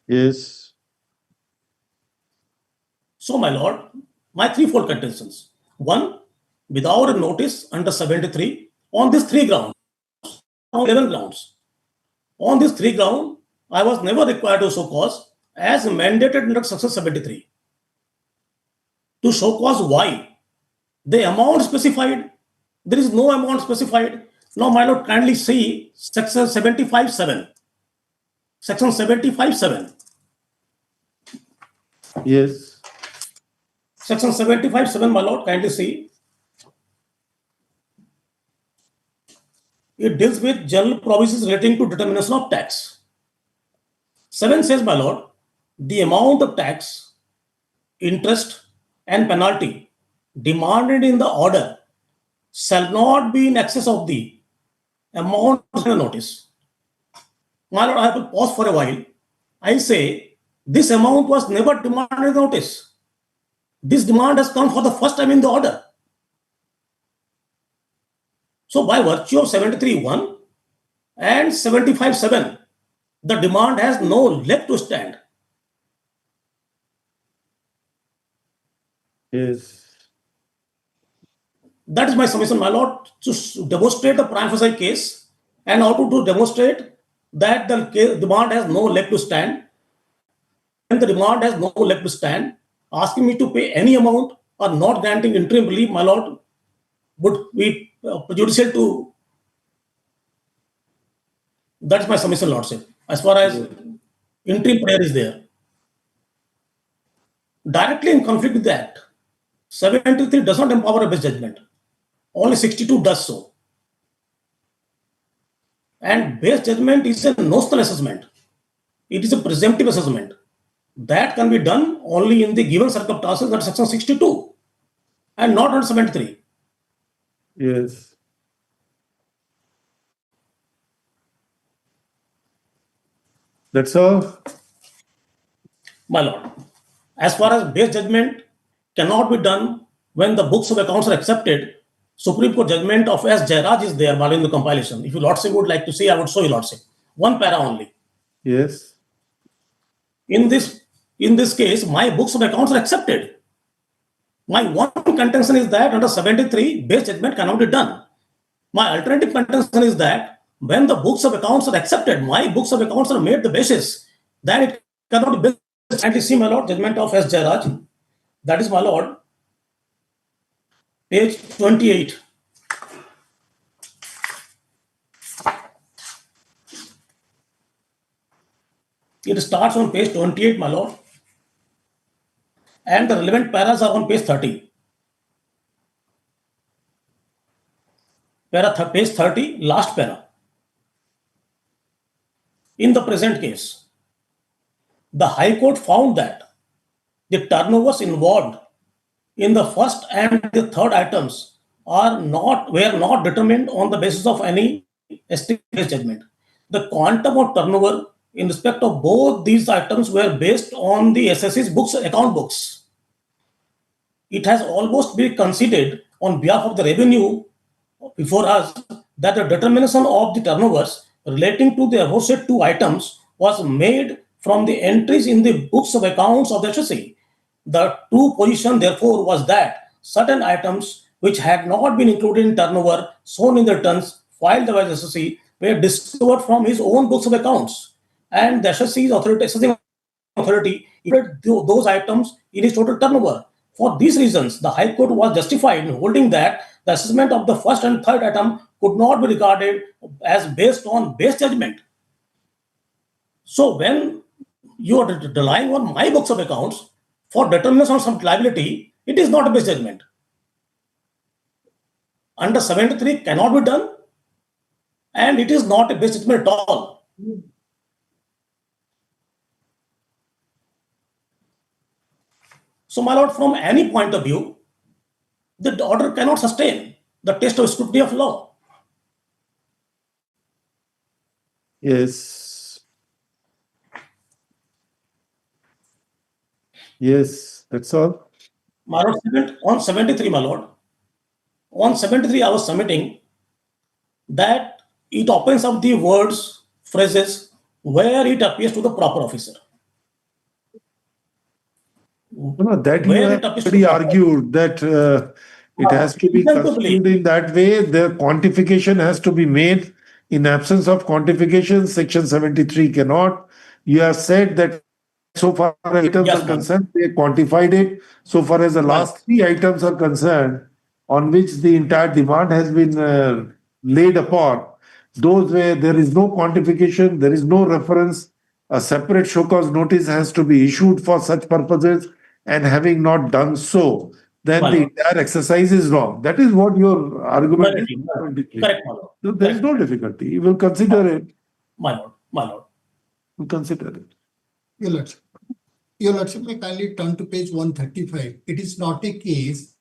Yes. So, my lord, my 3-fold contentions. 1, without a notice under 73, on these 3 grounds, on 11 grounds. On these 3 grounds, I was never required to show cause as mandated under section 73. To show cause why? The amount specified, there is no amount specified. Now, my lord, kindly see section 75(7). Section 75(7). Yes. Section 75(7), my lord, kindly see. It deals with general provisions relating to determination of tax. 7 says, my lord, the amount of tax, interest, and penalty demanded in the order shall not be in excess of the amount of the notice. My lord, I will pause for a while. I say this amount was never demanded in the notice. This demand has come for the first time in the order. So by virtue of 73(1) and 75(7), the demand has no leg to stand. Yes. That is my submission, my lord, to demonstrate the prima facie case and how to demonstrate that the demand has no leg to stand. When the demand has no leg to stand, asking me to pay any amount or not granting interim relief, my lord, would be prejudicial to. That's my submission, lordship. As far as interim prayer is there, directly in conflict with the Act. 73 does not empower a base judgment. Only 62 does so. And base judgment is a notional assessment. It is a presumptive assessment. That can be done only in the given circumstances under section 62 and not under 73. Yes. That's all. My lord, as far as base judgment cannot be done when the books of accounts are accepted. Supreme Court judgment of S. Jairaj is there while in the compilation. If you Lordship would like to see, I would show you Lordship. One para only. Yes. In this case, my books of accounts are accepted. My one contention is that under 73, base judgment cannot be done. My alternative contention is that when the books of accounts are accepted, my books of accounts are made the basis, then it cannot be based. And see, my lord, judgment of S. Jairaj. That is, my lord, page 28. It starts on page 28, my lord. And the relevant paras are on page 30. Page 30, last para. In the present case, the High Court found that the turnovers involved in the first and the third items were not determined on the basis of any estimate judgment. The quantum of turnover in respect of both these items were based on the SSC's books, account books. It has almost been conceded on behalf of the revenue before us that the determination of the turnovers relating to the aforesaid two items was made from the entries in the books of accounts of the SSC. The true position, therefore, was that certain items which had not been included in turnover shown in the returns filed by the SSC were discovered from his own books of accounts, and the SSC's authority included those items in his total turnover. For these reasons, the High Court was justified in holding that the assessment of the first and third item could not be regarded as based on base judgment. So when you are relying on my books of accounts for determination of some liability, it is not a base judgment. Under 73 cannot be done, and it is not a base judgment at all. So, my lord, from any point of view, the order cannot sustain the test of scrutiny of law. Yes. Yes, that's all. My lord, on 73, my lord, on 73, I was submitting that it opens up the words, phrases, where it appears to the proper officer. No, that you have already argued that it has to be construed in that way. The quantification has to be made. In absence of quantification, section 73 cannot. You have said that so far as items are concerned, they quantified it. So far as the last three items are concerned, on which the entire demand has been laid upon, those where there is no quantification, there is no reference, a separate show cause notice has to be issued for such purposes, and having not done so, then the entire exercise is wrong. That is what your argument is. Correct, my lord. So there is no difficulty. You will consider it. My lord. You consider it. Your Lordship, may kindly turn to page 135. It is not a case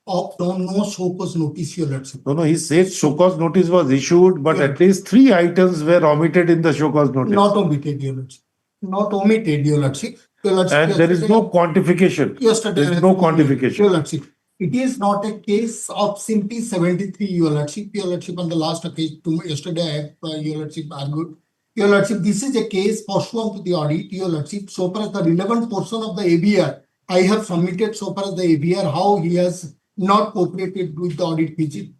of no show cause notice, Your Lordship. No, he says show cause notice was issued, but at least three items were omitted in the show cause notice. Not omitted, Your Lordship. Not omitted, Your Lordship. And there is no quantification. There is no quantification. Your Lordship, it is not a case of simply 73, Your Lordship. Your Lordship, on the last occasion, yesterday, I have, Your Lordship, argued. Your Lordship, this is a case pursuant to the audit, Your Lordship. So far as the relevant portion of the ABR, I have submitted so far as the ABR, how he has not cooperated with the audit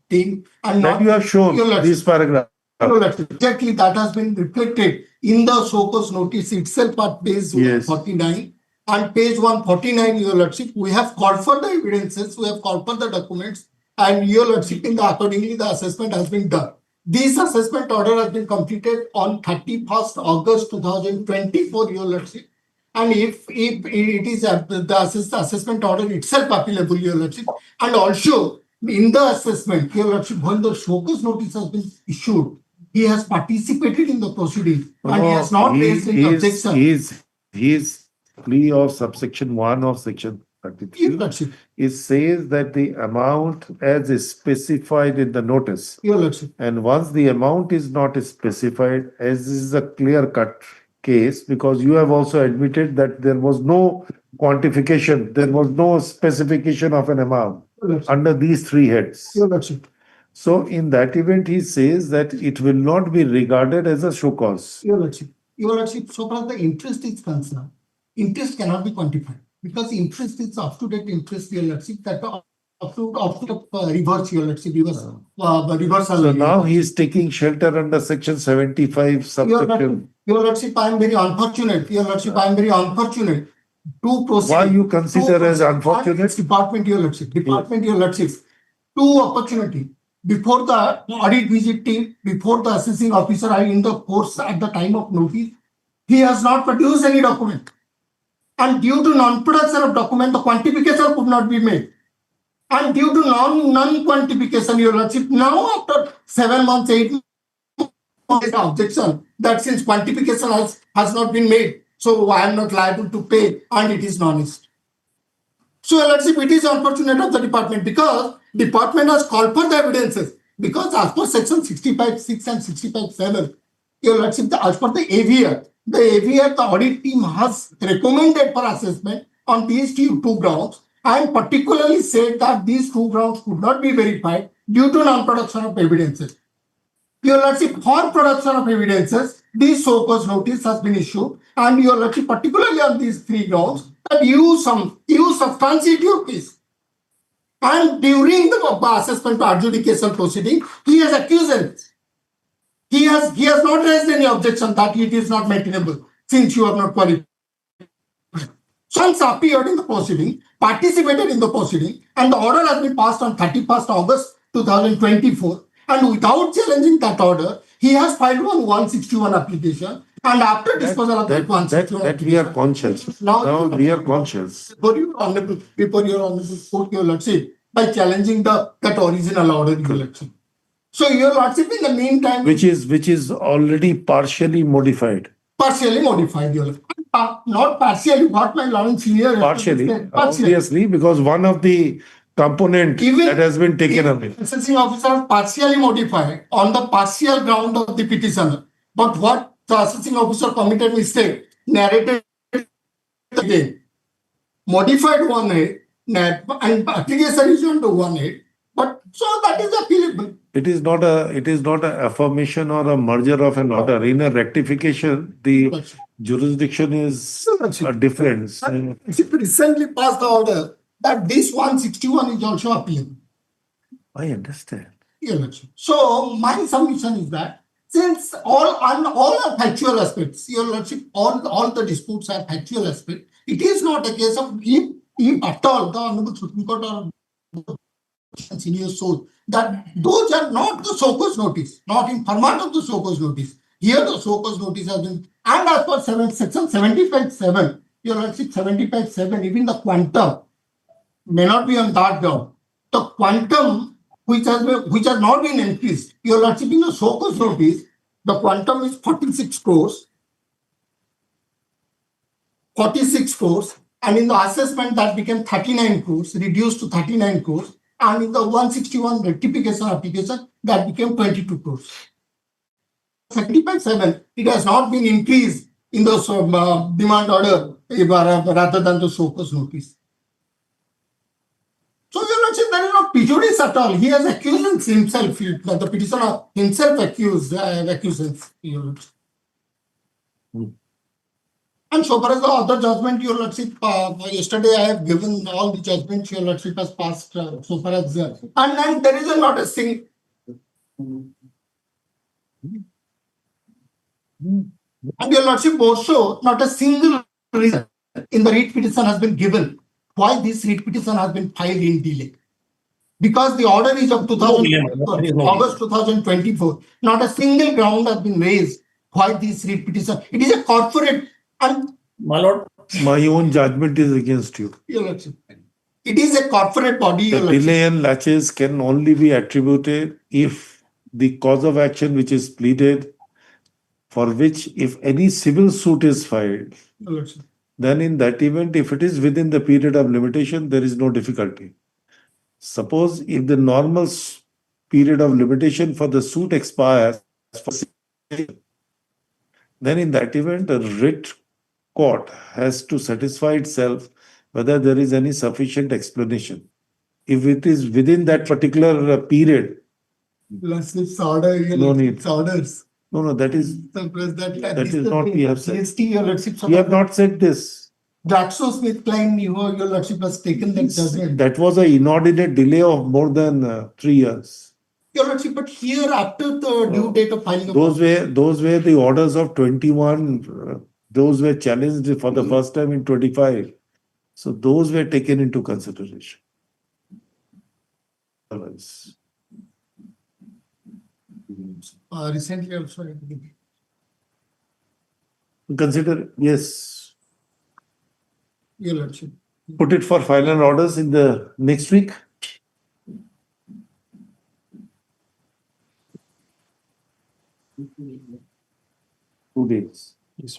team. And that you have shown this paragraph. Exactly, that has been reflected in the show cause notice itself at page 149. And page 149, Your Lordship, we have called for the evidences, we have called for the documents, and Your Lordship, accordingly, the assessment has been done. This assessment order has been completed on 31st August 2024, Your Lordship. And if it is the assessment order itself appealable, Your Lordship, and also in the assessment, Your Lordship, when the show cause notice has been issued, he has participated in the proceeding and he has not raised any objection. His plea of subsection 1 of section 33, it says that the amount as is specified in the notice. Your Lordship. And once the amount is not specified, as is a clear-cut case, because you have also admitted that there was no quantification. There was no specification of an amount under these three heads. Your Lordship. So in that event, he says that it will not be regarded as a show cause. Your Lordship, so far as the interest is concerned, interest cannot be quantified because interest is up-to-date interest, Your Lordship, that up to reverse, Your Lordship, reversal. So now he is taking shelter under section 75 subsection. Your Lordship, I am very unfortunate. Your Lordship, I am very unfortunate to proceed. Why you consider as unfortunate? Department, Your Lordship, Your Lordship, two opportunity. Before the audit visit team, before the assessing officer are in the course at the time of notice, he has not produced any document. And due to non-production of document, the quantification could not be made. And due to non-quantification, Your Lordship, now after 7 months, 8 months, objection that since quantification has not been made, so I am not liable to pay and it is non-honest. So, Your Lordship, it is unfortunate of the department because department has called for the evidences because as per section 65(6) and 65(7), Your Lordship, as per the AVR, the audit team has recommended for assessment on these two grounds and particularly said that these two grounds could not be verified due to non-production of evidences. Your Lordship, for production of evidences, this so-called notice has been issued, and Your Lordship, particularly on these three grounds, that you substantiate your case. And during the assessment to adjudication proceeding, he has accused it. He has not raised any objection that it is not maintainable since you are not qualified. Once appeared in the proceeding, participated in the proceeding, and the order has been passed on 31st August 2024. And without challenging that order, he has filed one 161 application. And after disposal of that 161 that we are conscious. Now we are conscious. Before your honorable court, Your Lordship, by challenging that original order, Your Lordship. So, Your Lordship, in the meantime, Which is already partially modified. Your Lordship. Not partially, what my Lord Senior Partially, obviously, because one of the component that has been taken away. Assessing officer partially modified on the partial ground of the petitioner. But what the assessing officer committed mistake, narrated again, modified one head, and application is on to one head. But so that is appealable. It is not a affirmation or a merger of an order. In a rectification, the jurisdiction is a difference. It recently passed the order that this 161 is also appealable. I understand. Your Lordship. So my submission is that since all are factual aspects, Your Lordship, all the disputes are factual aspects, it is not a case of if at all the Honorable Supreme Court or senior soul that those are not the so-called notice, not in format of the so-called notice. Here the so-called notice has been, and as per section 75(7), Your Lordship, 75(7), even the quantum may not be on that ground. The quantum which has not been increased, Your Lordship, in the so-called notice, the quantum is 46 crores, and in the assessment that became 39 crores, reduced to 39 crores, and in the 161 rectification application that became 22 crores. 75(7), it has not been increased in the demand order rather than the so-called notice. So, Your Lordship, there is no prejudice at all. He has accused himself, the petitioner himself accuses, Your Lordship. And so far as the other judgment, Your Lordship, yesterday I have given all the judgments Your Lordship has passed so far as and there is not a single. And Your Lordship, also not a single reason in the writ petition has been given why this writ petition has been filed in delay. Because the order is of August 2024. Not a single ground has been raised why this writ petition. It is a corporate and my lord, my own judgment is against you. Your Lordship. It is a corporate body. The delay and latches can only be attributed if the cause of action which is pleaded, for which if any civil suit is filed, then in that event, if it is within the period of limitation, there is no difficulty. Suppose if the normal period of limitation for the suit expires, then in that event, a writ court has to satisfy itself whether there is any sufficient explanation. If it is within that particular period, Plus it's order, No need. it's orders. no, that is, So plus that. that is not we have said. GST, your lordship. We have not said this. GlaxoSmithKline, your lordship has taken that judgment. That was an inordinate delay of more than 3 years. Your lordship, but here after the due date of filing of. Those were the orders of 21. Those were challenged for the first time in 25. So those were taken into consideration. Otherwise, Recently also. I believe. consider, yes, Your lordship. put it for final orders in the next week. 2 days. Yes.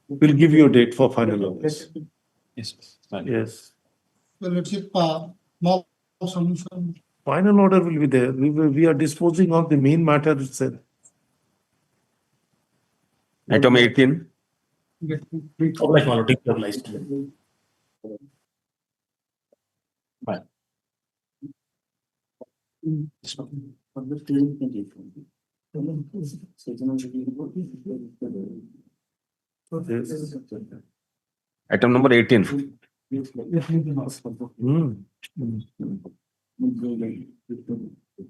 We'll give you a date for final orders. Yes. Yes. Your lordship, more solution. Final order will be there. We are disposing of the main matter itself. Item 18. Obliged, my lord, deeply obliged. Fine. For the steering committee. Item number 18.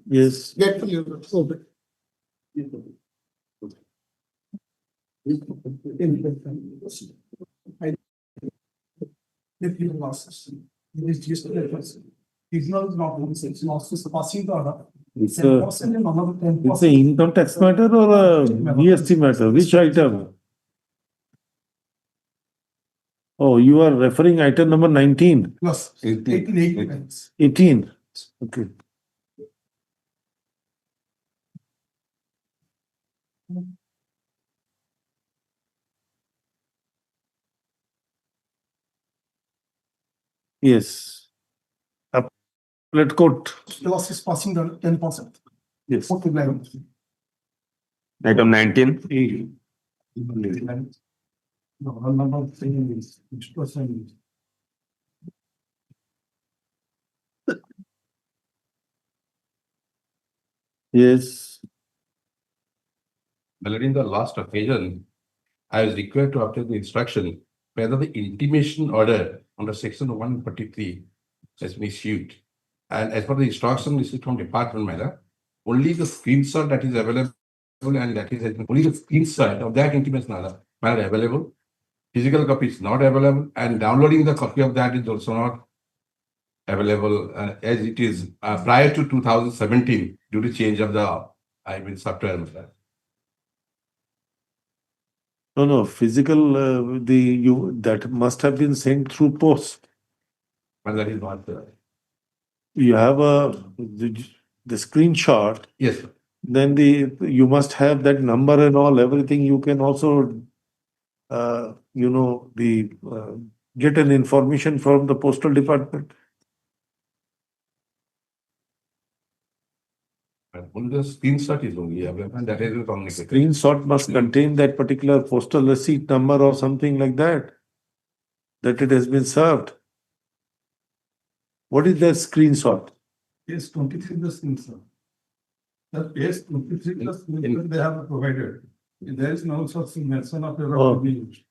Yes. Get for your lordship. It's not passing the order. It's a income tax matter or a GST matter? Which item? Oh, you are referring item number 19. Plus 18. 18. Okay. Yes. Appellate court. loss is passing the 10%. Yes. What will happen? Item 19. No, I'm not saying this. It's percent. Yes. Well, in the last occasion, I was required to obtain the instruction whether the intimation order under section 143 has been issued. And as per the instruction received from department matter, only the screenshot that is available and that is only the screenshot of that intimation order matter available. Physical copy is not available, and downloading the copy of that is also not available as it is prior to 2017 due to change of the software. No, physical, that must have been sent through post. But that is not You have the screenshot. Yes, sir. Then you must have that number and all, everything. You can also, get an information from the postal department. Only the screenshot is only available, and that is the communication. Screenshot must contain that particular postal receipt number or something like that it has been served. What is that screenshot? Yes, 23 the screenshot. That yes, 23 the screenshot they have provided. There is no such mention of error Oh. to be used.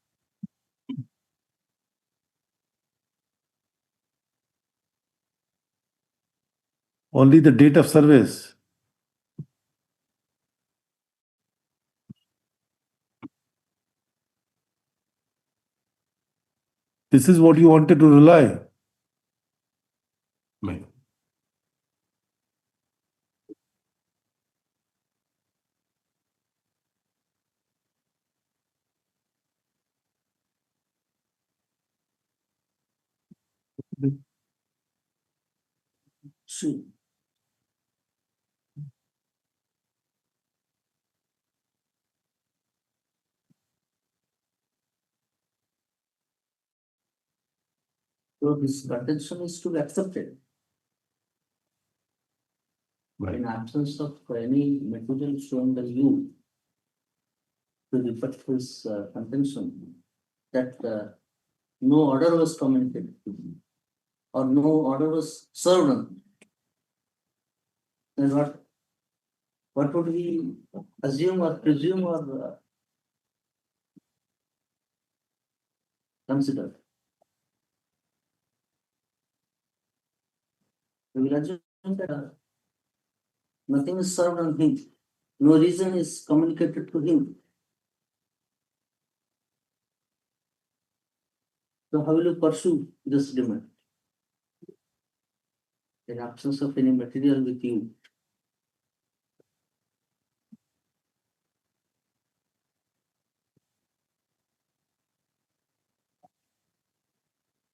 Only the date of service. This is what you wanted to rely. May. See. So this contention is to be accepted. Right. In absence of any material showing the use. to rebut his contention that no order was communicated to him or no order was served on him, then what would we assume or presume or consider? We will assume that nothing is served on him, no reason is communicated to him. So how will you pursue this demand? In absence of any material with you.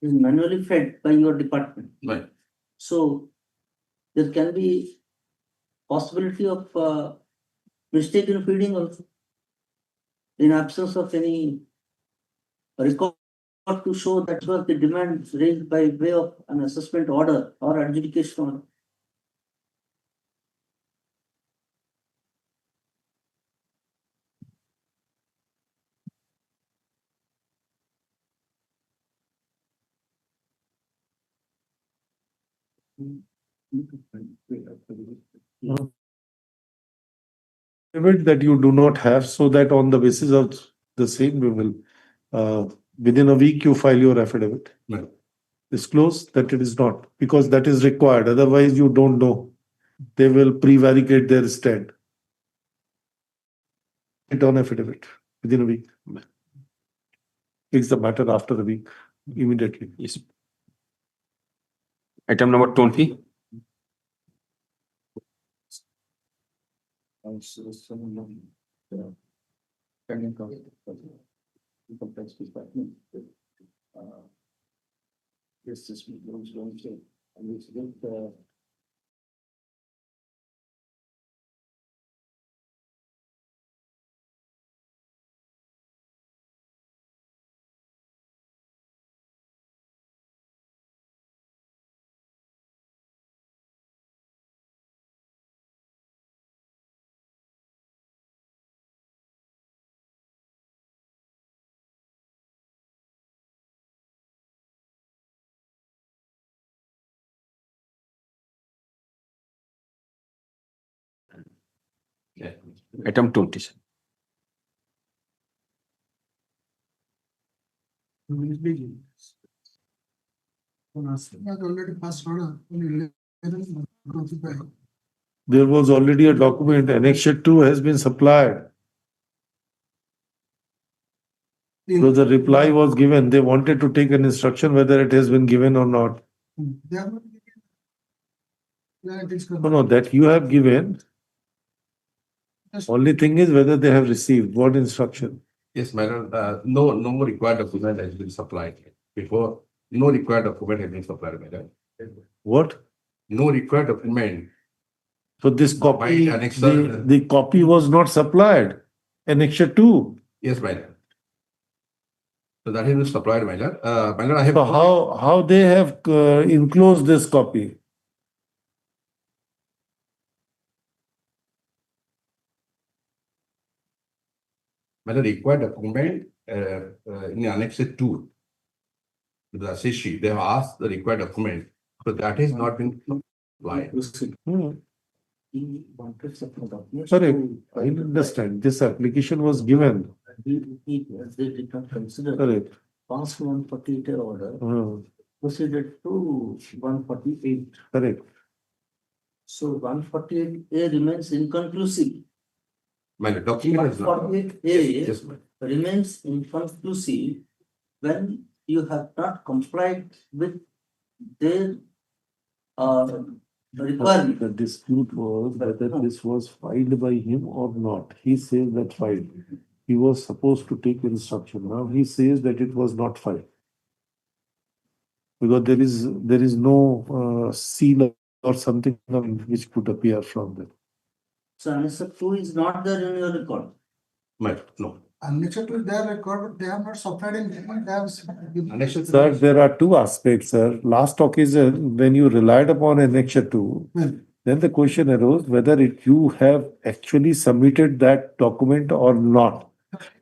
Is manually fed by your department. Right. So there can be possibility of mistake in feeding also. In absence of any record to show that was the demand raised by way of an assessment order or adjudication order. Affidavit that you do not have, so that on the basis of the same, we will, within a week, you file your affidavit. Right. Disclose that it is not, because that is required. Otherwise, you don't know. They will prevaricate their stand. It on affidavit within a week. Fix the matter after a week, immediately. Yes. Item number 20. Yes, this belongs to and we get Item 20. Already passed order on 11/25. There was already a document, Annexure 2 has been supplied. So the reply was given, they wanted to take an instruction whether it has been given or not. They have not given. Yeah, it is No, that you have given. Only thing is whether they have received what instruction. Yes, madam, no required document has been supplied. Before, no required document has been supplied, madam. What? No required document. So this copy, By annexure. the copy was not supplied. Annexure 2. Yes, madam. So that has been supplied, madam. Madam, I have. So how they have enclosed this copy? Madam, required document in Annex 2. The assessee, they have asked the required document, so that has not been supplied. he wanted certain documents. Correct. I understand. This application was given. They did not consider. Correct. Past 148 order. Proceeded to 148. Correct. So 148A remains inconclusive. My document is not. 148A Yes, ma'am. remains inconclusive when you have not complied with their requirement. The dispute was whether this was filed by him or not. He says that filed. He was supposed to take instruction. Now he says that it was not filed. Because there is no seal or something which could appear from them. So answer 2 is not there in your record. No. Annexure to their record, but they have not supplied in payment. They have given. Sir, there are two aspects, sir. Last occasion, when you relied upon Annexure 2, then the question arose whether you have actually submitted that document or not.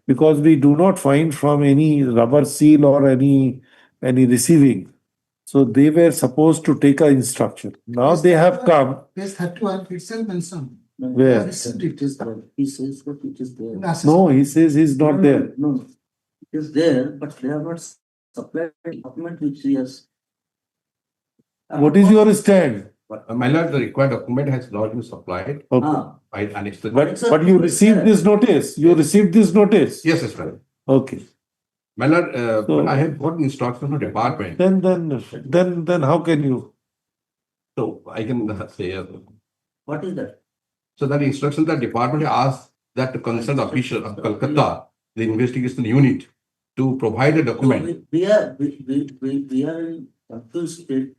because we do not find from any rubber seal or any receiving. So they were supposed to take an instruction. Now they have come. Page 31 itself mentioned. Where? It is there. He says that it is there. No, he says he's not there. No, it is there, but they have not supplied the document which he has. What is your stand? My lord, the required document has not been supplied. Okay. By annexed. But you received this notice. You received this notice. Yes, yes, madam. Okay. My lord, So- I have got instruction from the department. Then how can you? So I can say, What is that? so that instruction that department asked that the concerned official of Calcutta, the investigation unit, to provide a document. We are in confused state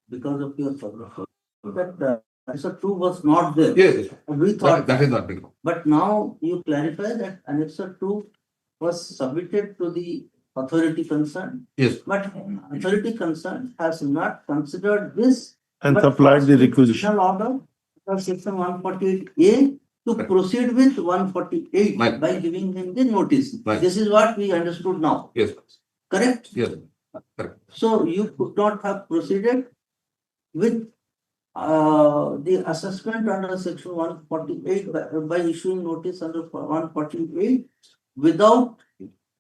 because of your problem. That answer 2 was not there. Yes, yes. We thought That is not been. But now you clarify that annexure 2 was submitted to the authority concerned. Yes. But authority concerned has not considered this. And but supplied the asked requisition. Judicial order of section 148A to proceed with 148 Right. by giving him the notice. Right. This is what we understood now. Yes. Correct? Yes. Correct. So you could not have proceeded with the assessment under section 148 by issuing notice under 148 without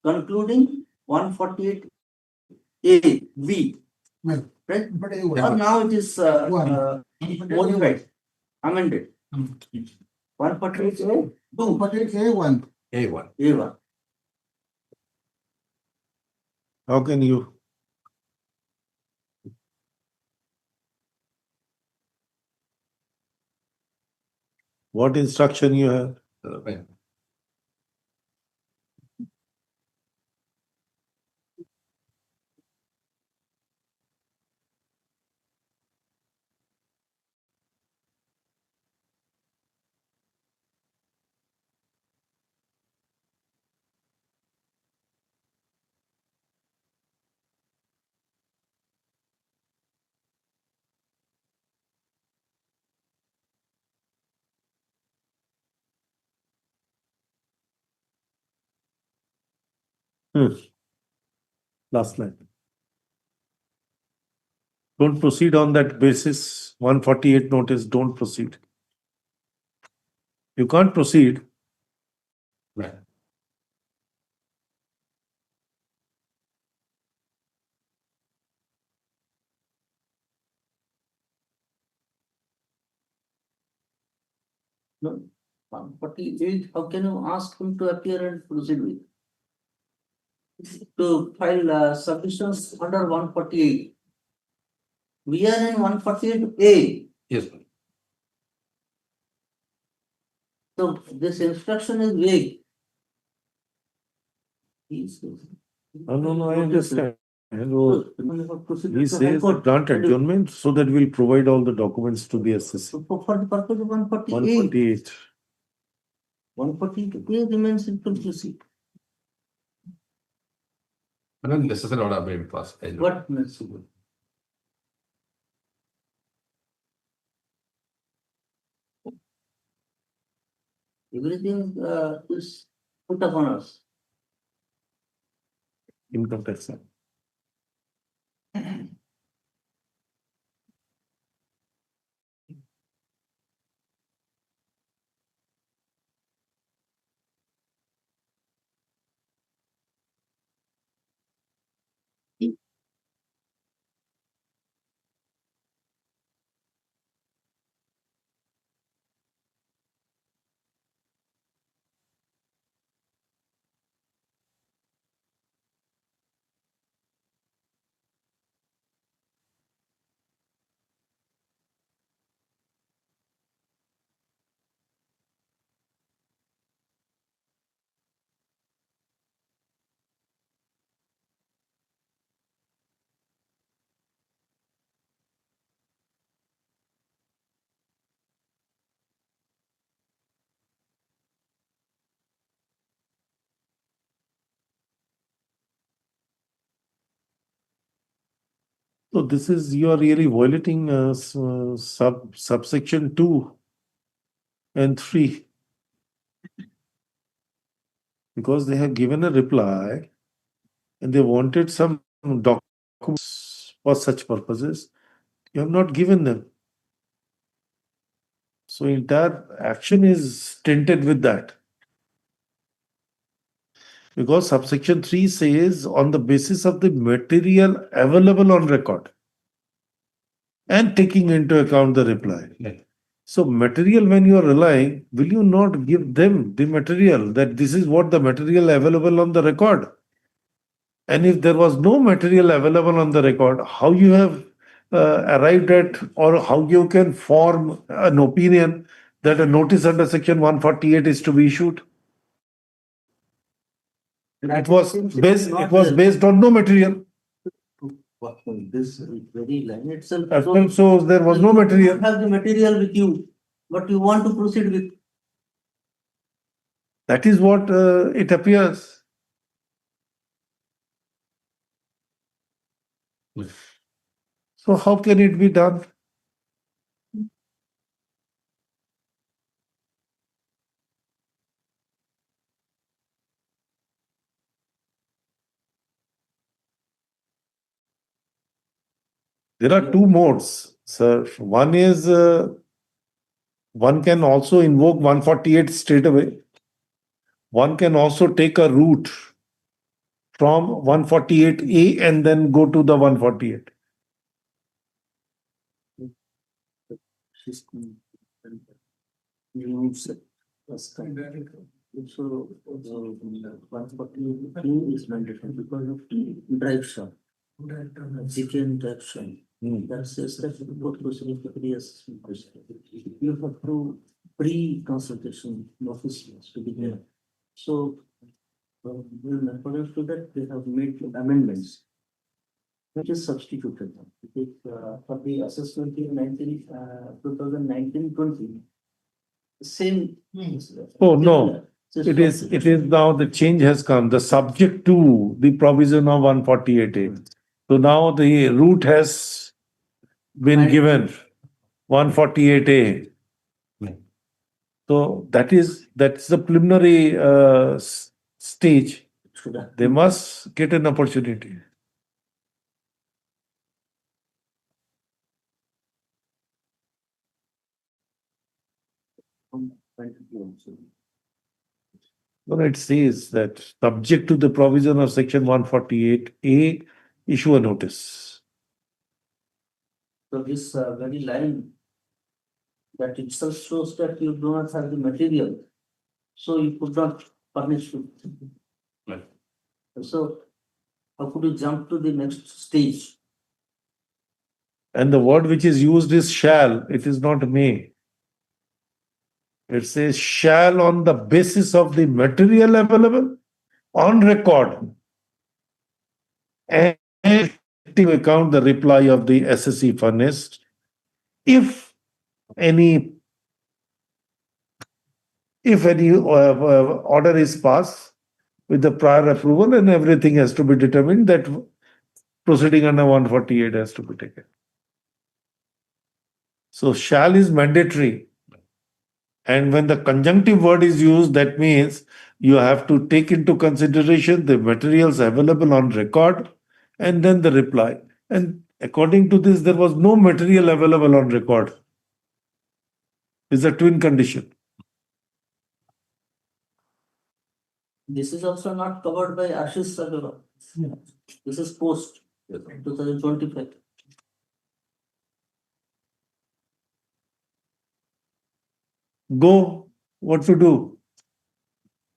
concluding 148A B. Well, Right? but Or now it is modified, amended. 148A 2. But it's A1. A1. A1. How can you? What instruction you have? Right. Last line. Don't proceed on that basis. 148 notice, don't proceed. You can't proceed. Right. No, 148, how can you ask him to appear and proceed with? To file submissions under 148. We are in 148A. Yes. So this instruction is vague. No, I understand. He says grant adjournment so that we'll provide all the documents to the assessor. For the purpose of 148. 148. 148A remains inconclusive. Unnecessary order may be passed. What necessary? Everything is put upon us. Income tax. So this is, you are really violating subsection 2 and 3. because they have given a reply and they wanted some documents for such purposes. You have not given them. So entire action is tainted with that. Because subsection 3 says on the basis of the material available on record and taking into account the reply. So material, when you are relying, will you not give them the material that this is what the material available on the record? And if there was no material available on the record, how you have arrived at or how you can form an opinion that a notice under section 148 is to be issued? It was based on no material. This very line itself. So there was no material. You have the material with you, but you want to proceed with. That is what it appears. So how can it be done? There are two modes, sir. One is one can also invoke 148 straight away. One can also take a route from 148A and then go to the 148. So 148 is mandatory because of drive shot. Chicken traction. That says that both proceedings for pre-assessment. You have to pre-consultation notice to be there. So, according to that, they have made amendments, which is substituted. For the assessment in 2019-20, same. Oh no, it is now the change has come. The subject to the provision of 148A. So now the route has been given 148A. So that's the preliminary stage. They must get an opportunity. Well, it says that subject to the provision of section 148A, issue a notice. So this very line that itself shows that you do not have the material, so you could not furnish it. Right. So how could you jump to the next stage? And the word which is used is shall, it is not may. It says shall on the basis of the material available on record and taking account the reply of the SSE furnished. If any order is passed with the prior approval and everything has to be determined, that proceeding under 148 has to be taken. So shall is mandatory. And when the conjunctive word is used, that means you have to take into consideration the materials available on record and then the reply. And according to this, there was no material available on record. It's a twin condition. This is also not covered by Ashish Sagala. This is post 2025. Go, what to do?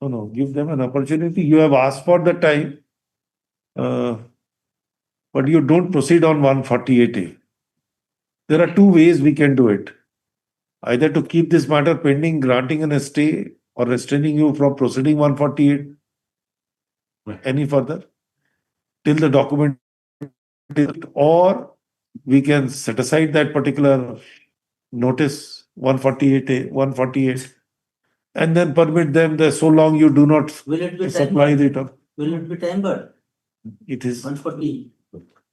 No, give them an opportunity. You have asked for the time, but you don't proceed on 148A. There are two ways we can do it. Either to keep this matter pending, granting an stay, or restraining you from proceeding 148 any further till the document, or we can set aside that particular notice 148, and then permit them that so long you do not supply the term. Will it be time barred? It is 140.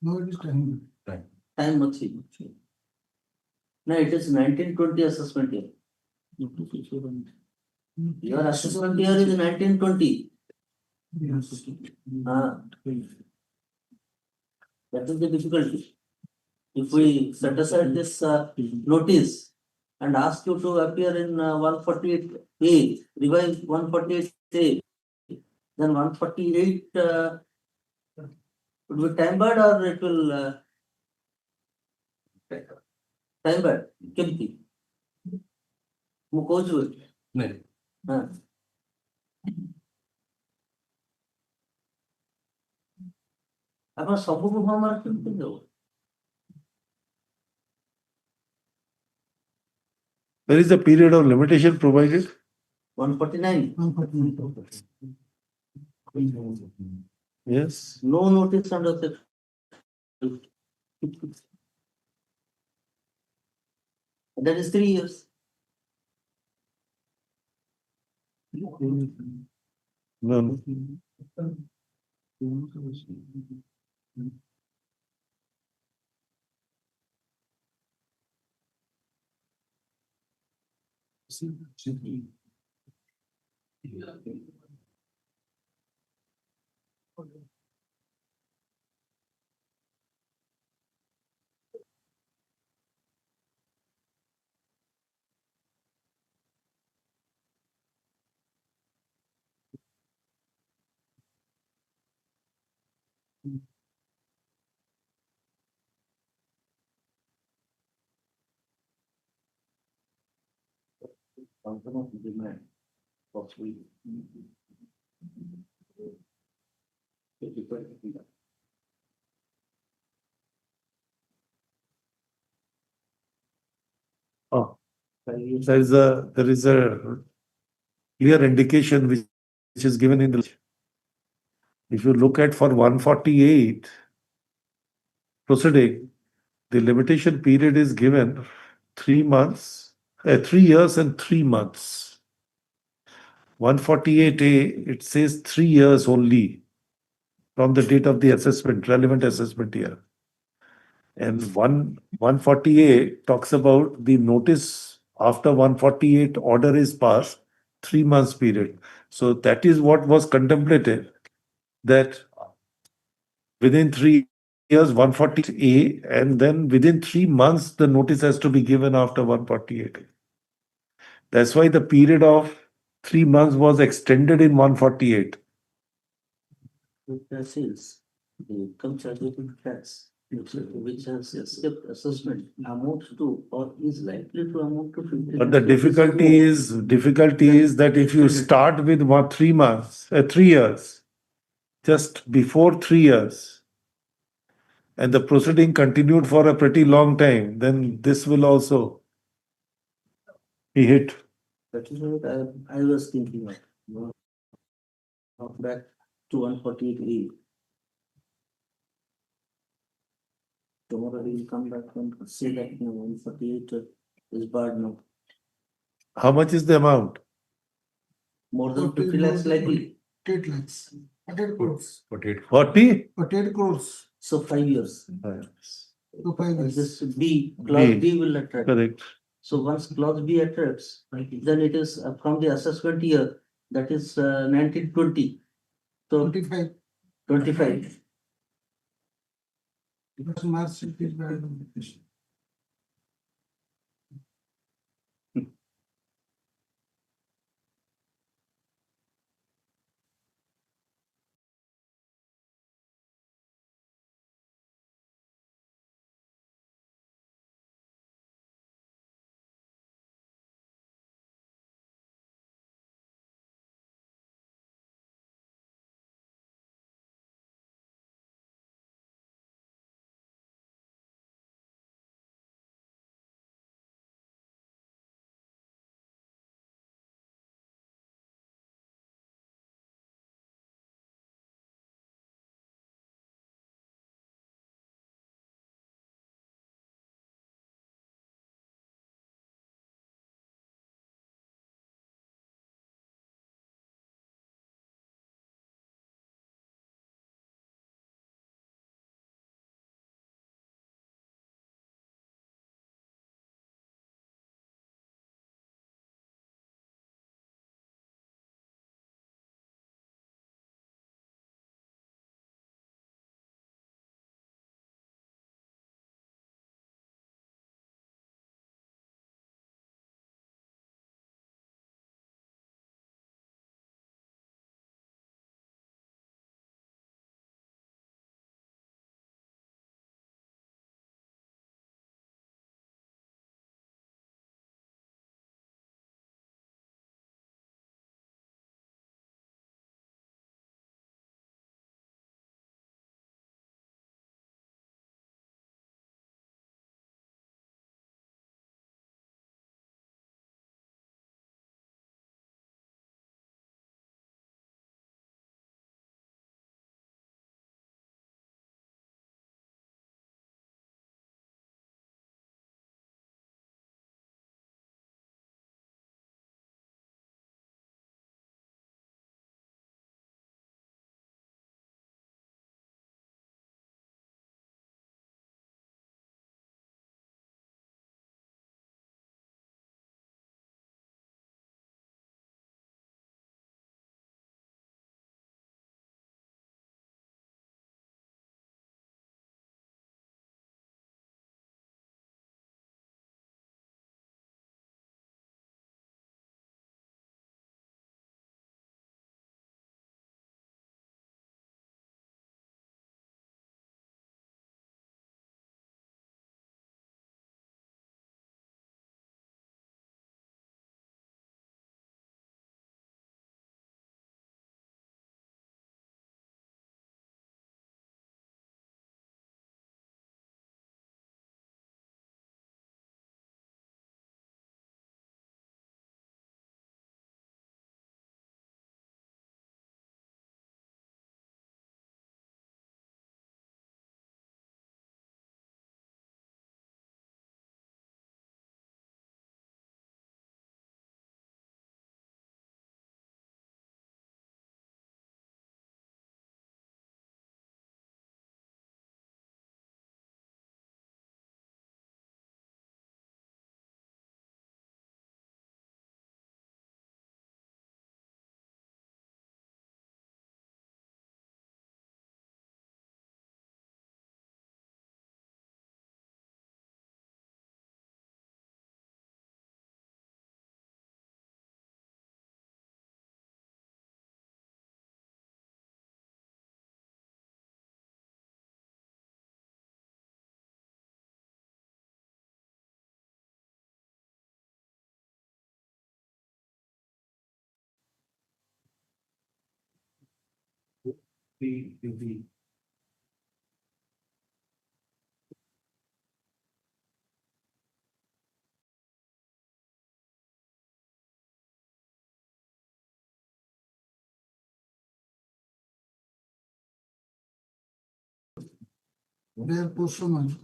No, it is time. Time much. No, it is 1920 assessment year. Your assessment year is 1920. That is the difficulty. If we set aside this notice and ask you to appear in 148A, revise 148A, then 148 would be time barred or it will time barred? କେମିତି? ମୁଁ କହୁଛି ବୋଲି। ହଁ। ଆପଣ ସବୁକୁ ହଁ mark କେମିତି ଦେବ? Where is the period of limitation provided? 149. Yes. No notice under the. That is 3 years. No. Quantum of demand possibly. Oh, there is a clear indication which is given in the. If you look at for 148 proceeding, the limitation period is given 3 months, 3 years and 3 months. 148A, it says 3 years only from the date of the assessment, relevant assessment year. And 148 talks about the notice after 148 order is passed, 3 months period. So that is what was contemplated, that within 3 years 148A, and then within 3 months the notice has to be given after 148. That's why the period of 3 months was extended in 148. Sales, the income chargeable tax, which has escaped assessment, amounts to or is likely to amount to 50. But the difficulty is that if you start with 3 months, 3 years, just before 3 years, and the proceeding continued for a pretty long time, then this will also be hit. That is what I was thinking of. Now back to 148A. Tomorrow we will come back and say that 148 is barred now. How much is the amount? More than 50 lakhs likely. 48 lakhs. 48 crores. 40? 48 crores. So 5 years. So 5 years. This clause B will attract. Correct. So once clause B attracts, then it is from the assessment year, that is 1920. So 25. 25. Because March is bad. the Prayer portion.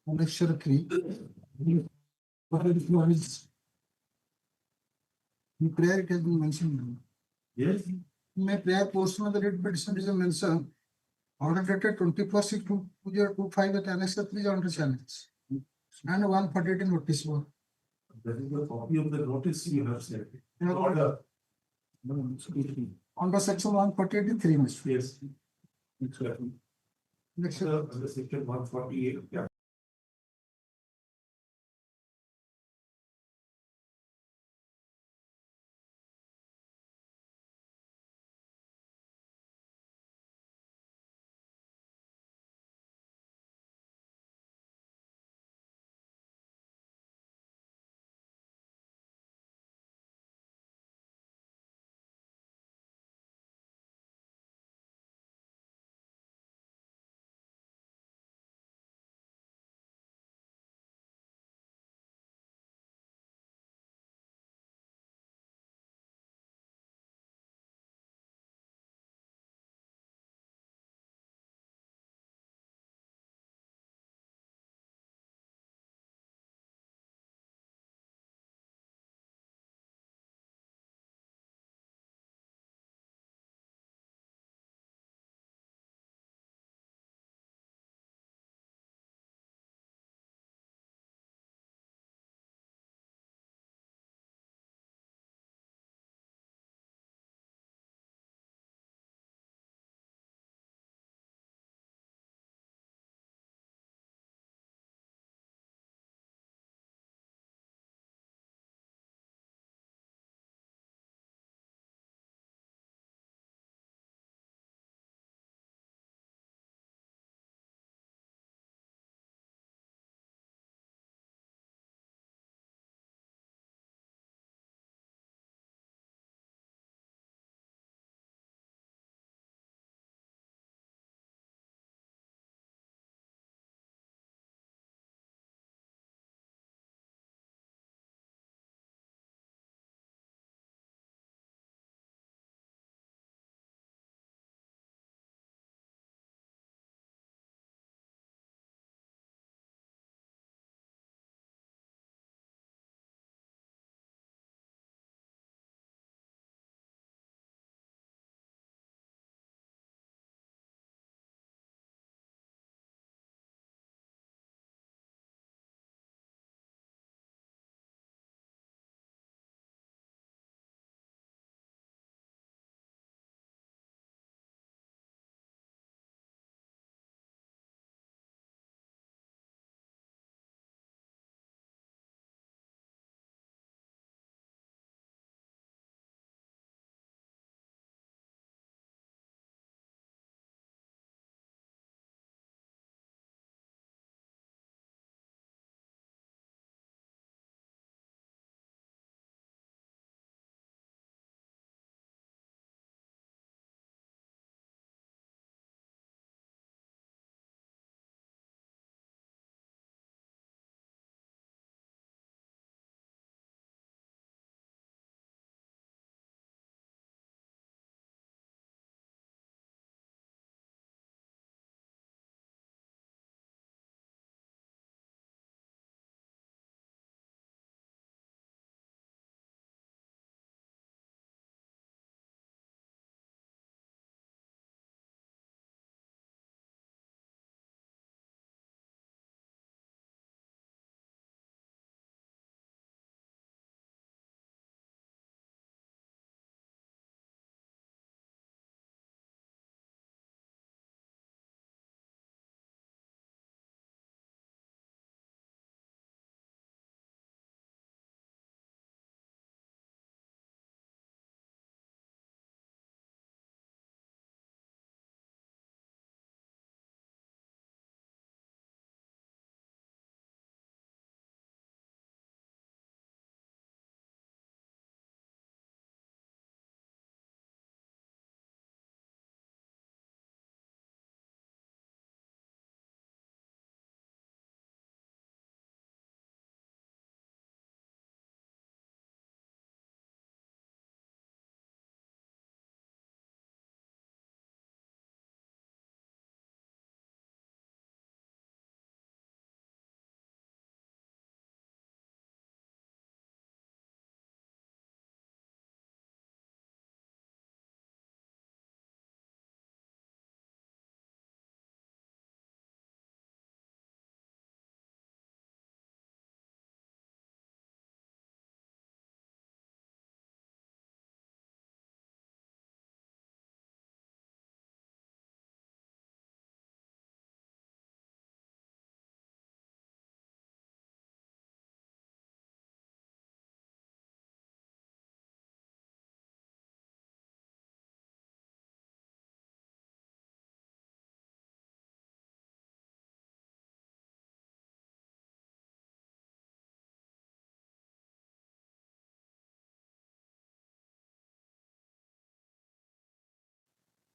Lecture 3. In prayer it has been mentioned. Yes. In my prayer portion of the writ petition is mentioned. Order dated 24/6/2025 that annexure 3 is under challenge. And 148 notice one. That is the copy of the notice you have said. Order. Under section 148(3). Yes. Exactly. Under section 148. Yeah.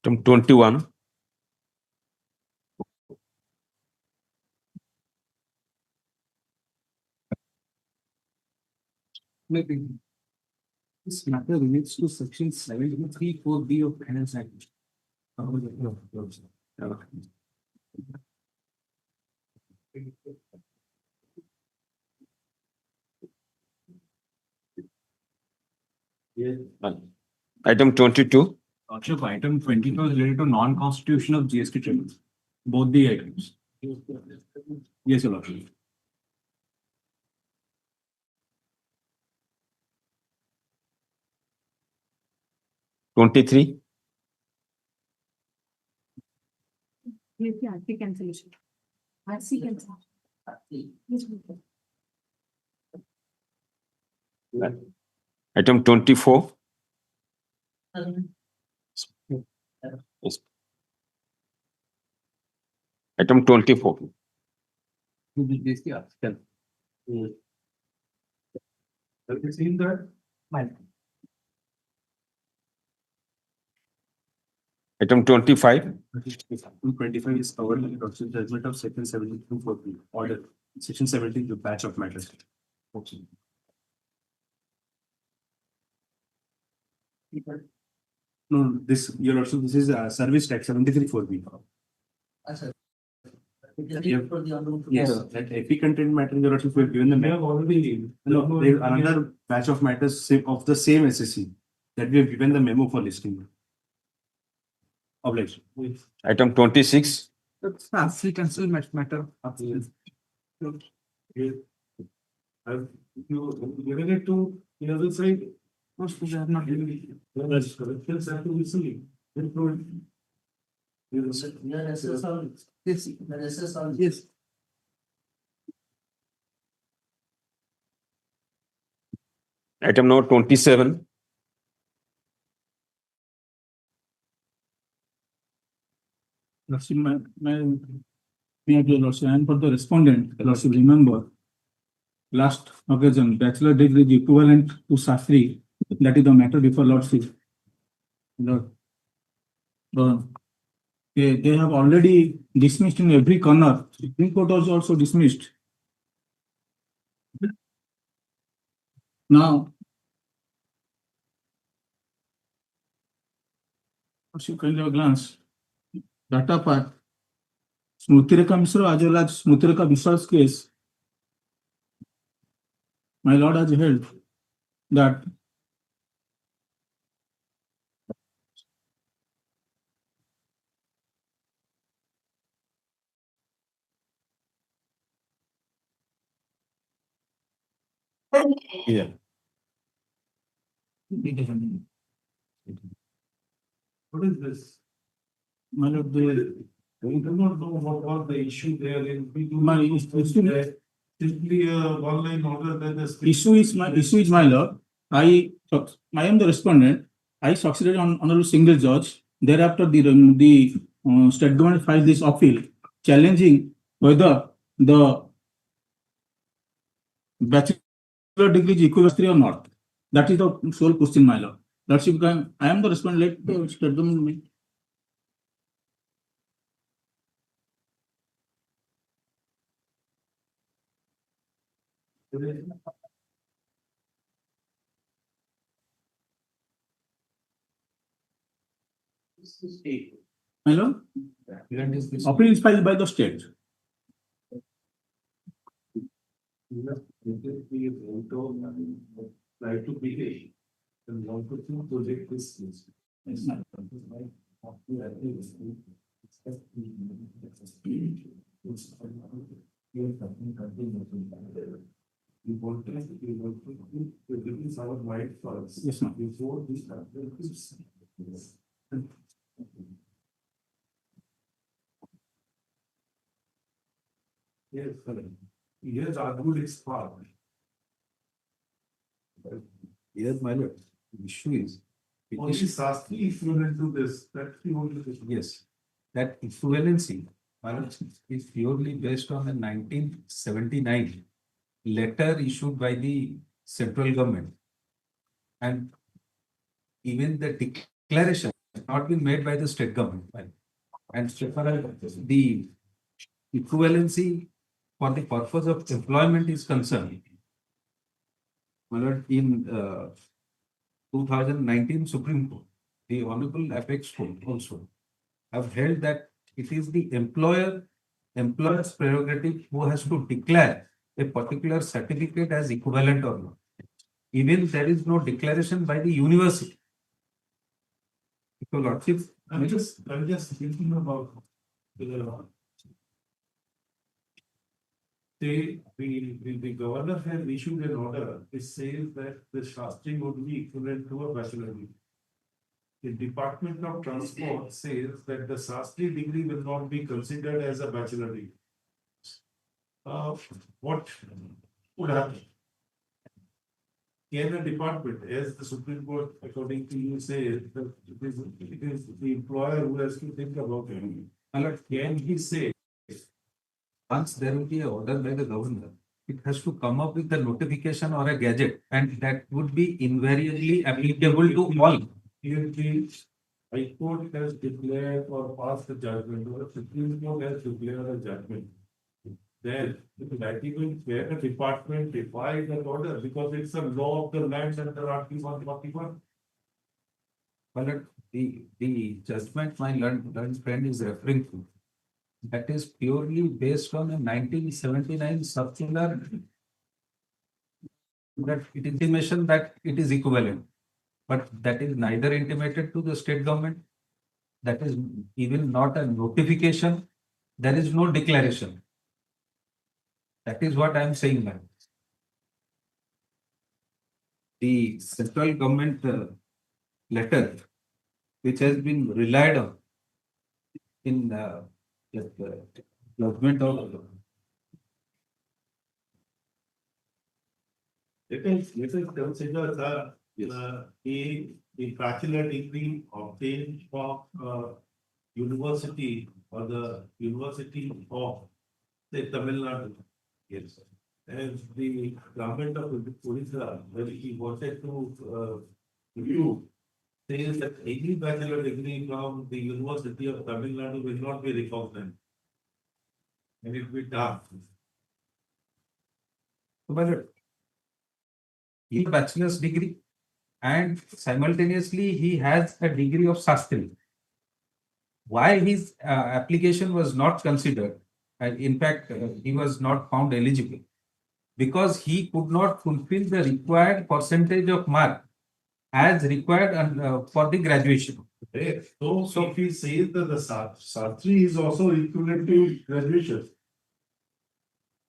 Item 21. Maybe this matter relates to section 73(4)(b) of Finance Act. Item 22. Lordship, item 22 is related to non-constitution of GST tribunal. Both the items. Yes, Your Lordship. (23). Yes, the RC cancellation. RC cancellation. Yes, Item 24. Yes. Item 24. Have you seen that? Item 25. 25 is covered in the judgment of section 72(4)(b). Order. Section 17, the batch of matters. Okay. No, this, Your Lordship, this is service tax 73(4)(b). Yes, that AP content matter, Your Lordship, we have given them. No, there is another batch of matters of the same SSC that we have given the memo for listing. Obligation. Item 26. That's RC cancel matter. Have you given it to the other side? No, they are not giving it. That's correct. Yes, have to be seen. Yes. Item number 27. Lordship, and for the respondent, Lordship, remember, last occasion, bachelor degree is equivalent to Sastri. That is the matter before Lordship. Lord, they have already dismissed in every corner. Supreme Court was also dismissed. Now, Lordship, can you have a glance? Data part. Smrutireka Misra as well as Smrutireka Biswas case. My Lord has held that Yeah. What is this? my Lord, We do not know what was the issue there. We do My not know issue- that simply a one line order that the. issue is my Lord. I am the respondent. I succeeded on honorable single judge. Thereafter, the state government filed this appeal challenging whether the bachelor degree is equivalent or not. That is the sole question, my Lord. Lordship, I am the respondent. Let the state government make. My Lord, appeal is filed by the state. Try to behave and want to project this. Yes, my We want to release our mind first. Yes, ma'am. Before this happens. Yes, correct. He has argued his part. Yes, my Lord. The issue is. Only Sastri equivalent to this, that's the only thing. Yes, that equivalency is purely based on the 1979 letter issued by the central government. And even the declaration not been made by the state government. And so far as the equivalency for the purpose of employment is concerned, my lord, in 2019 Supreme Court, the Honorable Apex Court also have held that it is the employer's prerogative who has to declare a particular certificate as equivalent or not. Even there is no declaration by the university. So, Lordship, I'm just thinking about the governor has issued an order which says that the Shastri would be equivalent to a bachelor degree. The Department of Transport says that the Shastri degree will not be considered as a bachelor degree. What would happen? Can a department, as the Supreme Court, according to you, says that it is the employer who has to think about it. And can he say, once there will be an order by the governor, it has to come up with the notification or a gadget, and that would be invariably applicable to all. If the High Court has declared or passed a judgment, or the Supreme Court has declared a judgment, then it might even where the department defies that order because it's a law of the land under Article 141. But the judgment my learned friend is referring to, that is purely based on a 1979 circular that it is intimation that it is equivalent, but that is neither intimated to the state government. That is even not a notification. There is no declaration. That is what I am saying now. The central government letter, which has been relied on in judgment of Let us consider the bachelor degree obtained from university or the University of say Tamil Nadu. Yes. And the government of Orissa, when he wanted to review, says that any bachelor degree from the University of Tamil Nadu will not be recognized. And it will be tough. But he has a bachelor's degree and simultaneously he has a degree of Shastri. Why his application was not considered, and in fact, he was not found eligible because he could not fulfill the required percentage of mark as required for the graduation. Okay. So if he says that the Shastri is also equivalent to graduation,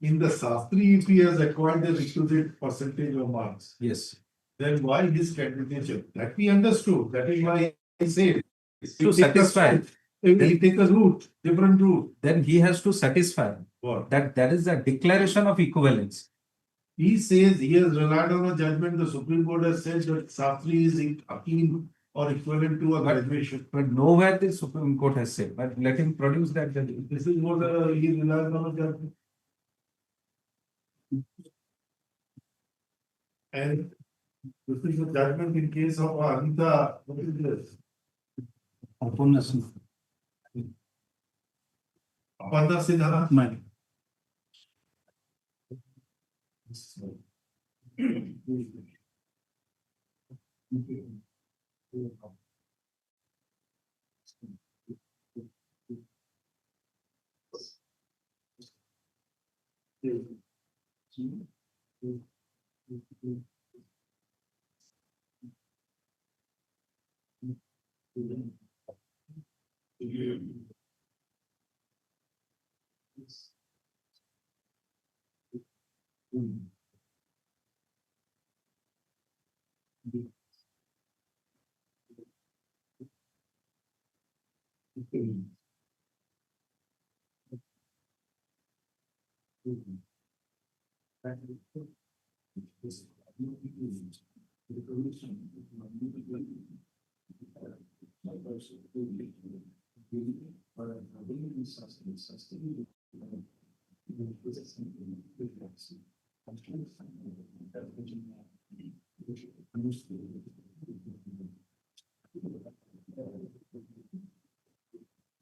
in the Shastri, if he has acquired the requisite percentage of marks, yes, then why his candidature? That we understood. That is why I said to satisfy. He take a route, different route. Then he has to satisfy that there is a declaration of equivalence. He says he has relied on a judgment. The Supreme Court has said that Shastri is akin or equivalent to a graduation. But nowhere the Supreme Court has said. But let him produce that judgment. This is what he relies on a judgment. And this is a judgment in case of Anita. What is this? Aparna Sinha.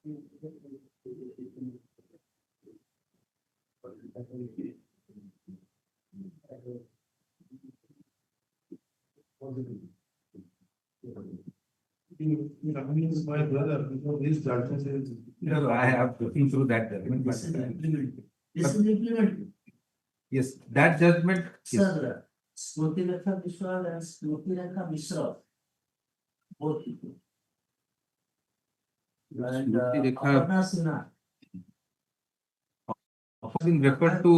My brother, before this judgment is. No, I have looking through that judgment. This is but, implemented. This is implemented. Yes, that judgment. Yes. Sir, Smriti Rekha Vishwal and Smriti Rekha Mishra. Both people. And Smriti Rekha- Aparna Sinha. Been referred to.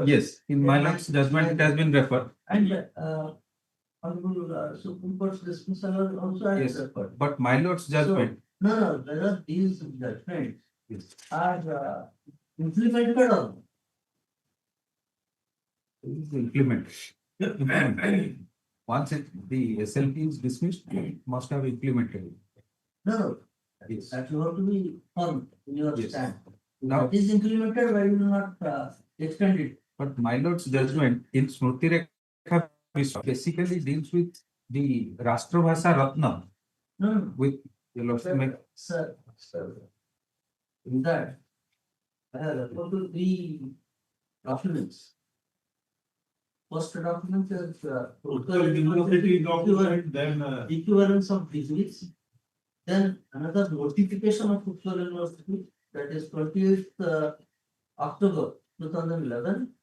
Yes, in my lord's judgment, it has been referred. And Honorable Supreme Court's dismissal also has Yes, referred. but my lord's judgment. No, whether these judgments are implemented or not. Is implemented. Once the SLP is dismissed, it must have implemented. No, Yes. that you have to be firm in your Yes. stand. Now- If it is implemented, why will not extend it? But my lord's judgment in Smriti Rekha Vishwa basically deals with the Rashtrabhasha Ratna No, with the lordship. sir. In that, I have referred to three documents. First document is University document, then. equivalence of degrees. Then another notification of Utkal University, that is 28th October 2011.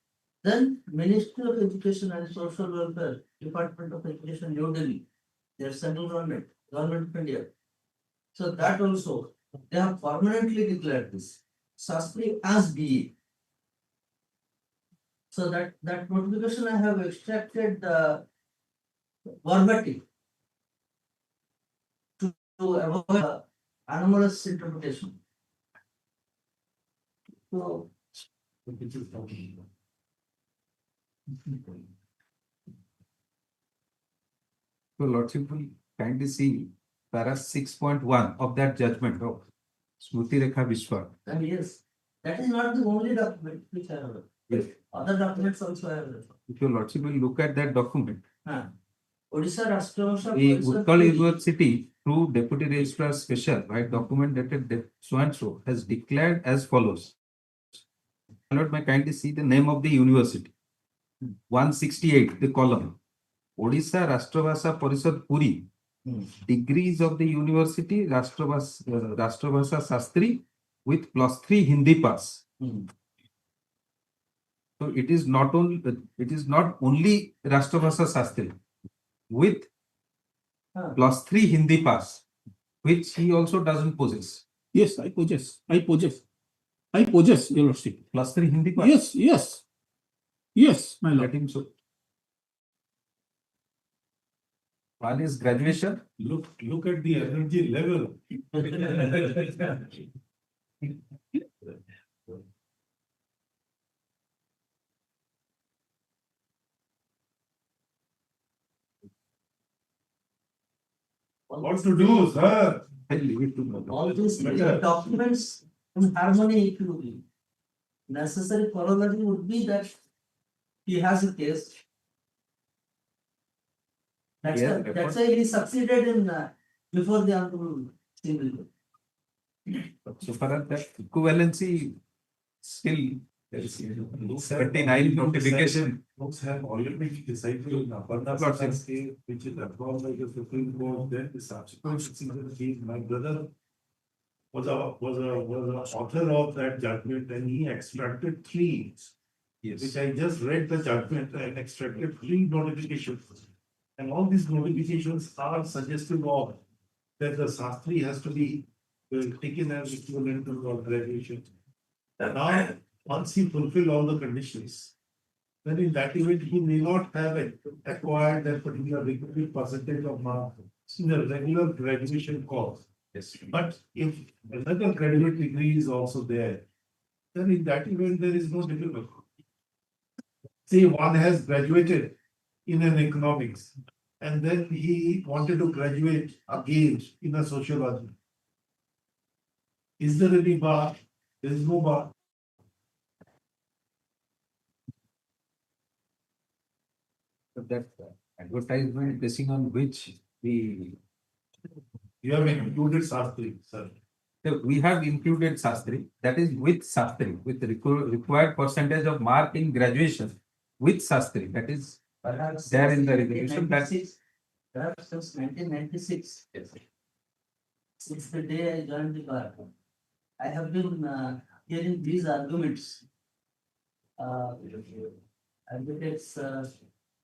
Then Ministry of Education and Social Welfare, Department of Education, New Delhi, their central government, Government of India. So that also, they have permanently declared this Shastri as BE. So that notification I have extracted verbatim to avoid anomalous interpretation. So. So lordship will kindly see para 6.1 of that judgment of Smriti Rekha Vishwa. And yes, that is not the only document which I have. Yes. Other documents also I have. If your lordship will look at that document, Odisha Rashtrabhasha. the Utkal University through Deputy Registrar Special, right, document dated so and so has declared as follows. Lord, may kindly see the name of the university. 168, the column. Odisha Rashtrabhasha Parishad Puri. Degrees of the university, Rashtrabhasha Shastri with +3 Hindi pass. So it is not only Rashtrabhasha Shastri with +3 Hindi pass, which he also doesn't possess. Yes, I possess, your lordship. +3 Hindi pass. Yes, my lord. Let him so. One is graduation. Look at the energy level. What to do, sir? I leave it to All these documents in harmony equally. Necessary corollary would be that he has a case. That's why he succeeded in before the honorable single. So far as that equivalency still there is 29 notification. Books have already been decided in Aparna Sinha's case, which is approved by the Supreme Court. Then the subsequent case, my brother was a author of that judgment, and he extracted three. Yes. Which I just read the judgment and extracted 3 notifications. And all these notifications are suggestive of that the Shastri has to be taken as equivalent to graduation. And now, once he fulfill all the conditions, then in that event, he may not have acquired that particular requisite percentage of mark in the regular graduation course. Yes. But if another graduate degree is also there, then in that event, there is no difficulty. Say one has graduated in an economics, and then he wanted to graduate again in a sociology. Is there any bar? There is no bar. That advertisement basing on which we You have included Shastri, sir. we have included Shastri, that is with Shastri, with the required percentage of mark in graduation with Shastri, that is there in the resolution. Perhaps since 1996. Since the day I joined the bar, I have been hearing these arguments. Advocates,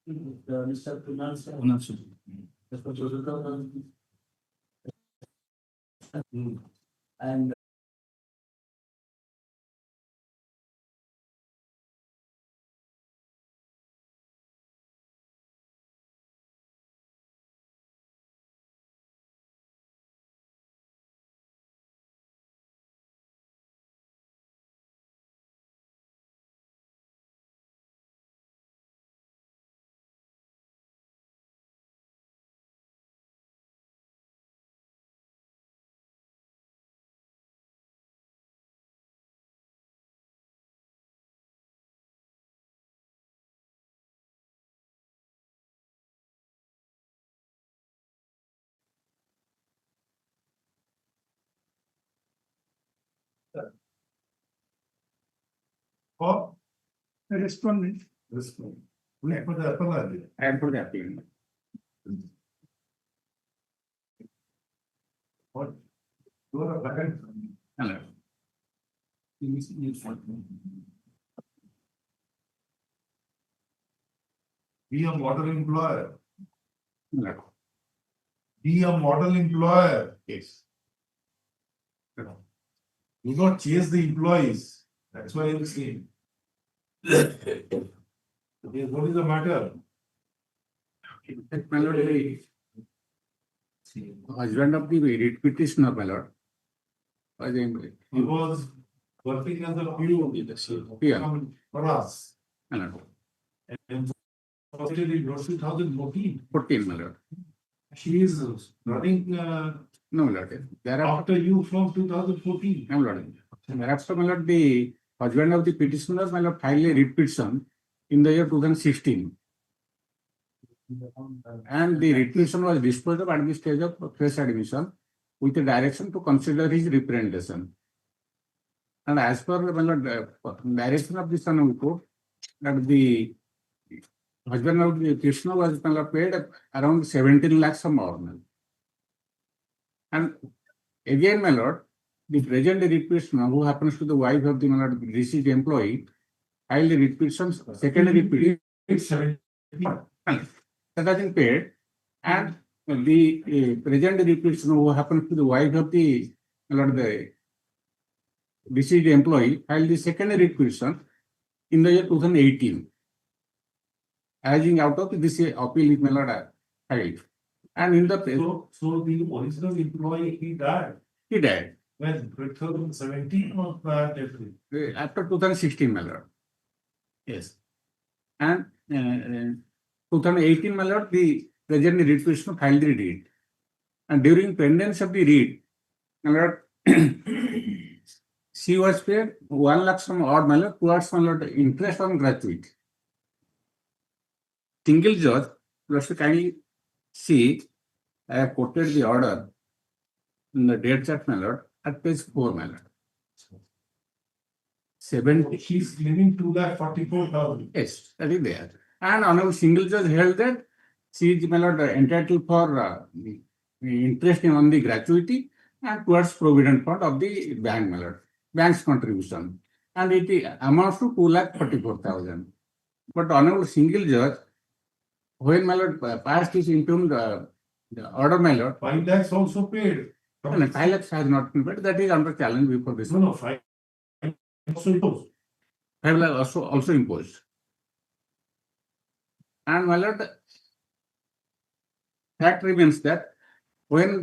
Mr. Kunal sir, Mr. Procedural, and For The respondent. wait for the appellant. And for the applicant. What? You are a back. Hello. Be a model employer. Hello. Be a model employer. Yes. Do not chase the employees. That's why I'm saying. What is the matter? My lord, husband of the read petitioner, my lord. He was working as a PO for us. My lord. And posted in 2014. 14, my lord. She is running No, my lord. after you from 2014. No, my lord. Thereafter, my lord, the husband of the petitioner, my lord, filed a read petition in the year 2016. And the read petition was disposed of at the stage of fresh admission with the direction to consider his representation. And as per my lord, direction of the Honorable Court, that the husband of the petitioner was my lord, paid around 17 lakhs of more. And again, my lord, the present read petitioner, who happens to be the wife of the my lord, deceased employee, filed the read petition, second read petition. That has been paid, and the present read petitioner, who happens to be the wife of the deceased employee, filed the second read petition in the year 2018, arising out of this appeal is my lord filed. And in the so the original employee he died. He died. When 2017 or April? After 2016, my lord. Yes. And 2018, my lord, the present read petitioner filed the deed. And during pendency of the deed, my lord, she was paid 1 lakh some odd, my lord, towards my lord, interest on gratuity. Single judge, you should kindly see, I have quoted the order in the date chart, my lord, at page 4, my lord. 70. She's living 2,44,000. Yes, that is there. And honorable single judge held that she is, my lord, entitled for the interest on the gratuity and towards provident fund of the bank, my lord, bank's contribution. And it amounts to 2,44,000. But honorable single judge, when my lord passed this interim the order, my lord, 5 lakhs also paid. No, 5 lakhs has not been paid. That is under challenge before this. No, 5 also imposed. 5 lakhs also imposed. And my lord, the fact remains that when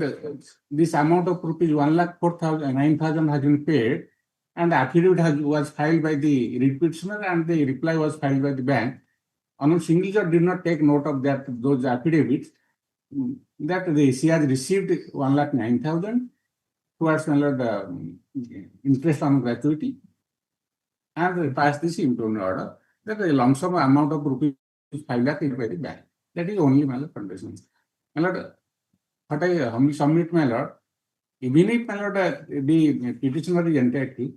this amount of rupees 1,04,9,000 has been paid, and the affidavit was filed by the read petitioner and the reply was filed by the bank, honorable single judge did not take note of that those affidavits that she has received 1,09,000 towards my lord, interest on gratuity, and passed this improvement order that the lump sum amount of rupees 5 lakh is by the bank. That is only my lord condition. My lord, what I humbly submit, my lord, Even if, my lord, the petitioner is entitled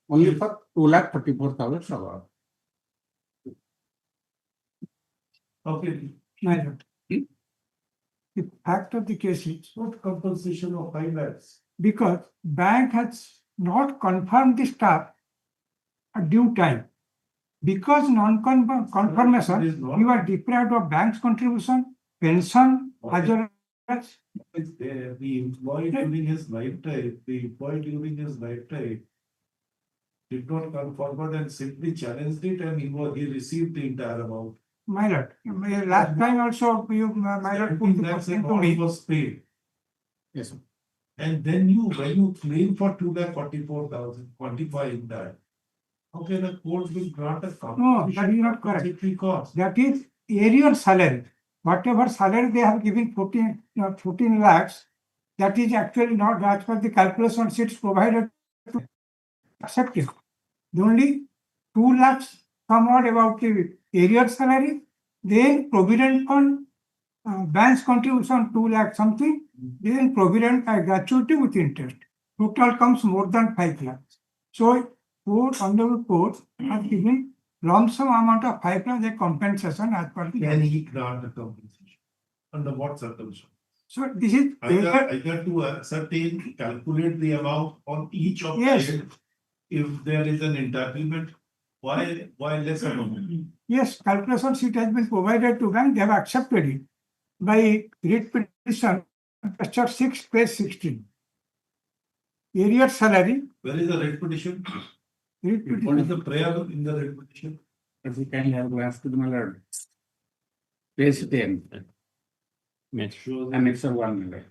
only for 2,34,000 sub. Okay. My lord. The fact of the case is What compensation of 5 lakhs? because bank has not confirmed the staff at due time. Because non-confirmation, you are deprived of bank's contribution, pension, as well as The employee during his lifetime, did not come forward and simply challenged it, and he received the entire amount. my lord. Last time also you, my lord, put the question to me. Was paid. Yes, sir. And then when you claim for 2,44,000, quantifying that, okay, the court will grant a No, that is not correct. compensatory cost. That is area salary. Whatever salary they have given 14 lakhs, that is actually not as per the calculation sheets provided to accept it. The only 2 lakhs come out about the area salary, then provident fund, bank's contribution 2 lakh something, then provident gratuity with interest. Total comes more than 5 lakhs. So honorable court has given lump sum amount of 5 lakhs as compensation as per the. Can he grant the compensation? Under what circumstances? So this is Either to ascertain, calculate the amount on each of Yes. them. If there is an entitlement, why less amount? Yes, calculation sheet has been provided to bank, they have accepted it by writ petition, chapter 6, page 16. Area salary. Where is the writ petition? Writ What is petition. the prayer in the writ petition? If you can have glass to the my lord. Page 10, Shows annexure 1, my lord.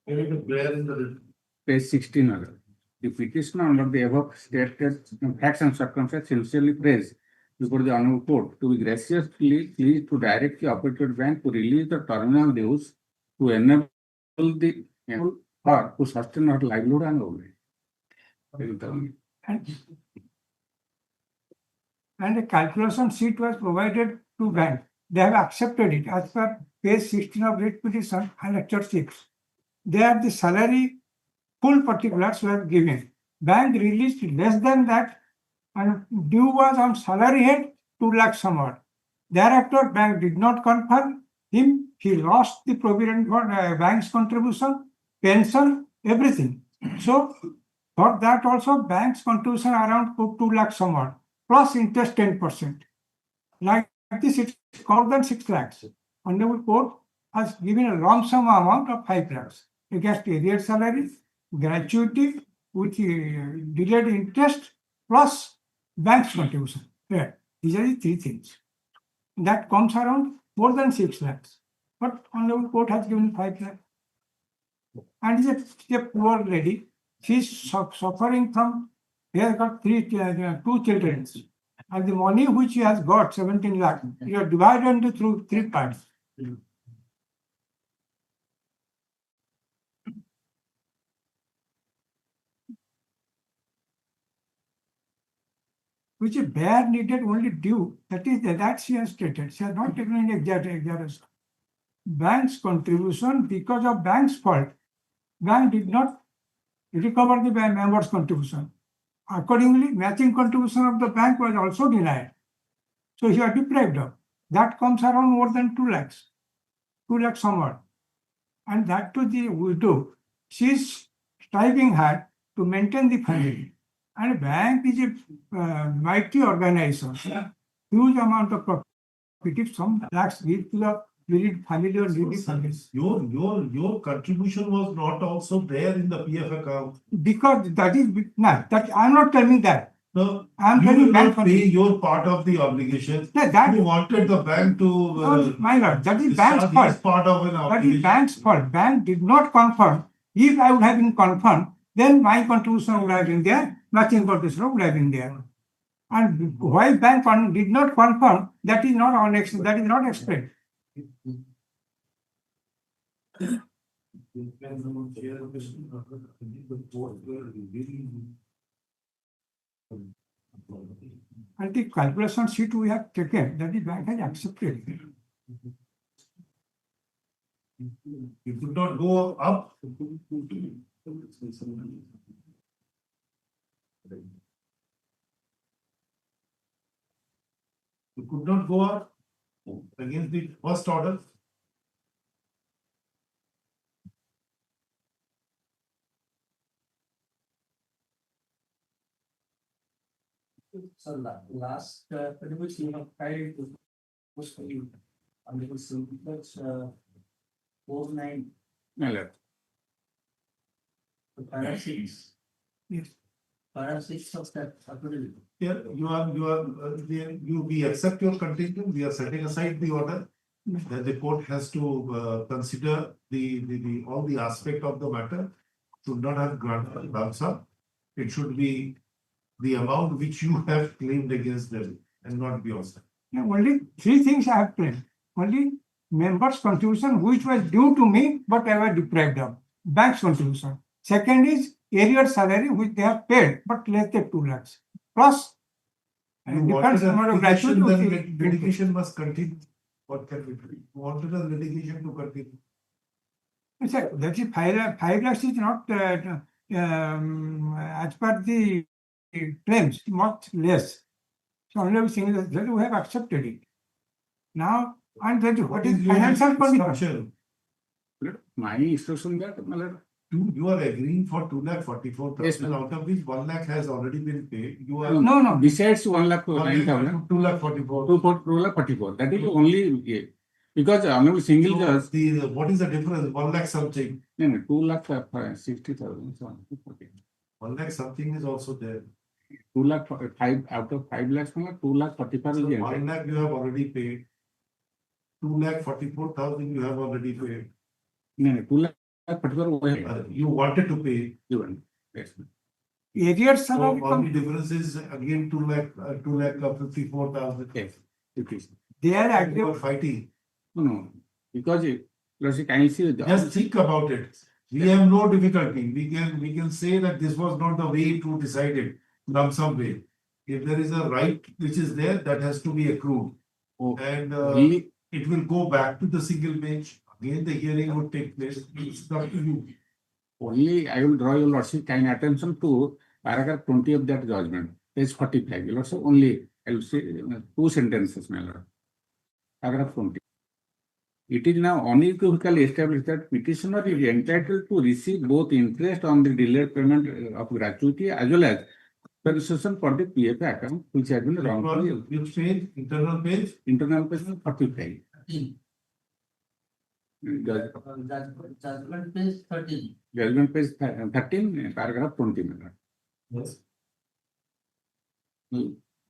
Where is the prayer in the writ? Page 16, my lord. The petitioner under the above stated facts and circumstances sincerely prays before the honorable court to be graciously pleased to direct the operated bank to release the terminal dues to enable the her to sustain her livelihood and livelihood. And a calculation sheet was provided to bank. They have accepted it as per page 16 of writ petition and lecture 6. There the salary full particulars were given. Bank released less than that and due was on salary head 2 lakhs somewhat. Thereafter, bank did not confirm him. He lost the provident bank's contribution, pension, everything. So for that also bank's contribution around 2 lakhs somewhat plus interest 10%. Like this, it's more than 6 lakhs. Honorable court has given a lump sum amount of 5 lakhs against arrears salary, gratuity with delayed interest plus bank's contribution. Yeah. These are the 3 things. That comes around more than 6 lakhs. But honorable court has given 5 lakhs. And she's a poor lady. She's suffering from, he has got 2 children. And the money which he has got, 17 lakhs, you are divided into through 3 parts. Which is bare needed only due. That is that she has stated. She has not taken any exaggeration. Bank's contribution, because of bank's fault, bank did not recover the member's contribution. Accordingly, matching contribution of the bank was also denied. So he was deprived of. That comes around more than 2 lakhs. 2 lakhs somewhat. And that to the widow, she is striving hard to maintain the family. And bank is a mighty organization. Huge amount of profit. If some lakhs give to the needy family or needy families. Your contribution was not also there in the PF account. Because that is that I'm not telling that. No, I'm you telling will bank not pay your part of the obligation. that you wanted the bank to. No, my lord, that is bank's discharge fault. his part of an That obligation. is bank's fault. Bank did not confirm. If I would have been confirmed, then my contribution would have been there, matching contribution would have been there. And why bank did not confirm, that is not that is not explained. And the calculation sheet we have taken, that the bank has accepted. You could not go up. You could not go up against the first order. So last, pretty much you have tried to push for you. And it was, that's, 4-9. Malad. The para 6. Yes. Para 6 of that affidavit. Yeah, we accept your contingent, we are setting aside the order. That the court has to consider all the aspect of the matter. Should not have granted lump sum. It should be the amount which you have claimed against them and not yours. Now, only three things I have claimed. Only members' contribution which was due to me, but I was deprived of. Bank's contribution. Second is arrear salary which they have paid, but less than 2 lakhs. Plus, different amount of gratuity. Litigation must continue. What can we do? Wanted the litigation to continue. Sir, that is 5 lakhs is not as per the claims, much less. So only saying that we have accepted it. Now, and that what is financial condition? My instruction that Malad. You are agreeing for 2,44,000. Yes, ma'am. Out of which 1 lakh has already been paid. You are No. Besides 1,09,000. 2,44,000. 2,44. That is the only because honorable single judge. What is the difference? 1 lakh something. No, 2,60,000. 1 lakh something is also there. 2 lakh 5 out of 5 lakhs, 2,45,000 is 1 lakh you have already paid. 2,44,000 you have already paid. No, 2,44,000. You wanted to pay. Yes. Arrear So salary. only difference is again 2,54,000. Yes, it is. They are You active. are fighting. No, because can you see Just think about it. We have no difficulty. We can say that this was not the way to decide it, lump sum way. If there is a right which is there, that has to be accrued. And it will go back to the single bench. Again, the hearing would take place. It's up to you. Only I will draw your lordship kind attention to paragraph 20 of that judgment, page 45. Your lordship, only I will say 2 sentences, my lord. Paragraph 20. It is now unequivocally established that petitioner is entitled to receive both interest on the delayed payment of gratuity as well as compensation for the PF account which has been wrongfully. Which page? Internal page? Internal page 45. Judgment page 13. Judgment page 13, paragraph 20. Yes.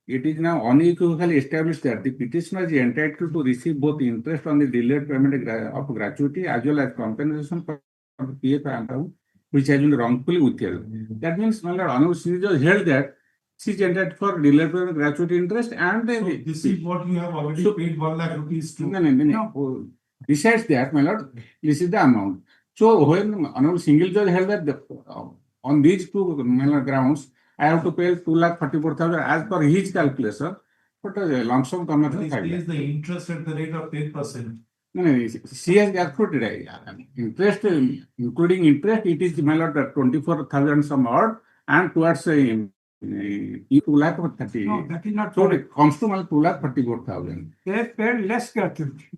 It is now unequivocally established that the petitioner is entitled to receive both interest on the delayed payment of gratuity as well as compensation for the PF account which has been wrongfully withheld. That means, my lord, honorable she just held that she is entitled for delayed payment gratuity interest and This is what you have already paid 1 lakh rupees to. No. Besides that, my lord, this is the amount. So when honorable single judge held that on these two grounds, I have to pay 2,44,000 as per his calculation, but lump sum This is the interest at the rate of 10%. No, she has accrued interest, including interest, it is, my lord, 24,000 some odd, and towards 2,30,000. No, that is not So correct. it comes to 2,34,000. They have paid less gratuity.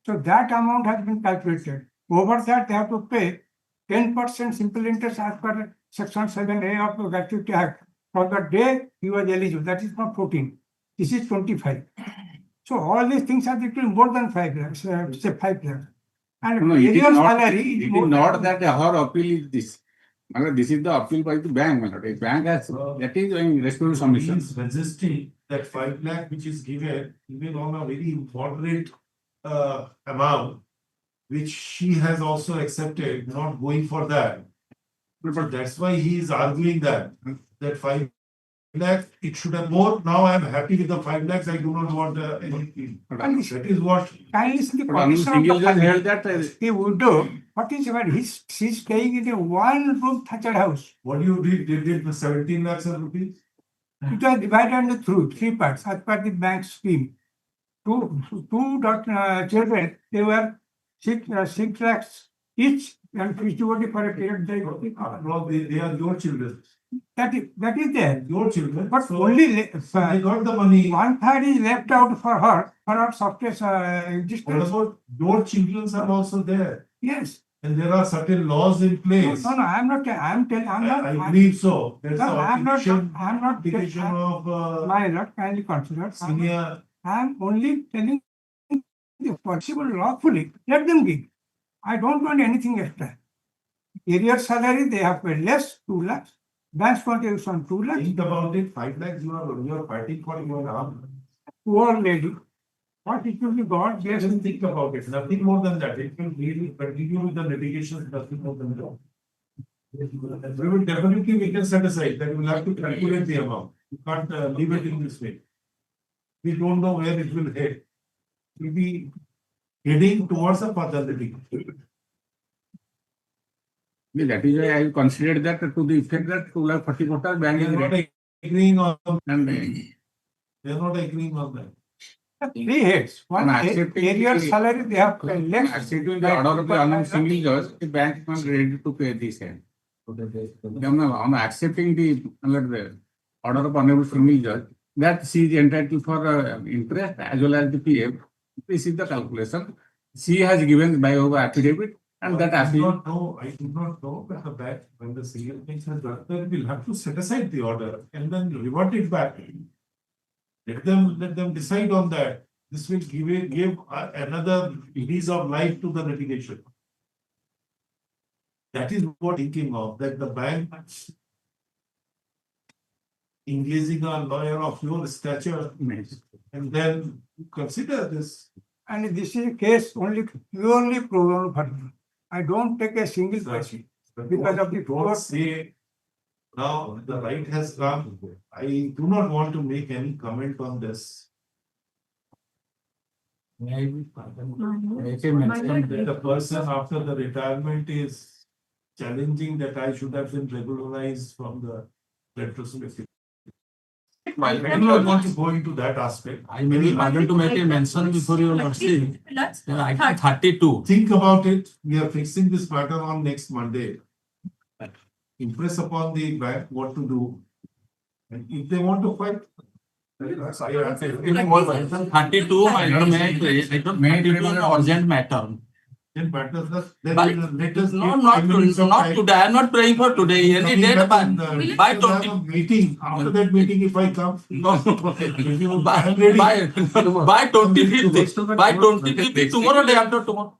So that amount has been calculated. Over that, they have to pay 10% simple interest as per section 7A of the Gratuity Act. For the day he was eligible, that is not 14. This is 25. So all these things are between more than 5 lakhs, say 5 lakhs. And No, it is arrear not, salary it is is more not than- that her appeal is this. My lord, this is the appeal by the bank, my lord. A bank has, that is in responsible submission. He is resisting that 5 lakh which is given, even on a very moderate amount, which she has also accepted, not going for that. But that's why he is arguing that 5 lakh, it should have more. Now I am happy with the 5 lakhs. I do not want anything. And That is what. kindly see the But honorable condition of single the judge family. held that He would do. What is about she's staying in a one-room thatched house. What you did for 17 lakhs of rupees? It was divided into 3 parts as per the bank scheme. children, they were 6 lakhs each and distributed for a period. They are your children. That is there. Your children. But So only they got the money. 1/3 is left out for her software What existence. about your children are also there? Yes. And there are certain laws in place. No, I'm not. I'm telling. I'm not. I believe so. There's No, a I'm not. petition- I'm not. petition of My Lord, kindly consider. senior. I'm only telling if possible lawfully, let them give. I don't want anything extra. Area salary, they have paid less, 2 lakhs. Bank contribution, 2 lakhs. Think about it, 5 lakhs you are fighting for your arm. Poor lady. What it will be God bless. Just think about it, nothing more than that. It will really continue with the litigation, nothing more than that. We will definitely, we can set aside that you will have to calculate the amount. You can't leave it in this way. We don't know where it will head. It will be heading towards a further litigation. That is why I considered that to the effect that 2,40,000 bank They is are not ready. agreeing on, And they are not agreeing on that. 3 heads. One accepting area the- salary, they have paid less. accepting the order of the honorable single judge, the bank is not ready to pay this end. On accepting the order of honorable single judge, that she is entitled for interest as well as the PF. This is the calculation. She has given by over affidavit and that I do affidavit. not know, I do not know that the bank, when the single bench has done that, will have to set aside the order and then revert it back. Let them decide on that. This will give another lease of life to the litigation. That is what thinking of, that the bank engaging a lawyer of your stature and then consider this. And this is a case only purely pro bono for me. I don't take a single person because of the Don't court. say, now the right has come. I do not want to make any comment on this. That the person after the retirement is challenging that I should have been regularized from the retrospective. I do not want to go into that aspect. I may be bothered to make a mention before your lordship. Item 32. Think about it. We are fixing this matter on next Monday. Impress upon the bank what to do. And if they want to fight. Item 32, my lord, may I pray? Item 32 an urgent matter. Then matters that. By- Let us. No, give not 5 minutes of not time. today. I am not praying for today. Any date by By by 20. meeting, after that meeting, if I come. No, I'm ready. by 25th, by 25th tomorrow day after tomorrow.